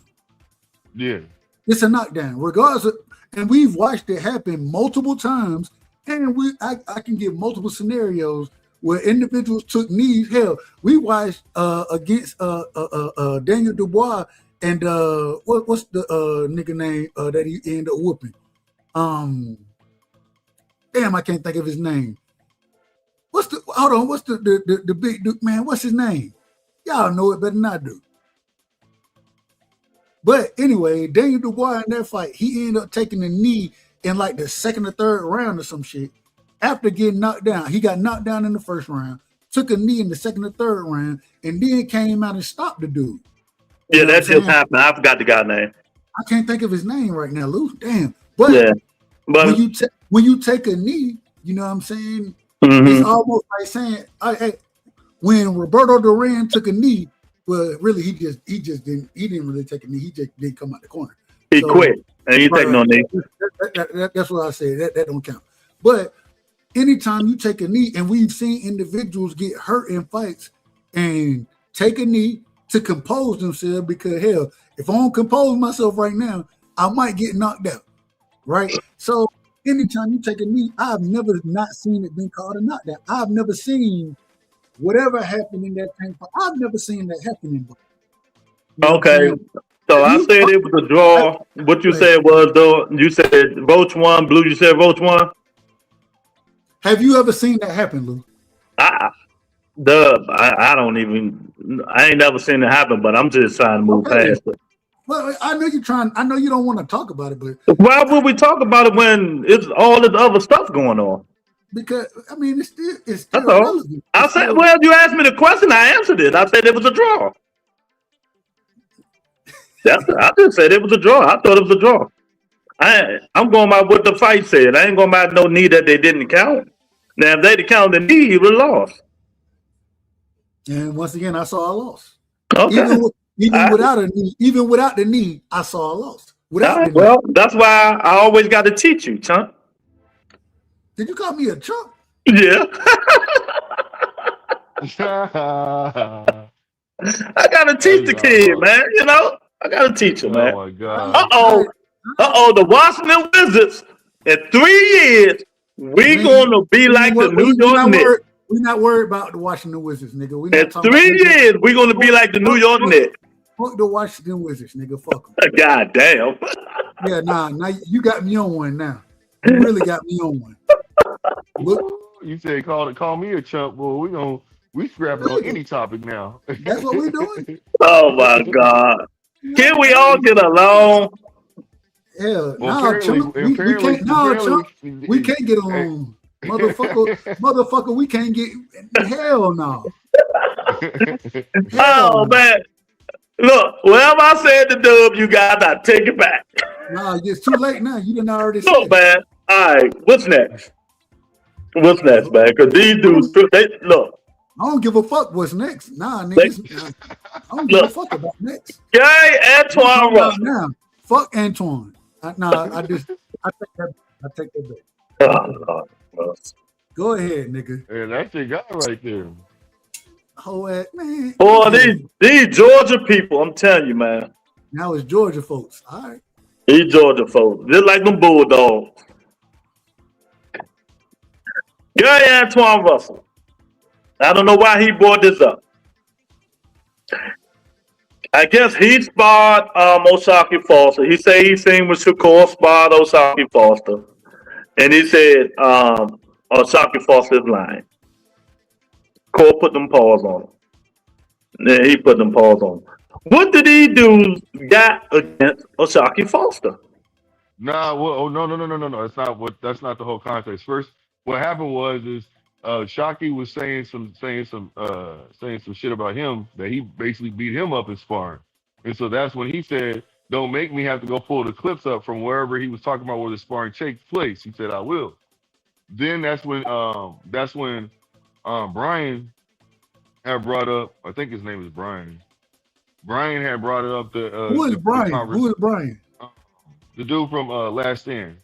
Speaker 4: Yeah.
Speaker 8: It's a knockdown, regardless of, and we've watched it happen multiple times, and I can give multiple scenarios where individuals took knees. Hell, we watched against Daniel Dubois and what's the nigga name that he ended up whooping? Damn, I can't think of his name. What's the big dude, man? What's his name? Y'all know it better than I do. But anyway, Daniel Dubois in that fight, he ended up taking a knee in like the second or third round or some shit. After getting knocked down, he got knocked down in the first round, took a knee in the second or third round, and then came out and stopped the dude.
Speaker 5: Yeah, that just happened. I forgot the guy's name.
Speaker 8: I can't think of his name right now, Lou. Damn. But
Speaker 5: Yeah, but
Speaker 8: when you take a knee, you know what I'm saying?
Speaker 5: mhm.
Speaker 8: It's almost like saying, when Roberto Duran took a knee, well, really he didn't really take a knee. He just didn't come out the corner.
Speaker 5: He
Speaker 8: So,
Speaker 5: quit and he take no knee.
Speaker 8: That's what I said. That don't count. But anytime you take a knee, and we've seen individuals get hurt in fights and take a knee to compose themselves, because hell, if I don't compose myself right now, I might get knocked out. Right? So anytime you take a knee, I've never not seen it been called a knockdown. I've never seen whatever happened in that tank fight. I've never seen that happen in boxing. You know what I'm
Speaker 5: Okay,
Speaker 8: saying?
Speaker 5: so I
Speaker 8: You-
Speaker 5: said it was a draw. What you said was though, you said Roach won, Blue. You said Roach won.
Speaker 8: Have you ever seen that happen, Lou?
Speaker 5: I don't even. I ain't never seen it happen, but I'm just trying to move
Speaker 8: Okay.
Speaker 5: past it.
Speaker 8: Well, I know you're trying. I know you don't want to talk about it, but
Speaker 5: Why would we talk about it when it's all this other stuff going on?
Speaker 8: because I mean, it's still
Speaker 5: That's all.
Speaker 8: relevant.
Speaker 5: I
Speaker 8: It's
Speaker 5: said,
Speaker 8: still-
Speaker 5: well, you asked me the question, I answered it. I said it was a draw. I just said it was a draw. I thought it was a draw. I'm going by what the fight said. I ain't going by no knee that they didn't count. Now, if they'd counted the knee, you would have lost.
Speaker 8: And once again, I saw a loss.
Speaker 5: Okay.
Speaker 8: Even without a knee, even without the knee, I saw a loss. Without the knee.
Speaker 5: Well, that's why I always got to teach you, chunk.
Speaker 8: Did you call me a chump?
Speaker 5: Yeah. I got to teach the kid, man. You know, I got to teach him, man.
Speaker 4: Oh my God.
Speaker 5: Uh-oh, the Washington Wizards, in 3 years, we going to be like the New York Knicks.
Speaker 8: We're not worried about the Washington Wizards, nigga. We
Speaker 5: In
Speaker 8: not talking
Speaker 5: 3
Speaker 8: about
Speaker 5: years, we're going to be like the New York Knicks.
Speaker 8: Fuck the Washington Wizards, nigga. Fuck them.
Speaker 5: God damn.
Speaker 8: Yeah, nah. You got me on one now. You really got me on one. Look,
Speaker 4: You said call me a chump, boy. We scrapping on any topic now.
Speaker 8: that's what we're doing.
Speaker 5: Oh, my God. Can we all get along?
Speaker 8: Hell,
Speaker 4: Well,
Speaker 8: no, chump. We can't. No, chump. We can't get along. Motherfucker, we can't get. Hell no.
Speaker 5: Oh, man. Look, whatever I said to Dub, you guys, I take it back.
Speaker 8: Nah, it's too late now. You didn't already say
Speaker 5: Look,
Speaker 8: it.
Speaker 5: man. All right, what's next? What's next, man? Because these dudes, look.
Speaker 8: I don't give a fuck what's next. Nah, niggas. I don't give a fuck about next.
Speaker 5: Gary Antoine Russell.
Speaker 8: Now, fuck Antoine. I take that back.
Speaker 5: Oh, Lord.
Speaker 8: Go ahead, nigga.
Speaker 4: Yeah, that's your guy right there.
Speaker 8: Whole ass man.
Speaker 5: Boy, these Georgia people, I'm telling you, man.
Speaker 8: Now it's Georgia folks. All right.
Speaker 5: These Georgia folks, just like them Bulldogs. Gary Antoine Russell. I don't know why he brought this up. I guess he sparred O'Shaquie Foster. He said he seen with Shakur sparred O'Shaquie Foster. And he said O'Shaquie Foster is lying. Cole put them paws on him. Yeah, he put them paws on him. What did he do got against O'Shaquie Foster?
Speaker 4: Nah, well, no. That's not the whole context. First, what happened was Shockey was saying some shit about him that he basically beat him up in sparring. And so that's when he said, "Don't make me have to go pull the clips up from wherever he was talking about where the sparring takes place." He said, "I will." Then that's when Brian had brought up, I think his name is Brian. Brian had brought it up.
Speaker 8: Who is Brian? Who is Brian?
Speaker 4: The dude from Last Stand.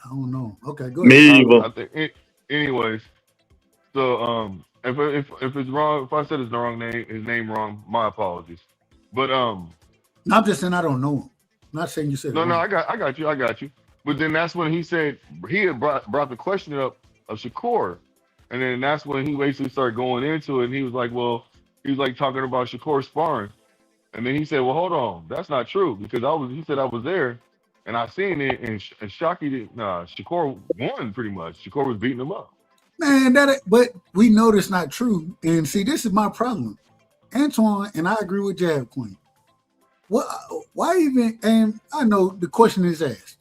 Speaker 8: I don't know. Okay, go ahead.
Speaker 5: Me either.
Speaker 4: Anyways, so If it's wrong, if I said his name wrong, my apologies. But
Speaker 8: I'm just saying I don't know him. I'm not saying you said it
Speaker 4: no,
Speaker 8: wrong.
Speaker 4: I got you. But then that's when he said he had brought the question up of Shakur, and then that's when he basically started going into it. And he was like, well, he was like talking about Shakur sparring, and then he said, well, hold on, that's not true because he said I was there, and I seen it, and Shakur won pretty much. Shakur was beating him up.
Speaker 8: Man, but we know that's not true. And see, this is my problem. Antoine, and I agree with Jab Queen. Why even, and I know the question is asked,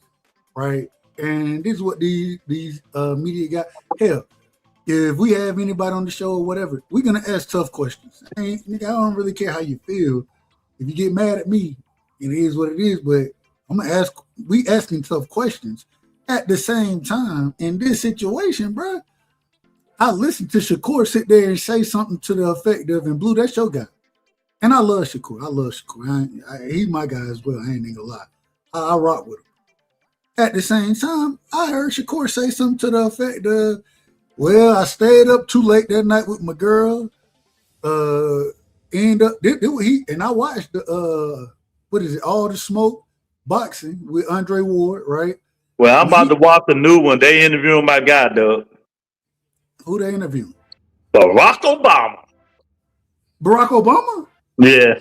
Speaker 8: right? And this is what these media got. Hell, if we have anybody on the show or whatever, we're gonna ask tough questions. Nigga, I don't really care how you feel. If you get mad at me, it is what it is, but I'm gonna we asking tough questions. At the same time, in this situation, bro, I listened to Shakur sit there and say something to the effect of, and Blue, that's your guy. And I love Shakur. He's my guy as well. I ain't gonna lie. I rock with him. At the same time, I heard Shakur say something to the effect of, well, I stayed up too late that night with my girl. And I watched the All the Smoke boxing with Andre Ward, right?
Speaker 5: Well, I'm about to watch the new one. They interviewing my guy, Doug.
Speaker 8: Who they interviewing?
Speaker 5: Barack Obama.
Speaker 8: Barack Obama?
Speaker 5: Yeah.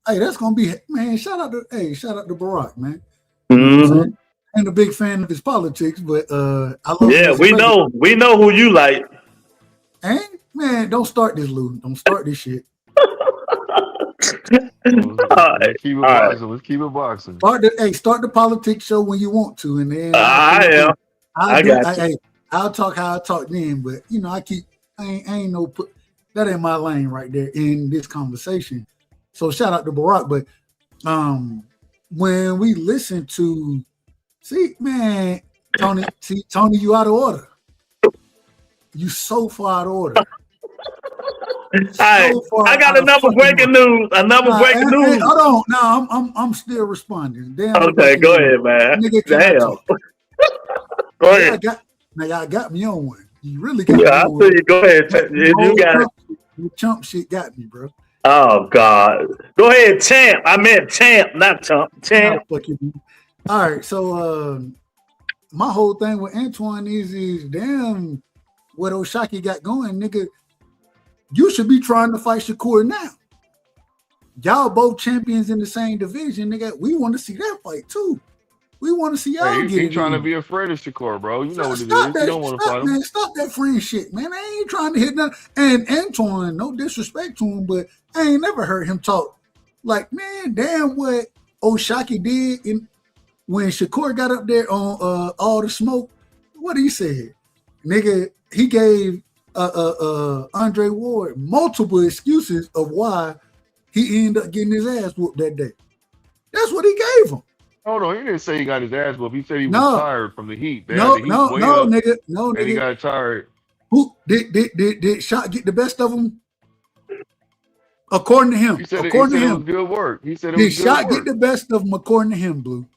Speaker 8: Hey, that's gonna be, man. Shout out to Barack, man.
Speaker 5: Mm-hmm.
Speaker 8: I ain't a big fan of his politics, but I love.
Speaker 5: Yeah, we know who you like.
Speaker 8: And man, don't start this, Lou. Don't start this shit.
Speaker 4: Let's keep it boxing.
Speaker 8: Start the politics show when you want to, and then I'll talk how I talk then. But I ain't no that ain't my lane right there in this conversation. So shout out to Barack. But when we listen to, Tony, you out of order. You so far out of order.
Speaker 5: I got another breaking news. Breaking news.
Speaker 8: Hold on. No, I'm still responding. Damn.
Speaker 5: Okay, go ahead, man.
Speaker 8: Nigga,
Speaker 5: damn. Go ahead.
Speaker 8: Y'all got me on one. You really got me
Speaker 5: on one. You. Go ahead. You got it.
Speaker 8: The chump shit got me, bro.
Speaker 5: Oh, God. Go ahead, champ. I meant champ, not chump. Champ.
Speaker 8: All right, so my whole thing with Antoine is damn what O'Shaquie got going, nigga. You should be trying to fight Shakur now. Y'all both champions in the same division, nigga. We want to see that fight too. We want to see y'all get it.
Speaker 4: He's trying to be afraid of Shakur, bro. You know what it is. You don't want to fight him.
Speaker 8: Man, stop that friend shit, man. I ain't trying to hit nothing. And Antoine, no disrespect to him, but I ain't never heard him talk like, man, damn what O'Shaquie did when Shakur got up there on All the Smoke. What he said, nigga, he gave Andre Ward multiple excuses of why he ended up getting his ass whooped that day. That's what he gave him.
Speaker 4: Hold on, he didn't say he got his ass whooped. He said he was tired from the heat.
Speaker 8: Nigga.
Speaker 4: And he got tired.
Speaker 8: Who did Shot get the best of him? According to him.
Speaker 4: He said
Speaker 8: it
Speaker 4: was good work. He said it was good
Speaker 8: Shot
Speaker 4: work.
Speaker 8: get the best of him according to him, Blue?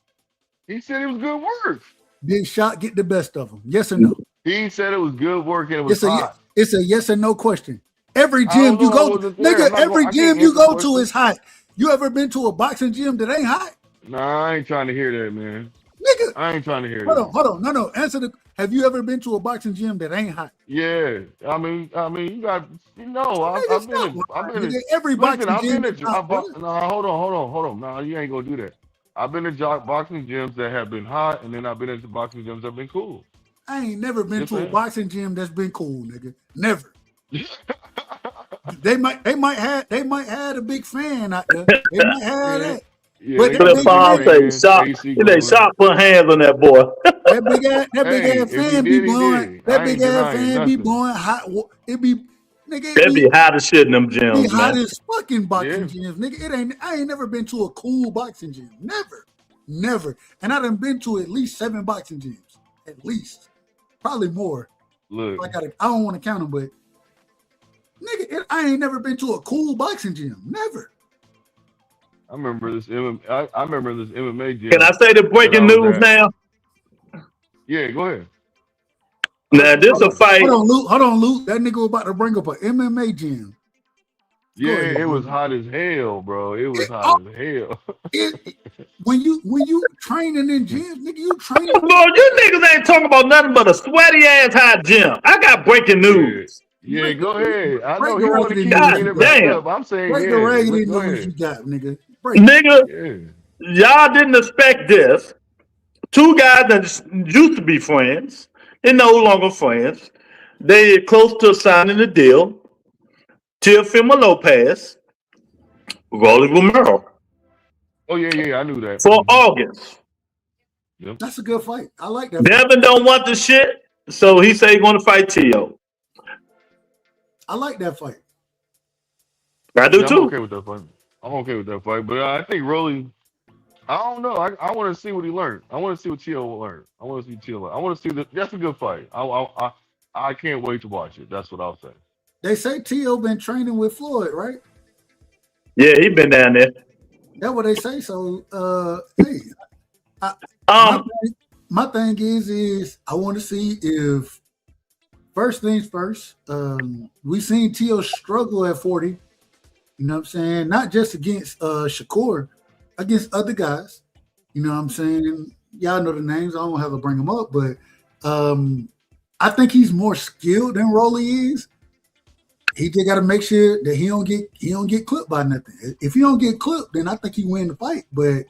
Speaker 4: He said it was good work.
Speaker 8: Did Shot get the best of him? Yes or no?
Speaker 4: He said it was good work and it was hot.
Speaker 8: It's a yes or no question. Every gym you go, nigga, every gym you go to is hot. You ever been to a boxing gym that ain't hot?
Speaker 4: Nah, I ain't trying to hear that, man.
Speaker 8: Nigga,
Speaker 4: I ain't trying to hear
Speaker 8: that. Hold on. No. Answer have you ever been to a boxing gym that ain't hot?
Speaker 4: Yeah. I mean, you got, I've been to
Speaker 8: every boxing gym.
Speaker 4: Hold on. No, you ain't gonna do that. I've been to boxing gyms that have been hot, and then I've been into boxing gyms that have been cool.
Speaker 8: I ain't never been to a boxing gym that's been cool, nigga. Never. They might have a big fan out there. They might have that.
Speaker 5: Yeah, but Shot put hands on that boy.
Speaker 8: That big ass fan be blowing. That big ass fan be blowing hot. It be nigga.
Speaker 5: That be hot as shit in them gyms.
Speaker 8: Be hot as fucking boxing gyms, nigga. I ain't never been to a cool boxing gym. Never. And I done been to at least 7 boxing gyms. At least, probably more.
Speaker 4: Look,
Speaker 8: I don't want to count them, but nigga, I ain't never been to a cool boxing gym. Never.
Speaker 4: I remember this MMA gym.
Speaker 5: Can I say the breaking news now?
Speaker 4: Yeah, go ahead.
Speaker 5: Now this a fight.
Speaker 8: Hold on, Luke. That nigga was about to bring up an MMA gym.
Speaker 4: Yeah,
Speaker 8: ahead,
Speaker 4: it was
Speaker 8: Luke.
Speaker 4: hot as hell, bro. It was hot as hell.
Speaker 8: When you training in gyms, nigga, you training.
Speaker 5: Lord, you niggas ain't talking about nothing but a sweaty ass hot gym. I got breaking news.
Speaker 4: Yeah, go ahead. I know
Speaker 8: Break
Speaker 4: you
Speaker 8: the
Speaker 4: want to
Speaker 8: raggedy
Speaker 4: keep
Speaker 5: news.
Speaker 4: bringing it back
Speaker 5: Damn.
Speaker 4: up. I'm saying,
Speaker 8: Break
Speaker 4: yeah.
Speaker 8: the raggedy
Speaker 4: Go
Speaker 8: news
Speaker 4: ahead.
Speaker 8: you got, nigga. Break it.
Speaker 5: Nigga, y'all didn't expect this. Two guys that used to be friends, they're no longer friends. They close to signing a deal. Teofimo Lopez, Rolly Romero
Speaker 4: Oh, yeah, I knew that.
Speaker 5: for August.
Speaker 8: That's a good fight. I like that.
Speaker 5: Devin don't want the shit, so he said he's going to fight Tio.
Speaker 8: I like that fight.
Speaker 5: I do
Speaker 4: Yeah,
Speaker 5: too.
Speaker 4: I'm okay with that fight. But I think Rolly, I don't know. I want to see what he learned. I want to see what Tio learned. I want to see Tio learn. I want to see that. That's a good fight. I can't wait to watch it. That's what I'll say.
Speaker 8: They say Tio been training with Floyd, right?
Speaker 5: Yeah, he been down there.
Speaker 8: That's what they say. So, hey, my thing is I want to see if first things first. We seen Tio struggle at 40. You know what I'm saying? Not just against Shakur, against other guys. You know what I'm saying? Y'all know the names. I don't have to bring them up, but I think he's more skilled than Rolly is. He just got to make sure that he don't get clipped by nothing. If he don't get clipped, then I think he win the fight. But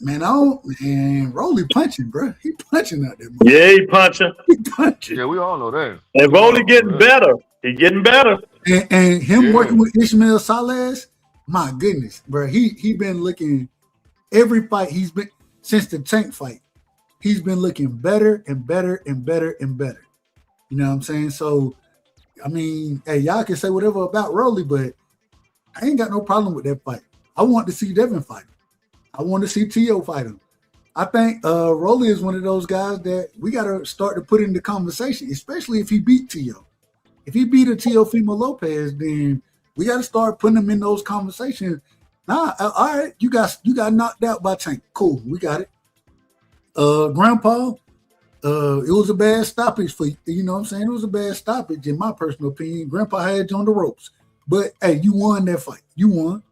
Speaker 8: man, Rolly punching, bro. He punching out there. Man.
Speaker 5: Yeah, he punching.
Speaker 8: He punching.
Speaker 4: Yeah, we all know that.
Speaker 5: And Rolly getting better. He getting better.
Speaker 8: And him working with Ishmael Salas, my goodness, bro. He been looking every fight he's been since the Tank fight. He's been looking better and better and better and better. You know what I'm saying? So, I mean, hey, y'all can say whatever about Rolly, but I ain't got no problem with that fight. I want to see Devin fight him. I want to see Tio fight him. I think Rolly is one of those guys that we got to start to put in the conversation, especially if he beat Tio. If he beat a Teofimo Lopez, then we got to start putting him in those conversations. Nah, all right, you got knocked out by Tank. Cool, we got it. Grandpa, it was a bad stoppage for you know what I'm saying? It was a bad stoppage in my personal opinion. Grandpa had you on the ropes. But hey, you won that fight. You won.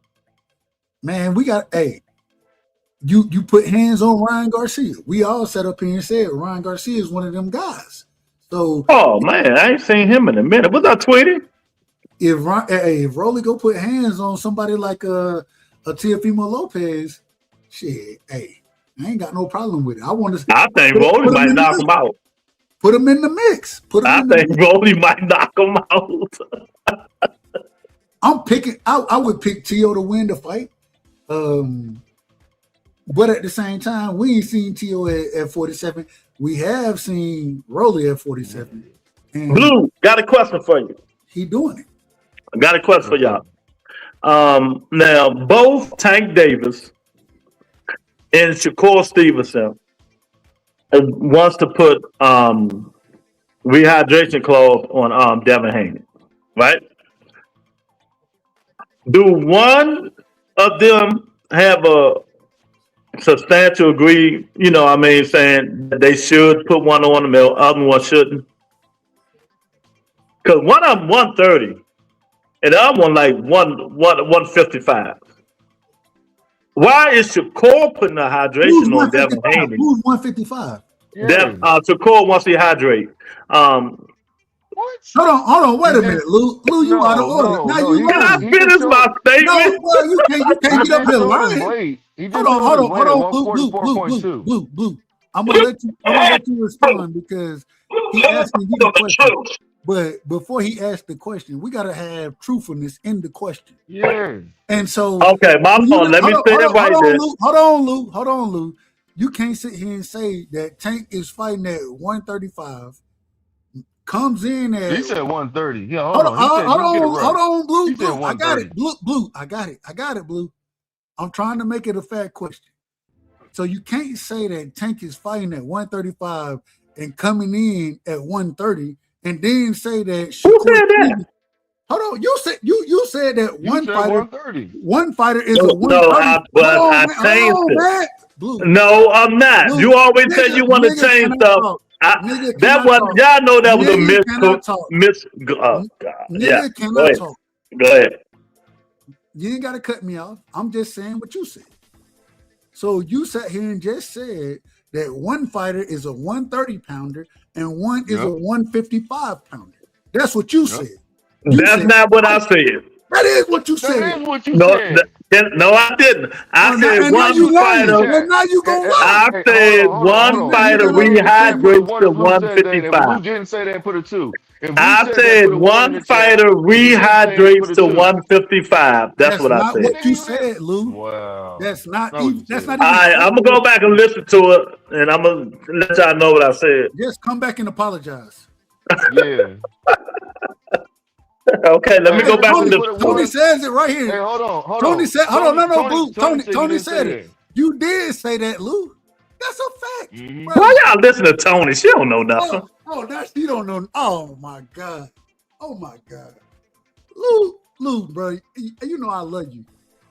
Speaker 8: Man, we got you put hands on Ryan Garcia. We all sat up here and said Ryan Garcia is one of them guys. So
Speaker 5: oh man, I ain't seen him in a minute. What's up, Tweety?
Speaker 8: If Rolly go put hands on somebody like a Teofimo Lopez, shit, hey, I ain't got no problem with it. I think
Speaker 5: Rolly might knock him out.
Speaker 8: Put him in the mix.
Speaker 5: I think Rolly might knock him out.
Speaker 8: I would pick Tio to win the fight. But at the same time, we ain't seen Tio at 47. We have seen Rolly at 47. And
Speaker 5: Blue, got a question for you.
Speaker 8: He doing it.
Speaker 5: I got a question for y'all. Now, both Tank Davis and Shakur Stevenson wants to put rehydration clause on Devin Haney, right? Do one of them have a substantial agree, you know what I mean, saying that they should put one on them, the other one shouldn't? Because one of them 130 and the other one like 155. Why is Shakur putting a hydration on Devin Haney?
Speaker 8: Who's 155?
Speaker 5: Shakur wants to hydrate.
Speaker 4: What?
Speaker 8: Hold on, wait a minute, Lou. Lou, you out of order. Now you
Speaker 5: can I finish my statement?
Speaker 8: No, you can't get up here lying. Hold on, Blue. I'm gonna let you respond because he asked me the question. But before he asked the question, we gotta have truthfulness in the question.
Speaker 4: Yeah.
Speaker 8: And so
Speaker 5: okay, my phone. Let me say it right there.
Speaker 8: Hold on, Lou. You can't sit here and say that Tank is fighting at 135. Comes in at
Speaker 4: he said 130. Yeah,
Speaker 8: hold on, Blue. I got it. Blue. I got it, Blue. I'm trying to make it a fair question. So you can't say that Tank is fighting at 135 and coming in at 130 and then say that
Speaker 5: who said that?
Speaker 8: Hold on, you said that one fighter is a 130.
Speaker 5: No, I changed it.
Speaker 8: Blue.
Speaker 5: No, I'm not. Blue. You always say you want to change stuff.
Speaker 8: Nigga
Speaker 5: That
Speaker 8: cannot
Speaker 5: was
Speaker 8: talk.
Speaker 5: y'all know that was a
Speaker 8: Nigga cannot talk.
Speaker 5: oh God.
Speaker 8: Nigga
Speaker 5: Yeah. Go
Speaker 8: cannot
Speaker 5: ahead.
Speaker 8: talk.
Speaker 5: Go ahead.
Speaker 8: You ain't got to cut me off. I'm just saying what you said. So you sat here and just said that one fighter is a 130 pounder and one is a 155 pounder. That's what you said. You
Speaker 5: That's
Speaker 8: said,
Speaker 5: not what I said.
Speaker 8: that is what you
Speaker 4: That
Speaker 8: said.
Speaker 4: is what you
Speaker 5: No,
Speaker 4: said.
Speaker 5: no, I didn't. I
Speaker 8: And
Speaker 5: said
Speaker 8: now you
Speaker 5: one
Speaker 8: lying.
Speaker 5: fighter.
Speaker 8: Well, now you gonna lie.
Speaker 5: I
Speaker 4: Hey,
Speaker 5: said
Speaker 4: hold on.
Speaker 5: one
Speaker 8: Now you
Speaker 5: fighter
Speaker 8: gonna lie.
Speaker 4: Put a
Speaker 5: rehydrates
Speaker 4: one
Speaker 5: to
Speaker 4: if Blue said that. If
Speaker 5: 155.
Speaker 4: Blue didn't say that, put a 2. If Blue
Speaker 5: I
Speaker 4: said that,
Speaker 5: said
Speaker 4: put a 1 in
Speaker 5: one
Speaker 4: the chat.
Speaker 5: fighter
Speaker 4: If he didn't say that, put
Speaker 5: rehydrates
Speaker 4: a
Speaker 5: to
Speaker 4: 2.
Speaker 5: 155. That's what I
Speaker 8: not
Speaker 5: said.
Speaker 8: what
Speaker 4: Nigga,
Speaker 8: you
Speaker 4: you didn't.
Speaker 8: said, Lou.
Speaker 4: Wow.
Speaker 8: That's not
Speaker 4: That's what
Speaker 8: even.
Speaker 4: you
Speaker 8: That's
Speaker 4: said.
Speaker 8: not
Speaker 5: All
Speaker 8: even.
Speaker 5: right, I'm gonna go back and listen to it, and I'm gonna let y'all know what I said.
Speaker 8: Just come back and apologize.
Speaker 4: Yeah.
Speaker 5: Okay, let me
Speaker 4: Hey,
Speaker 5: go
Speaker 4: put a
Speaker 5: back
Speaker 8: Tony,
Speaker 5: and
Speaker 4: two, put a
Speaker 5: listen to
Speaker 8: Tony
Speaker 5: it.
Speaker 4: 1.
Speaker 8: says it right
Speaker 4: Hey,
Speaker 8: here.
Speaker 4: hold on.
Speaker 8: Tony said, hold on, no, Blue.
Speaker 4: Tony
Speaker 8: Tony
Speaker 4: said
Speaker 8: said
Speaker 4: you
Speaker 8: it.
Speaker 4: didn't say
Speaker 8: You did say that, Lou. That's a fact.
Speaker 4: that. Mm-hmm.
Speaker 8: Bro,
Speaker 5: Why y'all listen to Tony? She don't know nothing.
Speaker 8: that's you don't know. Oh my God. Lou, bro. You know I love you.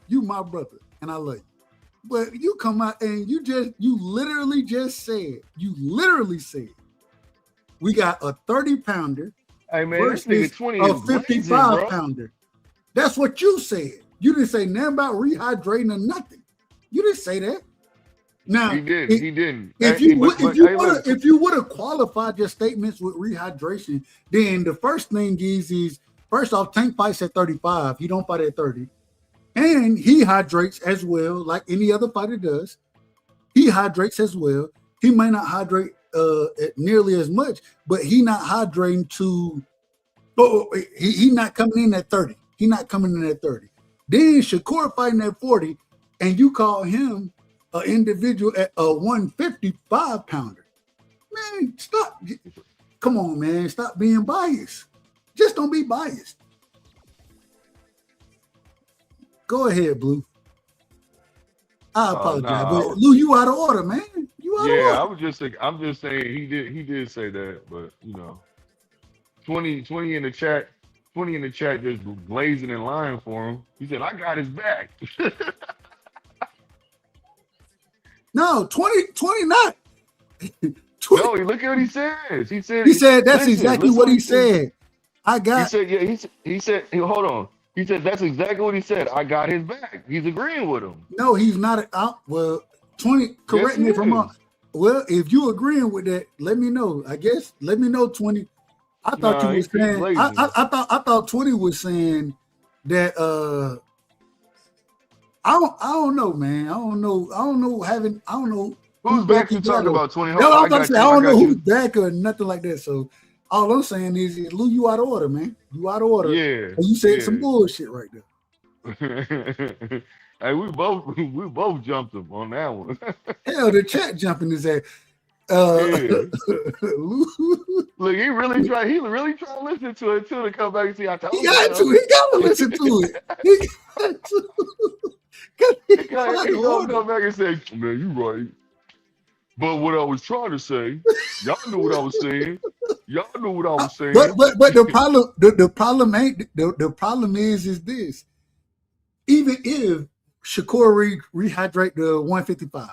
Speaker 8: You my brother, and I love you. But you come out and you literally said, we got a 30 pounder
Speaker 4: Hey, man, this
Speaker 8: versus
Speaker 4: nigga 20
Speaker 8: a
Speaker 4: is blazing,
Speaker 8: 55
Speaker 4: bro.
Speaker 8: pounder. That's what you said. You didn't say nothing about rehydrating or nothing. You didn't say that. Now
Speaker 4: He didn't.
Speaker 8: If you would have qualified your statements with rehydration, then the first thing is first off, Tank fights at 35. He don't fight at 30. And he hydrates as well, like any other fighter does. He hydrates as well. He may not hydrate nearly as much, but he not hydrating to. He not coming in at 30. He not coming in at 30. Then Shakur fighting at 40, and you call him an individual at a 155 pounder. Man, stop. Come on, man. Stop being biased. Just don't be biased. Go ahead, Blue. I apologize, but Lou, you out of order, man. You out of order.
Speaker 4: I'm just saying he did say that, but you know, 20 in the chat just blazing and lying for him. He said, I got his back.
Speaker 8: No, 20 not. 20.
Speaker 4: No, look at what he says. He said
Speaker 8: that's exactly what he said. I got.
Speaker 4: He said, hold on. He said that's exactly what he said. I got his back. He's agreeing with him.
Speaker 8: No, he's not out. Well, 20. Correct me if I'm wrong. Well, if you agreeing with that, let me know. I guess let me know 20. I thought you was saying. I thought 20 was saying that. I don't know, man. I don't know.
Speaker 4: Who's back you talking about, 20?
Speaker 8: No, I don't know who's back or nothing like that. So all I'm saying is, Lou, you out of order, man. You out of order.
Speaker 4: Yeah.
Speaker 8: And you said some bullshit right
Speaker 4: there. Hey, we both jumped him on that one.
Speaker 8: Hell, the chat jumping his ass.
Speaker 4: Look, he really tried to listen to it too to come back and see. He got
Speaker 8: to listen to it. He got to.
Speaker 4: He gonna come back and say, man, you right. But what I was trying to say, y'all knew what I was saying.
Speaker 8: But the problem is this. Even if Shakur rehydrate the 155,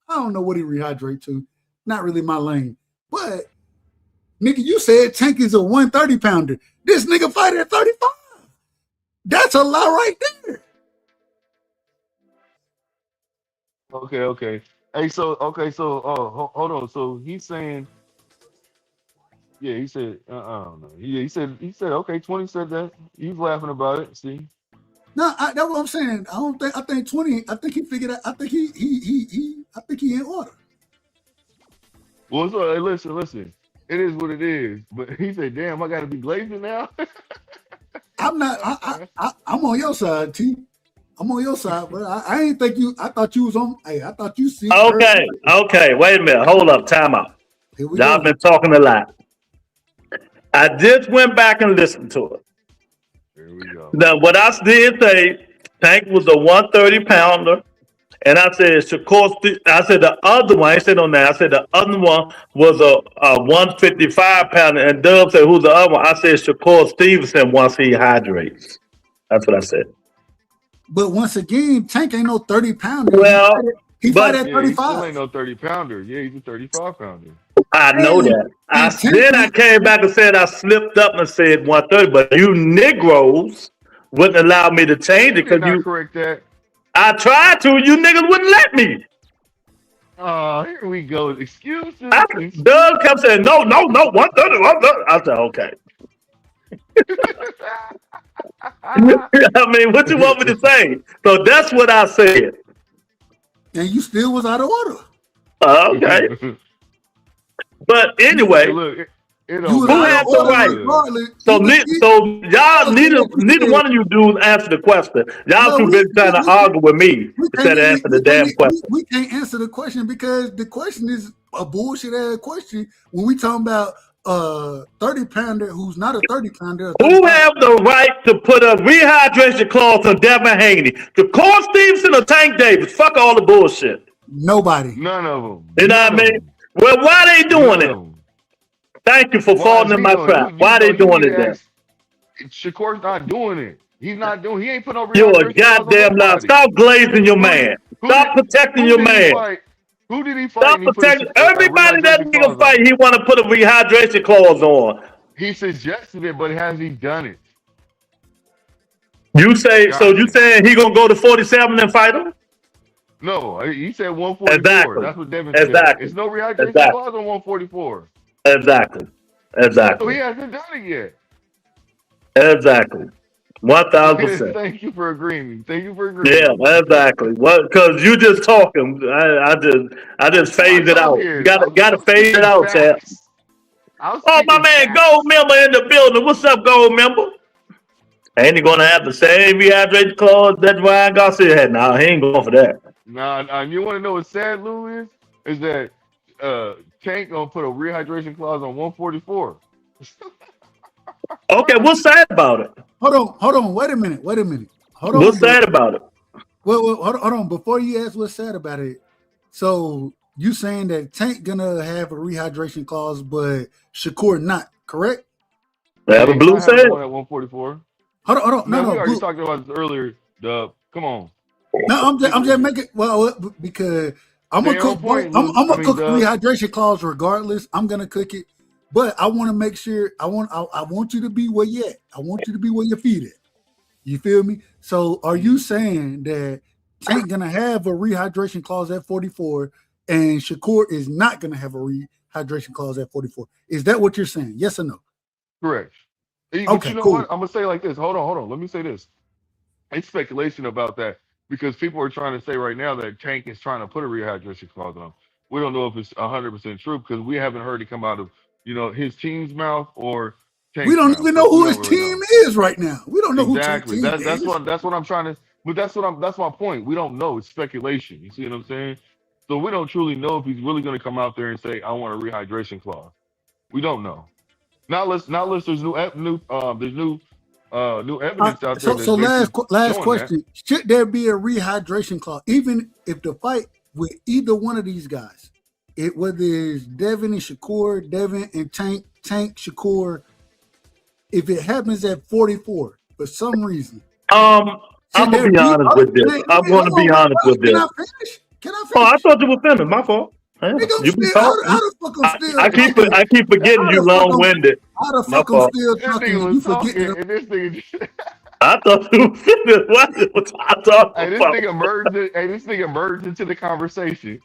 Speaker 8: I don't know what he rehydrate to. Not really my lane. But nigga, you said Tank is a 130 pounder. This nigga fight at 35. That's a lot right there.
Speaker 4: Okay. Hey, so hold on. So he's saying, yeah, he said, no. He said, okay, 20 said that. He's laughing about it. See?
Speaker 8: No, that's what I'm saying. I think 20. I think he figured out. I think he in order.
Speaker 4: Well, so hey, listen. It is what it is. But he said, damn, I got to be blazing now.
Speaker 8: I'm not. I'm on your side, T. I'm on your side, but I ain't think you. I thought you was on. Hey, I thought you see.
Speaker 5: Okay. Wait a minute. Hold up. Time out. Y'all been talking a lot. I just went back and listened to it.
Speaker 4: Here we go.
Speaker 5: Now, what I did say, Tank was a 130 pounder, and I said Shakur. I said the other one. I said on that. I said the other one was a 155 pounder, and Dub said, "Who's the other one?" I said Shakur Stevenson once he hydrates. That's what I said.
Speaker 8: But once again, Tank ain't no 30 pounder.
Speaker 5: Well,
Speaker 8: he fight at 35.
Speaker 4: He still ain't no 30 pounder. Yeah, he's a 35 pounder.
Speaker 5: I know
Speaker 8: And,
Speaker 5: that.
Speaker 8: and Tank
Speaker 5: Then I came back and said I slipped up and said 130, but you Negroes wouldn't allow me to change
Speaker 4: You
Speaker 5: it
Speaker 4: did
Speaker 5: because
Speaker 4: not correct that.
Speaker 5: I tried to. You niggas wouldn't let me.
Speaker 4: Oh, here we go. Excuses.
Speaker 5: Doug kept saying, no, 130, 130. I said, okay. I mean, what you want me to say? So that's what I said.
Speaker 8: and you still was out of order.
Speaker 5: Okay. But anyway,
Speaker 4: Look, it
Speaker 8: You
Speaker 4: don't
Speaker 8: was
Speaker 5: who
Speaker 8: out
Speaker 5: had
Speaker 8: of
Speaker 5: the
Speaker 8: order
Speaker 5: right?
Speaker 8: regardless.
Speaker 5: So,
Speaker 8: Even if-
Speaker 5: so y'all, neither
Speaker 8: said-
Speaker 5: one of you dudes answer the question. Y'all
Speaker 8: No,
Speaker 5: too
Speaker 8: we-
Speaker 5: busy trying to
Speaker 8: we-
Speaker 5: argue with me
Speaker 8: we
Speaker 5: instead of
Speaker 8: can't-
Speaker 5: answering the damn question.
Speaker 8: We can't answer the question because the question is a bullshit ass question. When we talking about 30-pounder who's not a 30-pounder.
Speaker 5: Who have the right to put a rehydration clause on Devin Haney? The Cole Stevenson or Tank Davis? Fuck all the bullshit.
Speaker 8: Nobody.
Speaker 4: None of them.
Speaker 5: You know what I mean? Well, why they doing it? Thank you for falling in my trap. Why they doing it then?
Speaker 4: Shakur's not doing it. He's not doing. He ain't put no.
Speaker 5: You're a goddamn lie. Stop glazing your man. Stop protecting your man.
Speaker 4: Who did he fight?
Speaker 5: Stop protecting everybody that nigga fight. He want to put a rehydration clause on.
Speaker 4: He suggested it, but has he done it?
Speaker 5: You say so? You saying he gonna go to 47 and fight him?
Speaker 4: No, he said 144.
Speaker 5: Exactly.
Speaker 4: That's what Devin
Speaker 5: Exactly.
Speaker 4: said. It's no rehydration clause on 144.
Speaker 5: Exactly.
Speaker 4: So he hasn't done it yet.
Speaker 5: Exactly. 1000%.
Speaker 4: Thank you for agreeing. Thank you for agreeing.
Speaker 5: Yeah, exactly. What? Because you just talking. I just phase it out. You gotta phase it out, chap. Oh, my man, Gold Member in the building. What's up, Gold Member? Ain't he gonna have the same rehydration clause that Ryan Garcia had? Nah, he ain't going for that.
Speaker 4: Nah, you want to know what's sad, Lou, is that Tank gonna put a rehydration clause on 144.
Speaker 5: Okay, what's sad about it?
Speaker 8: Hold on. Wait a minute. Hold on.
Speaker 5: What's sad about it?
Speaker 8: Well, hold on. Before you ask what's sad about it, so you saying that Tank gonna have a rehydration clause, but Shakur not, correct?
Speaker 5: Have a blue said
Speaker 4: at 144.
Speaker 8: Hold on.
Speaker 4: No, we already
Speaker 8: Blue.
Speaker 4: talked about this earlier. Dub, come on.
Speaker 8: No, I'm just making because I'm gonna cook. I'm gonna cook a rehydration clause regardless. I'm gonna cook it, but I want to make sure. I want you to be where you at. I want you to be where your feet at. You feel me? So, are you saying that Tank gonna have a rehydration clause at 44, and Shakur is not gonna have a rehydration clause at 44? Is that what you're saying? Yes or no?
Speaker 4: Correct.
Speaker 8: Okay,
Speaker 4: but you know
Speaker 8: cool.
Speaker 4: what? I'm gonna say like this. Hold on. Let me say this. It's speculation about that because people are trying to say right now that Tank is trying to put a rehydration clause on. We don't know if it's 100% true because we haven't heard it come out of his team's mouth or Tank's
Speaker 8: We don't
Speaker 4: mouth.
Speaker 8: even know who his team is right now. We don't know
Speaker 4: exactly.
Speaker 8: who Tank's team is.
Speaker 4: That's what I'm trying to. But that's my point. We don't know. It's speculation. You see what I'm saying? So we don't truly know if he's really going to come out there and say, "I want a rehydration clause." We don't know. Not unless there's new evidence out there.
Speaker 8: So last question: should there be a rehydration clause, even if the fight with either one of these guys, whether it's Devin and Shakur, Devin and Tank, Shakur, if it happens at 44 for some reason?
Speaker 5: I'm gonna be honest with this. I'm gonna be honest with this.
Speaker 8: Can I finish?
Speaker 5: Oh, I thought you were finished. My fault. You be talking. I keep forgetting you long-winded.
Speaker 8: How the fuck I'm still talking and you forgetting?
Speaker 5: I thought you were finished. What was I talking
Speaker 4: this
Speaker 5: about?
Speaker 4: thing emerged into the conversation.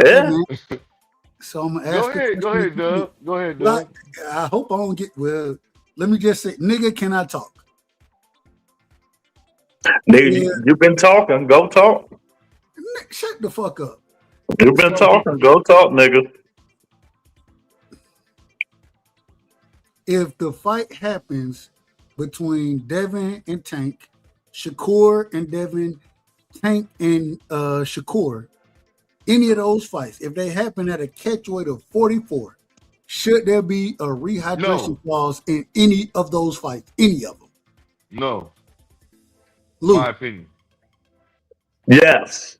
Speaker 5: Yeah.
Speaker 8: So I'm gonna ask.
Speaker 4: Go ahead, Doug.
Speaker 8: I hope I don't get Let me just say, nigga, can I talk?
Speaker 5: Nigga, you've been talking. Go talk.
Speaker 8: Shut the fuck up.
Speaker 5: You've been talking. Go talk, nigga.
Speaker 8: If the fight happens between Devin and Tank, Shakur and Devin, Tank and Shakur, any of those fights, if they happen at a catch weight of 44, should there be a rehydration clause in any of those fights? Any of them?
Speaker 4: No.
Speaker 8: Luke.
Speaker 4: My opinion.
Speaker 5: Yes.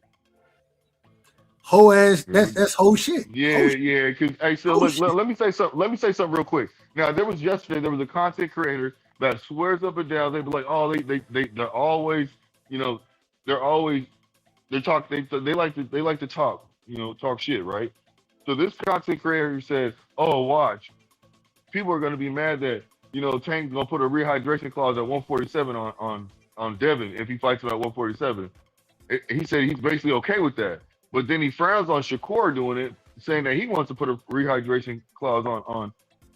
Speaker 8: Whole ass. That's whole shit.
Speaker 4: Yeah. Cause hey, so look, let me say something real quick. Now there was a content creator that swears up and down. They be like, oh, they're always, you know, they're always they talk they like to talk, you know, talk shit, right? So this content creator said, oh, watch, people are gonna be mad that, you know, Tank's gonna put a rehydration clause at 147 on Devin if he fights him at 147. He said he's basically okay with that, but then he frowns on Shakur doing it, saying that he wants to put a rehydration clause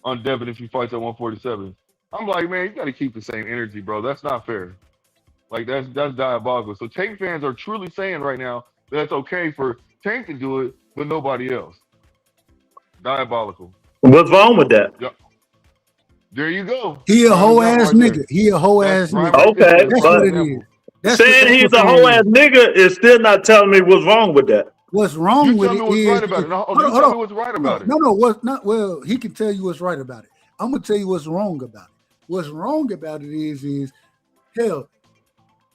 Speaker 4: on Devin if he fights at 147. I'm like, man, you got to keep the same energy, bro. That's not fair. Like that's diabolical. So Tank fans are truly saying right now that it's okay for Tank to do it, but nobody else. Diabolical.
Speaker 5: What's wrong with that?
Speaker 4: Yep. There you go.
Speaker 8: He a whole ass
Speaker 4: right
Speaker 8: nigga.
Speaker 4: there.
Speaker 8: He a whole
Speaker 4: That's
Speaker 8: ass
Speaker 4: right
Speaker 8: nigga.
Speaker 4: right there.
Speaker 5: Okay,
Speaker 8: That's
Speaker 5: but
Speaker 8: what it is. That's
Speaker 5: saying he's
Speaker 8: what
Speaker 5: a
Speaker 8: it
Speaker 5: whole
Speaker 8: is.
Speaker 5: ass nigga is still not telling me what's wrong with that.
Speaker 8: What's wrong
Speaker 4: You
Speaker 8: with
Speaker 4: tell
Speaker 8: it
Speaker 4: me what's
Speaker 8: is
Speaker 4: right about it. No,
Speaker 8: hold
Speaker 4: you
Speaker 8: on,
Speaker 4: tell
Speaker 8: hold
Speaker 4: me
Speaker 8: on.
Speaker 4: what's right about it.
Speaker 8: No, what's not well, he can tell you what's right about it. I'm gonna tell you what's wrong about it. What's wrong about it is hell,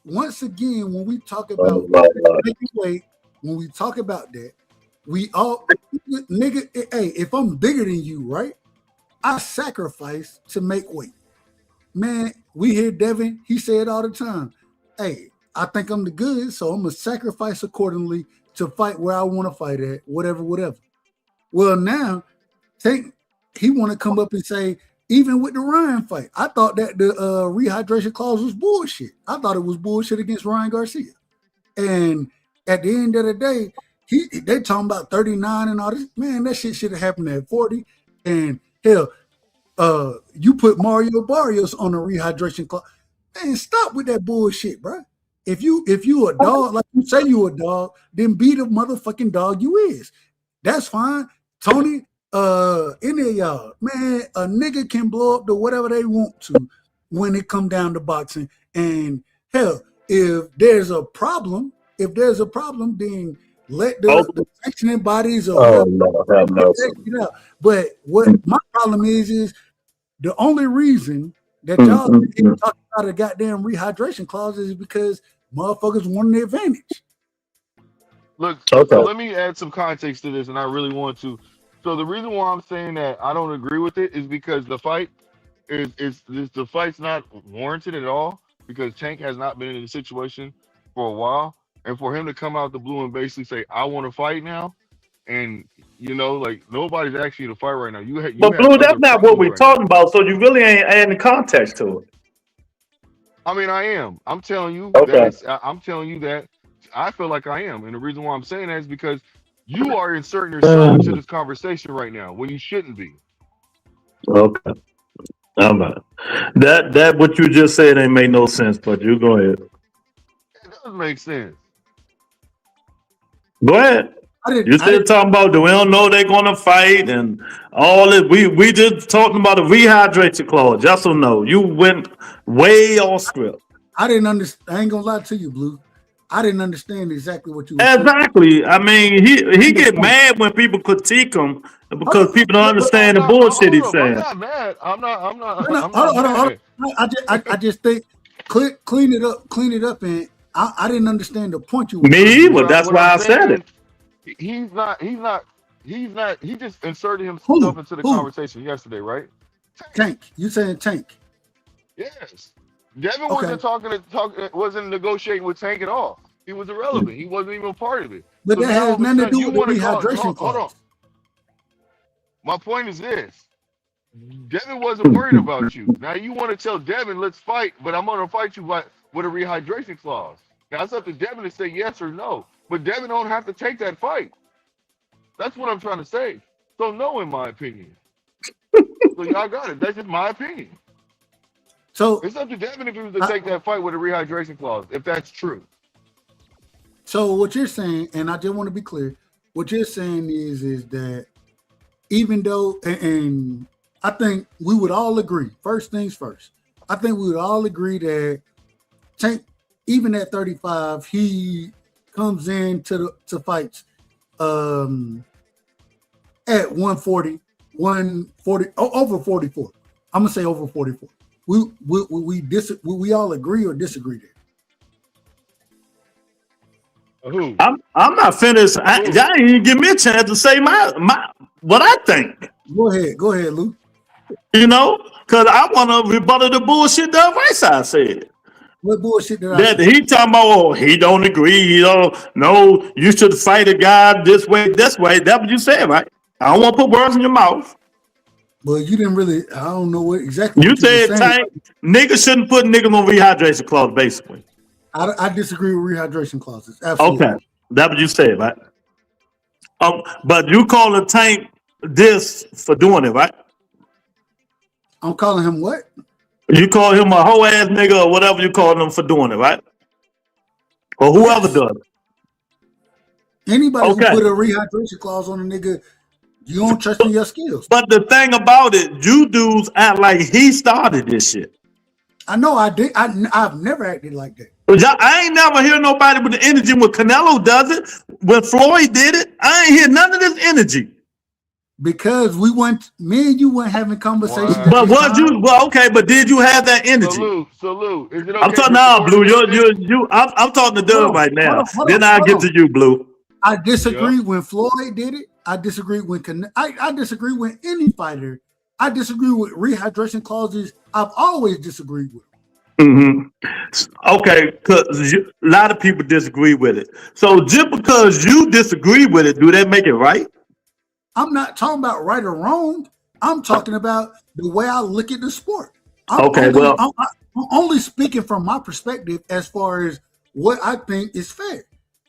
Speaker 8: once again, when we talk about making weight, when we talk about that, we all nigga, hey, if I'm bigger than you, right? I sacrifice to make weight. Man, we hear Devin, he said all the time, hey, I think I'm the good, so I'm gonna sacrifice accordingly to fight where I want to fight at, whatever. Well, now, he want to come up and say, even with the Ryan fight, I thought that the rehydration clause was bullshit. I thought it was bullshit against Ryan Garcia. And at the end of the day, they talking about 39 and all this. Man, that shit should have happened at 40. And hell, you put Mario Barrios on a rehydration clause. Man, stop with that bullshit, bro. If you a dog, like you say you a dog, then be the motherfucking dog you is. That's fine. Tony, any of y'all, man, a nigga can blow up to whatever they want to when it come down to boxing. And hell, if there's a problem, then let the sanctioning bodies or whatever. But what my problem is the only reason that y'all talking about a goddamn rehydration clause is because motherfuckers want an advantage.
Speaker 4: Look, so let me add some context to this, and I really want to. So the reason why I'm saying that I don't agree with it is because the fight the fight's not warranted at all, because Tank has not been in a situation for a while, and for him to come out the blue and basically say, I want to fight now, and you know, like, nobody's asking you to fight right now.
Speaker 5: But Blue, that's not what we're talking about, so you really ain't adding context to it.
Speaker 4: I mean, I am. I'm telling you I'm telling you that I feel like I am. And the reason why I'm saying that is because you are inserting yourself into this conversation right now when you shouldn't be.
Speaker 5: Okay. That what you just said ain't made no sense, but you go ahead.
Speaker 4: It does make sense.
Speaker 5: Go ahead. You still talking about we don't know they're gonna fight and all this. We just talking about a rehydration clause. Yes or no? You went way off script.
Speaker 8: I didn't understand. I ain't gonna lie to you, Blue. I didn't understand exactly what you were
Speaker 5: saying. I mean, he get mad when people critique him because people don't understand the bullshit he's saying.
Speaker 4: I'm not mad. I'm not
Speaker 8: mad. I just think clean it up, and I didn't understand the point you were
Speaker 5: making. Well, that's why I said it.
Speaker 4: He just inserted himself into the conversation yesterday, right?
Speaker 8: Tank. You saying Tank?
Speaker 4: Yes. Devin wasn't negotiating with Tank at all. He was irrelevant. He wasn't even a part of it.
Speaker 8: But that has nothing to do with the rehydration clause.
Speaker 4: Hold on. My point is this. Devin wasn't worried about you. Now you want to tell Devin, let's fight, but I'm going to fight you with a rehydration clause. Now it's up to Devin to say yes or no. But Devin don't have to take that fight. That's what I'm trying to say. So no, in my opinion. So y'all got it. That's just my opinion.
Speaker 8: So
Speaker 4: it's up to Devin if he was to take that fight with a rehydration clause, if that's true.
Speaker 8: So what you're saying, and I just want to be clear, what you're saying is that even though, and I think we would all agree, first things first, I think we would all agree that Tank, even at 35, he comes in to fights at 140, over 44. I'm gonna say over 44. We all agree or disagree there?
Speaker 4: Who?
Speaker 5: I'm not finished. Y'all didn't even give me a chance to say my what I think.
Speaker 8: Go ahead, Lou.
Speaker 5: You know, because I want to rebuttal the bullshit that right side said.
Speaker 8: What bullshit did I
Speaker 5: That
Speaker 8: say?
Speaker 5: he talking about, oh, he don't agree. He don't. No, you should fight a guy this way, this way. That's what you said, right? I don't want to put words in your mouth.
Speaker 8: Well, you didn't really. I don't know what exactly.
Speaker 5: You
Speaker 8: what you
Speaker 5: said
Speaker 8: were saying.
Speaker 5: Tank, niggas shouldn't put niggas on rehydration clause, basically.
Speaker 8: I disagree with rehydration clauses. Absolutely.
Speaker 5: Okay, that's what you said, right? But you call a Tank this for doing it, right?
Speaker 8: I'm calling him what?
Speaker 5: You call him a hoe ass nigga or whatever you call him for doing it, right? Or whoever does it.
Speaker 8: Anybody
Speaker 5: Okay.
Speaker 8: who put a rehydration clause on a nigga, you don't trust in your skills.
Speaker 5: But the thing about it, you dudes act like he started this shit.
Speaker 8: I know I did. I've never acted like that.
Speaker 5: I ain't never hear nobody with the energy when Canelo does it. When Floyd did it, I ain't hear none of this energy.
Speaker 8: Because me and you weren't having conversations.
Speaker 4: Why?
Speaker 8: at
Speaker 5: But
Speaker 8: this
Speaker 5: was
Speaker 8: time.
Speaker 5: you well? Okay, but did you have that energy?
Speaker 4: So Lou, is it okay?
Speaker 5: I'm talking
Speaker 4: to
Speaker 5: now,
Speaker 4: support
Speaker 5: Blue.
Speaker 4: you?
Speaker 5: I'm talking to
Speaker 8: Hold
Speaker 5: Doug
Speaker 8: on,
Speaker 5: right now.
Speaker 8: hold
Speaker 5: Then
Speaker 8: on,
Speaker 5: I'll
Speaker 8: hold
Speaker 5: get
Speaker 8: on.
Speaker 5: to you, Blue.
Speaker 8: I disagree when Floyd did it. I disagree when I disagree with any fighter. I disagree with rehydration clauses. I've always disagreed with.
Speaker 5: Okay, because a lot of people disagree with it. So just because you disagree with it, do that make it right?
Speaker 8: I'm not talking about right or wrong. I'm talking about the way I look at the sport. I'm only speaking from my perspective as far as what I think is fair.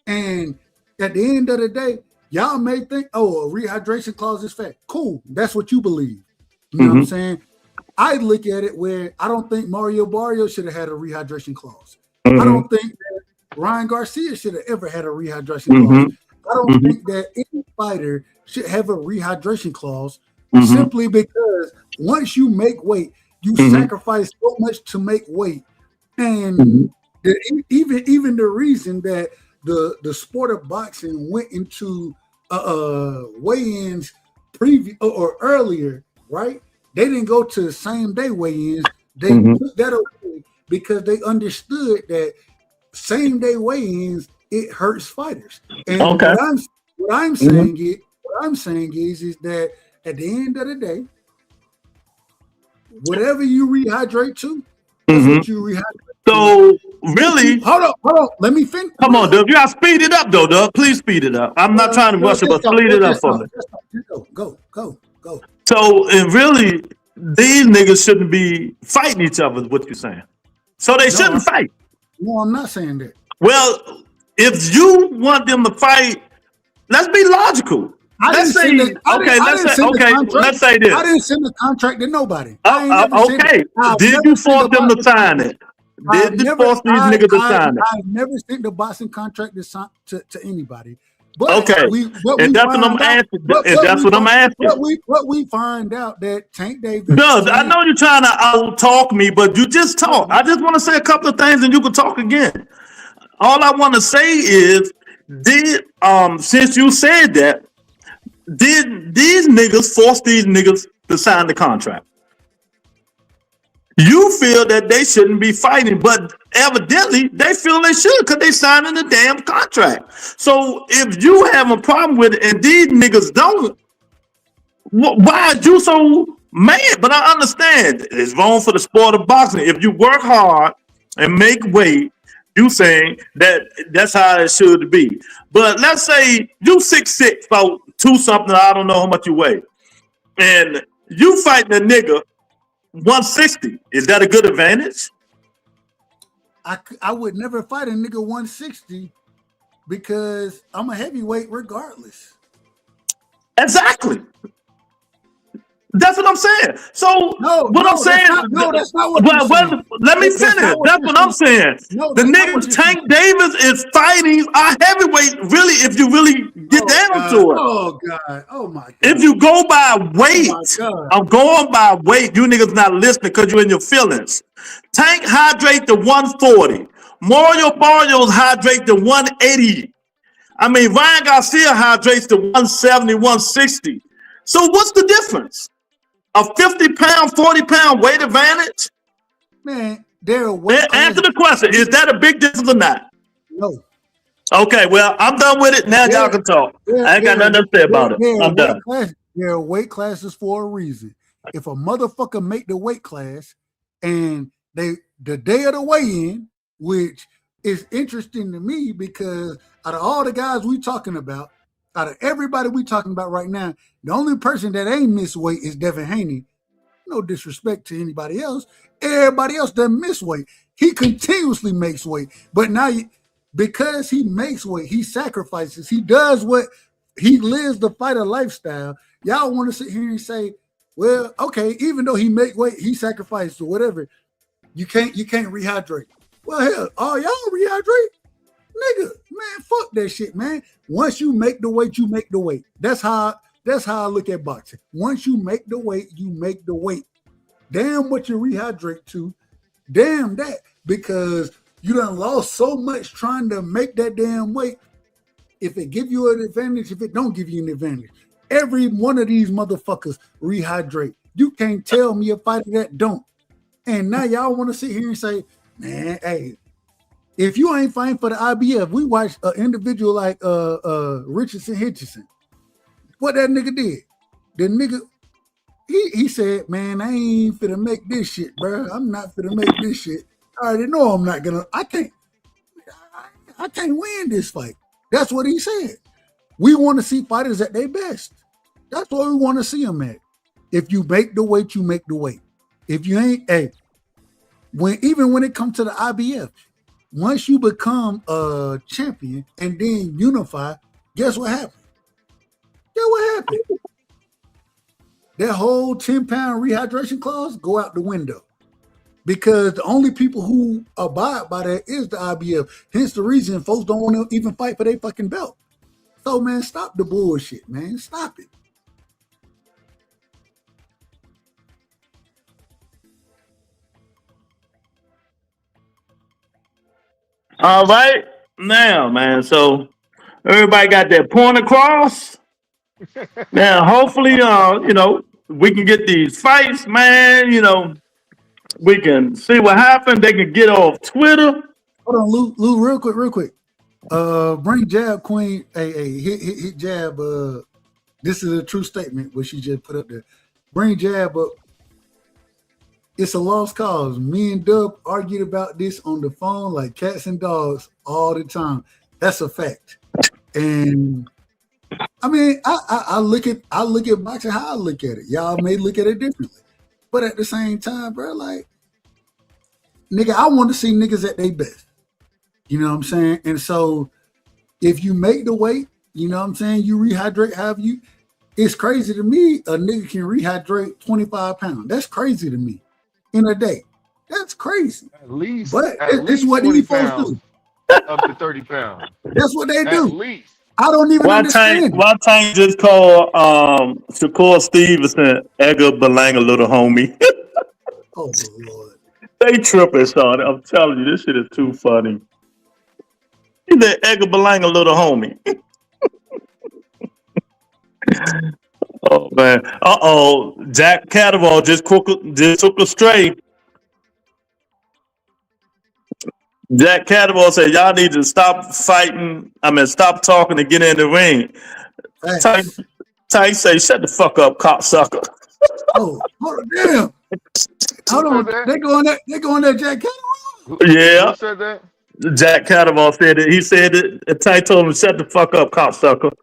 Speaker 8: And at the end of the day, y'all may think, oh, a rehydration clause is fair. Cool. That's what you believe. You know what I'm saying? I look at it where I don't think Mario Barrio should have had a rehydration clause. I don't think that Ryan Garcia should have ever had a rehydration clause. I don't think that any fighter should have a rehydration clause simply because once you make weight, you sacrifice so much to make weight. And even the reason that the sport of boxing went into weigh-ins or earlier, right? They didn't go to the same day weigh-ins. They took that away because they understood that same day weigh-ins, it hurts fighters. And what I'm saying is that at the end of the day, whatever you rehydrate to, that's what you rehydrate.
Speaker 5: So really,
Speaker 8: hold on. Let me finish.
Speaker 5: Come on, Doug. You gotta speed it up, though, Doug. Please speed it up. I'm not trying to rush it, but speed it up for me.
Speaker 8: Go.
Speaker 5: So, and really, these niggas shouldn't be fighting each other, is what you're saying. So they shouldn't fight.
Speaker 8: No, I'm not saying that.
Speaker 5: Well, if you want them to fight, let's be logical. Let's say this.
Speaker 8: I didn't send the contract to nobody.
Speaker 5: Okay. Did you force them to sign it? Did you force these niggas to sign it?
Speaker 8: I've never sent the boxing contract to anybody. But
Speaker 5: okay, and that's what I'm asking. That's what I'm asking.
Speaker 8: What we find out that Tank Davis.
Speaker 5: Doug, I know you're trying to out-talk me, but you just talk. I just want to say a couple of things, and you can talk again. All I want to say is, since you said that, did these niggas force these niggas to sign the contract? You feel that they shouldn't be fighting, but evidently they feel they should because they signing the damn contract. So if you have a problem with it and these niggas don't, why are you so mad? But I understand it's wrong for the sport of boxing. If you work hard and make weight, you saying that that's how it should be. But let's say you 6'6", about 2 something, I don't know how much you weigh, and you fighting a nigga 160. Is that a good advantage?
Speaker 8: I would never fight a nigga 160 because I'm a heavyweight regardless.
Speaker 5: Exactly. That's what I'm saying. So that's not what you're saying. Let me finish. That's what I'm saying. The niggas Tank Davis is fighting a heavyweight. Really, if you really get down to it.
Speaker 8: Oh God. Oh my God.
Speaker 5: If you go by weight, I'm going by weight. You niggas not listening because you're in your feelings. Tank hydrate to 140. Mario Barrios hydrate to 180. I mean, Ryan Garcia hydrates to 170, 160. So what's the difference? A 50-pound, 40-pound weight advantage?
Speaker 8: Man, they're weight.
Speaker 5: Answer the question. Is that a big difference or not?
Speaker 8: No.
Speaker 5: Okay, well, I'm done with it. Now y'all can talk. I ain't got nothing to say about it. I'm done.
Speaker 8: There are weight classes for a reason. if a motherfucker make the weight class and the day of the weigh-in, which is interesting to me because out of all the guys we talking about, out of everybody we talking about right now, the only person that ain't miss weight is Devin Haney. No disrespect to anybody else. Everybody else doesn't miss weight. He continuously makes weight. But now, because he makes weight, he sacrifices, he does what, he lives the fighter lifestyle. Y'all want to sit here and say, well, okay, even though he make weight, he sacrificed or whatever, you can't rehydrate. Well, hell, all y'all rehydrate? Nigga, man, fuck that shit, man. Once you make the weight, you make the weight. That's how I look at boxing. Once you make the weight, you make the weight. Damn what you rehydrate to. Damn that. Because you done lost so much trying to make that damn weight. If it give you an advantage, if it don't give you an advantage. Every one of these motherfuckers rehydrate. You can't tell me a fighter that don't. And now y'all want to sit here and say, man, hey, if you ain't fighting for the IBF, we watched an individual like Richardson Hitchison. What that nigga did? The nigga, he said, man, I ain't finna make this shit, bro. I'm not finna make this shit. I already know I'm not gonna, I can't win this fight. That's what he said. We want to see fighters at their best. That's what we want to see them at. If you make the weight, you make the weight. If you ain't, hey, even when it comes to the IBF, once you become a champion and then unify, guess what happened? Guess what happened? That whole 10-pound rehydration clause go out the window. Because the only people who abide by that is the IBF. Hence the reason folks don't want to even fight for their fucking belt. So, man, stop the bullshit, man. Stop it.
Speaker 5: All right. Now, man, so everybody got their point across. Now, hopefully, we can get these fights, man. We can see what happened. They can get off Twitter.
Speaker 8: Hold on, Lou, real quick. Bring Jab Queen. Hey, hit Jab. This is a true statement what she just put up there. Bring Jab up. It's a lost cause. Me and Dub argued about this on the phone like cats and dogs all the time. That's a fact. And I mean, I look at boxing how I look at it. Y'all may look at it differently. But at the same time, bro, like, nigga, I want to see niggas at their best. You know what I'm saying? And so if you make the weight, you know what I'm saying, you rehydrate, it's crazy to me a nigga can rehydrate 25 pounds. That's crazy to me in a day. That's crazy.
Speaker 4: At least,
Speaker 8: but it's what these folks do.
Speaker 4: Up to 30 pounds.
Speaker 8: That's what they do.
Speaker 4: At least.
Speaker 8: I don't even understand.
Speaker 5: Why Tank just called Shakur Stevenson Edgar Berlanga little homie?
Speaker 8: Oh Lord.
Speaker 5: They tripping, son. I'm telling you, this shit is too funny. He's the Edgar Berlanga little homie. Oh man. Jack Catterall just took a straight. Jack Catterall said, y'all need to stop fighting. Stop talking and get in the ring. Ty say, shut the fuck up, cocksucker.
Speaker 8: Oh, damn. Hold on. They going there, Jack Catterall?
Speaker 5: Yeah.
Speaker 4: Who said that?
Speaker 5: Jack Catterall said it. He said it. Ty told him, shut the fuck up, cocksucker.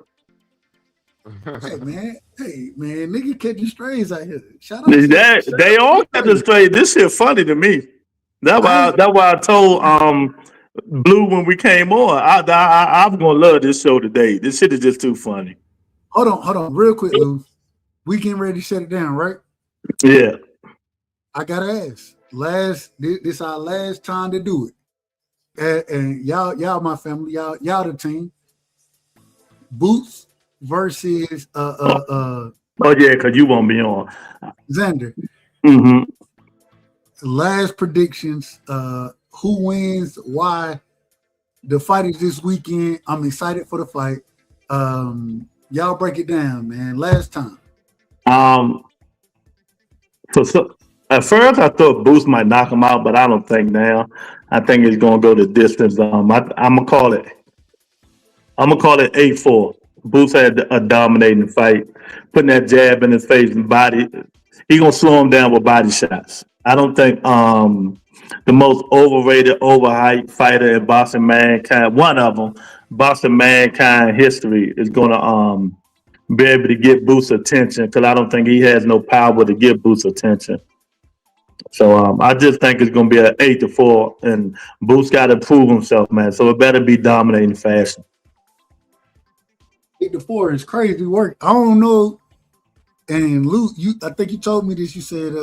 Speaker 8: Hey man, nigga catching strays out here. Shout out
Speaker 5: they all catching strays. This shit funny to me. That's why I told Blue when we came on. I'm gonna love this show today. This shit is just too funny.
Speaker 8: Hold on, real quick, Lou. We getting ready to shut it down, right?
Speaker 5: Yeah.
Speaker 8: I gotta ask. This our last time to do it. And y'all my family, y'all the team. Boots versus
Speaker 5: Oh yeah, because you won't be on.
Speaker 8: Xander.
Speaker 5: Mm-hmm.
Speaker 8: Last predictions. Who wins? Why? The fight is this weekend. I'm excited for the fight. Y'all break it down, man. Last time.
Speaker 5: So at first I thought Boots might knock him out, but I don't think now. I think he's gonna go the distance. I'm gonna call it 8-4. Boots had a dominating fight, putting that jab in his face and body, He gonna slow him down with body shots. I don't think the most overrated, overhyped fighter in Boston Mankind, one of them, Boston Mankind history, is gonna be able to get Boots' attention because I don't think he has no power to get Boots' attention. So I just think it's gonna be an 8-4, and Boots got to prove himself, man. So it better be dominating fashion.
Speaker 8: 8-4 is crazy work. I don't know. And Luke, I think you told me this. You said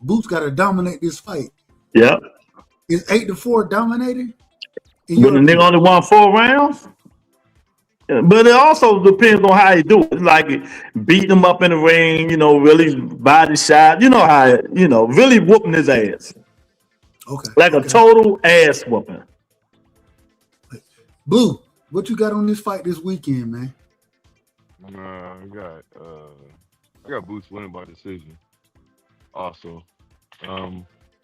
Speaker 8: Boots got to dominate this fight.
Speaker 5: Yep.
Speaker 8: Is 8-4 dominating?
Speaker 5: But the nigga only won 4 rounds. Yeah, but it also depends on how he do it. Like beating him up in the ring, really body shot. You know how, really whooping his ass.
Speaker 8: Okay.
Speaker 5: Like a total ass whooping.
Speaker 8: Blue, what you got on this fight this weekend, man?
Speaker 4: I got Boots winning by decision. Also,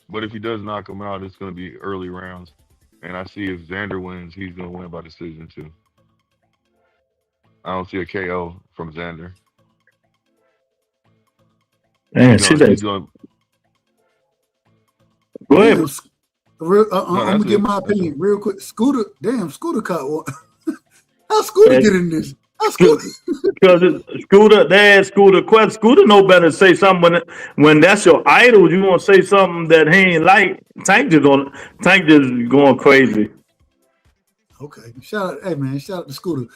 Speaker 4: but if he does knock him out, it's going to be early rounds. And I see if Xander wins, he's going to win by decision too. I don't see a KO from Xander.
Speaker 5: Man, go ahead.
Speaker 8: I'm gonna give my opinion real quick. Scooter caught one. How Scooter get in this?
Speaker 5: Because Scooter know better to say something when that's your idol. You want to say something that he ain't like. Tank just going crazy.
Speaker 8: Okay, shout out to Scooter.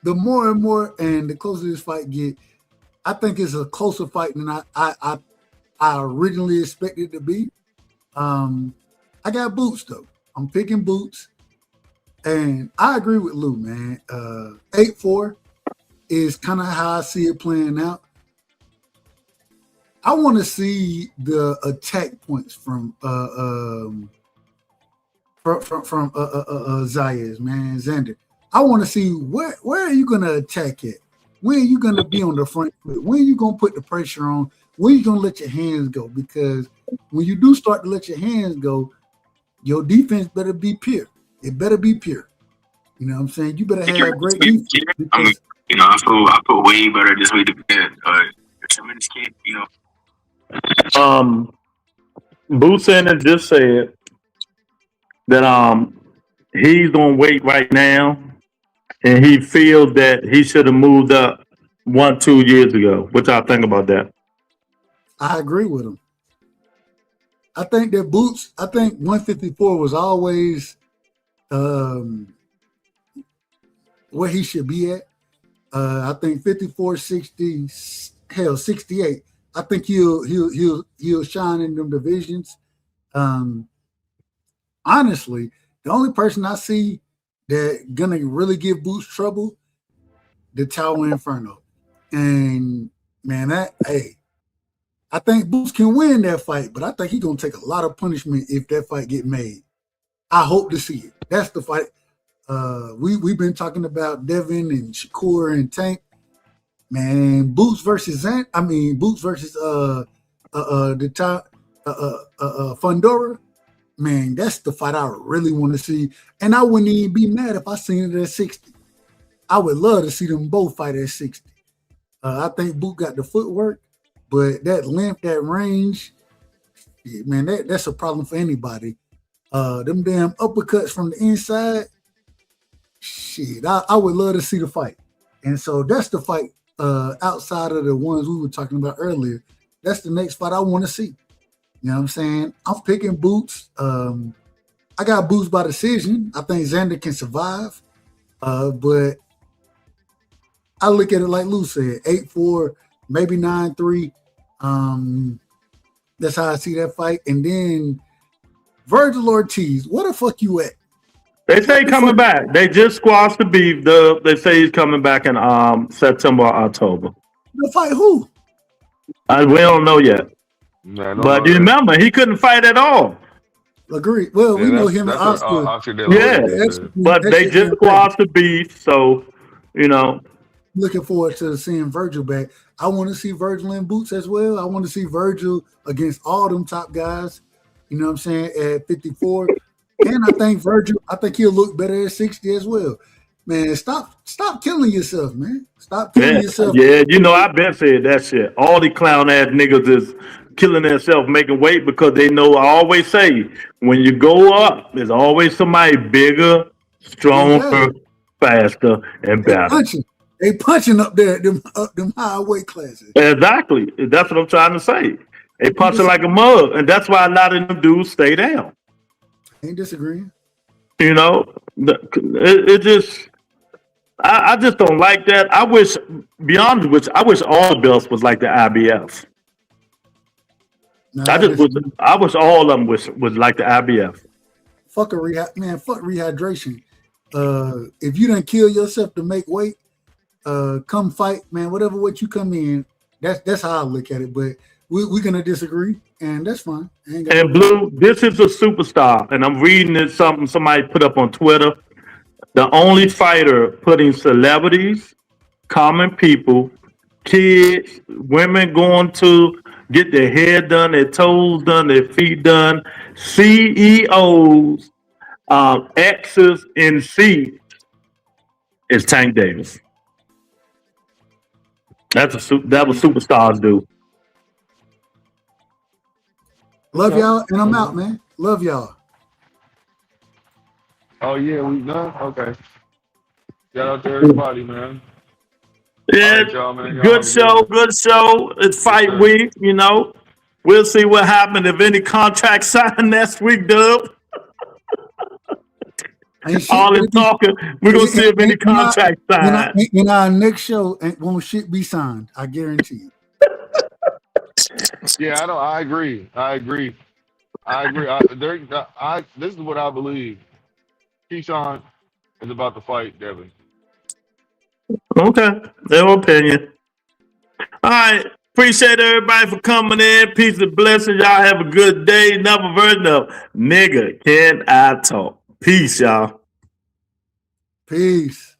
Speaker 8: The more and more and the closer this fight get, I think it's a closer fight than I originally expected it to be. I got Boots though. I'm picking Boots, and I agree with Lou, man. 8-4 is kind of how I see it playing out. I want to see the attack points from Zayas, man, Xander. I want to see where are you going to attack at? When are you going to be on the front foot? When are you going to put the pressure on? When are you going to let your hands go? Because when you do start to let your hands go, your defense better be pure. It better be pure. You know what I'm saying? You better have great defense.
Speaker 9: Because, I feel way better this way than a tremendous kid,
Speaker 5: Boots just said that he's gonna wait right now, and he feels that he should have moved up 1-2 years ago. What y'all think about that?
Speaker 8: I agree with him. I think that Boots, 154 was always where he should be at. I think 54, 60, 68. I think he'll shine in them divisions. Honestly, the only person I see that gonna really give Boots trouble, the Tower Inferno. And man, I think Boots can win that fight, but I think he's gonna take a lot of punishment if that fight get made. I hope to see it. That's the fight. We've been talking about Devin and Shakur and Tank. Man, Boots versus Fundora. Man, that's the fight I really want to see. And I wouldn't even be mad if I seen it at 60. I would love to see them both fight at 60. I think Boot got the footwork, but that length, that range, man, that's a problem for anybody. Them damn uppercuts from the inside, shit, I would love to see the fight. And so that's the fight outside of the ones we were talking about earlier. That's the next fight I want to see. You know what I'm saying? I'm picking Boots. I got Boots by decision. I think Xander can survive. But I look at it like Lou said, 8-4, maybe 9-3. That's how I see that fight. And then Virgil Ortiz, where the fuck you at?
Speaker 5: They say he's coming back. They just squashed the beef. They say he's coming back in September or October.
Speaker 8: To fight who?
Speaker 5: We don't know yet. But you remember, he couldn't fight at all.
Speaker 8: Agree. Well, we know him and Oscar.
Speaker 5: But they just squashed the beef, so,
Speaker 8: Looking forward to seeing Virgil back. I want to see Virgil in Boots as well. I want to see Virgil against all them top guys, you know what I'm saying, at 54. And I think he'll look better at 60 as well. Man, stop killing yourself, man. Stop killing
Speaker 5: Yeah,
Speaker 8: yourself.
Speaker 5: yeah. You know, I've been saying that shit. All the clown ass niggas is killing themselves making weight because they know. I always say when you go up, there's always somebody bigger, stronger, faster, and better.
Speaker 8: They punching up there up them high weight classes.
Speaker 5: Exactly. That's what I'm trying to say. They punching like a mug, and that's why a lot of them dudes stay down.
Speaker 8: Ain't disagreeing.
Speaker 5: You know, it just. I just don't like that. I wish, beyond which, I wish all the belts was like the IBF.
Speaker 8: Nah,
Speaker 5: I wish all of them was like the IBF.
Speaker 8: Fuck rehydration. If you done kill yourself to make weight, come fight, man. Whatever weight you come in, that's how I look at it. But we're gonna disagree, and that's fine.
Speaker 5: And Blue, this is a superstar, and I'm reading it. Somebody put up on Twitter. The only fighter putting celebrities, common people, kids, women going to get their hair done, their toes done, their feet done, CEOs, X's and C's is Tank Davis. That was superstars do.
Speaker 8: Love y'all, and I'm out, man. Love y'all.
Speaker 4: Oh yeah, we done? Okay. Shout out to everybody, man.
Speaker 5: Yeah,
Speaker 4: right, y'all, man. Y'all
Speaker 5: good show. It's fight week, you know. We'll see what happens if any contract signed next week, Dub. All in talking, we're gonna see if any contract signed.
Speaker 8: In our next show, won't shit be signed. I guarantee you.
Speaker 4: Yeah, I agree. This is what I believe. Keyshawn is about to fight Devin.
Speaker 5: Okay, their opinion. All right, appreciate everybody for coming in. Peace and blessings. Y'all have a good day. Another version of Nigga Can I Talk. Peace, y'all.
Speaker 8: Peace.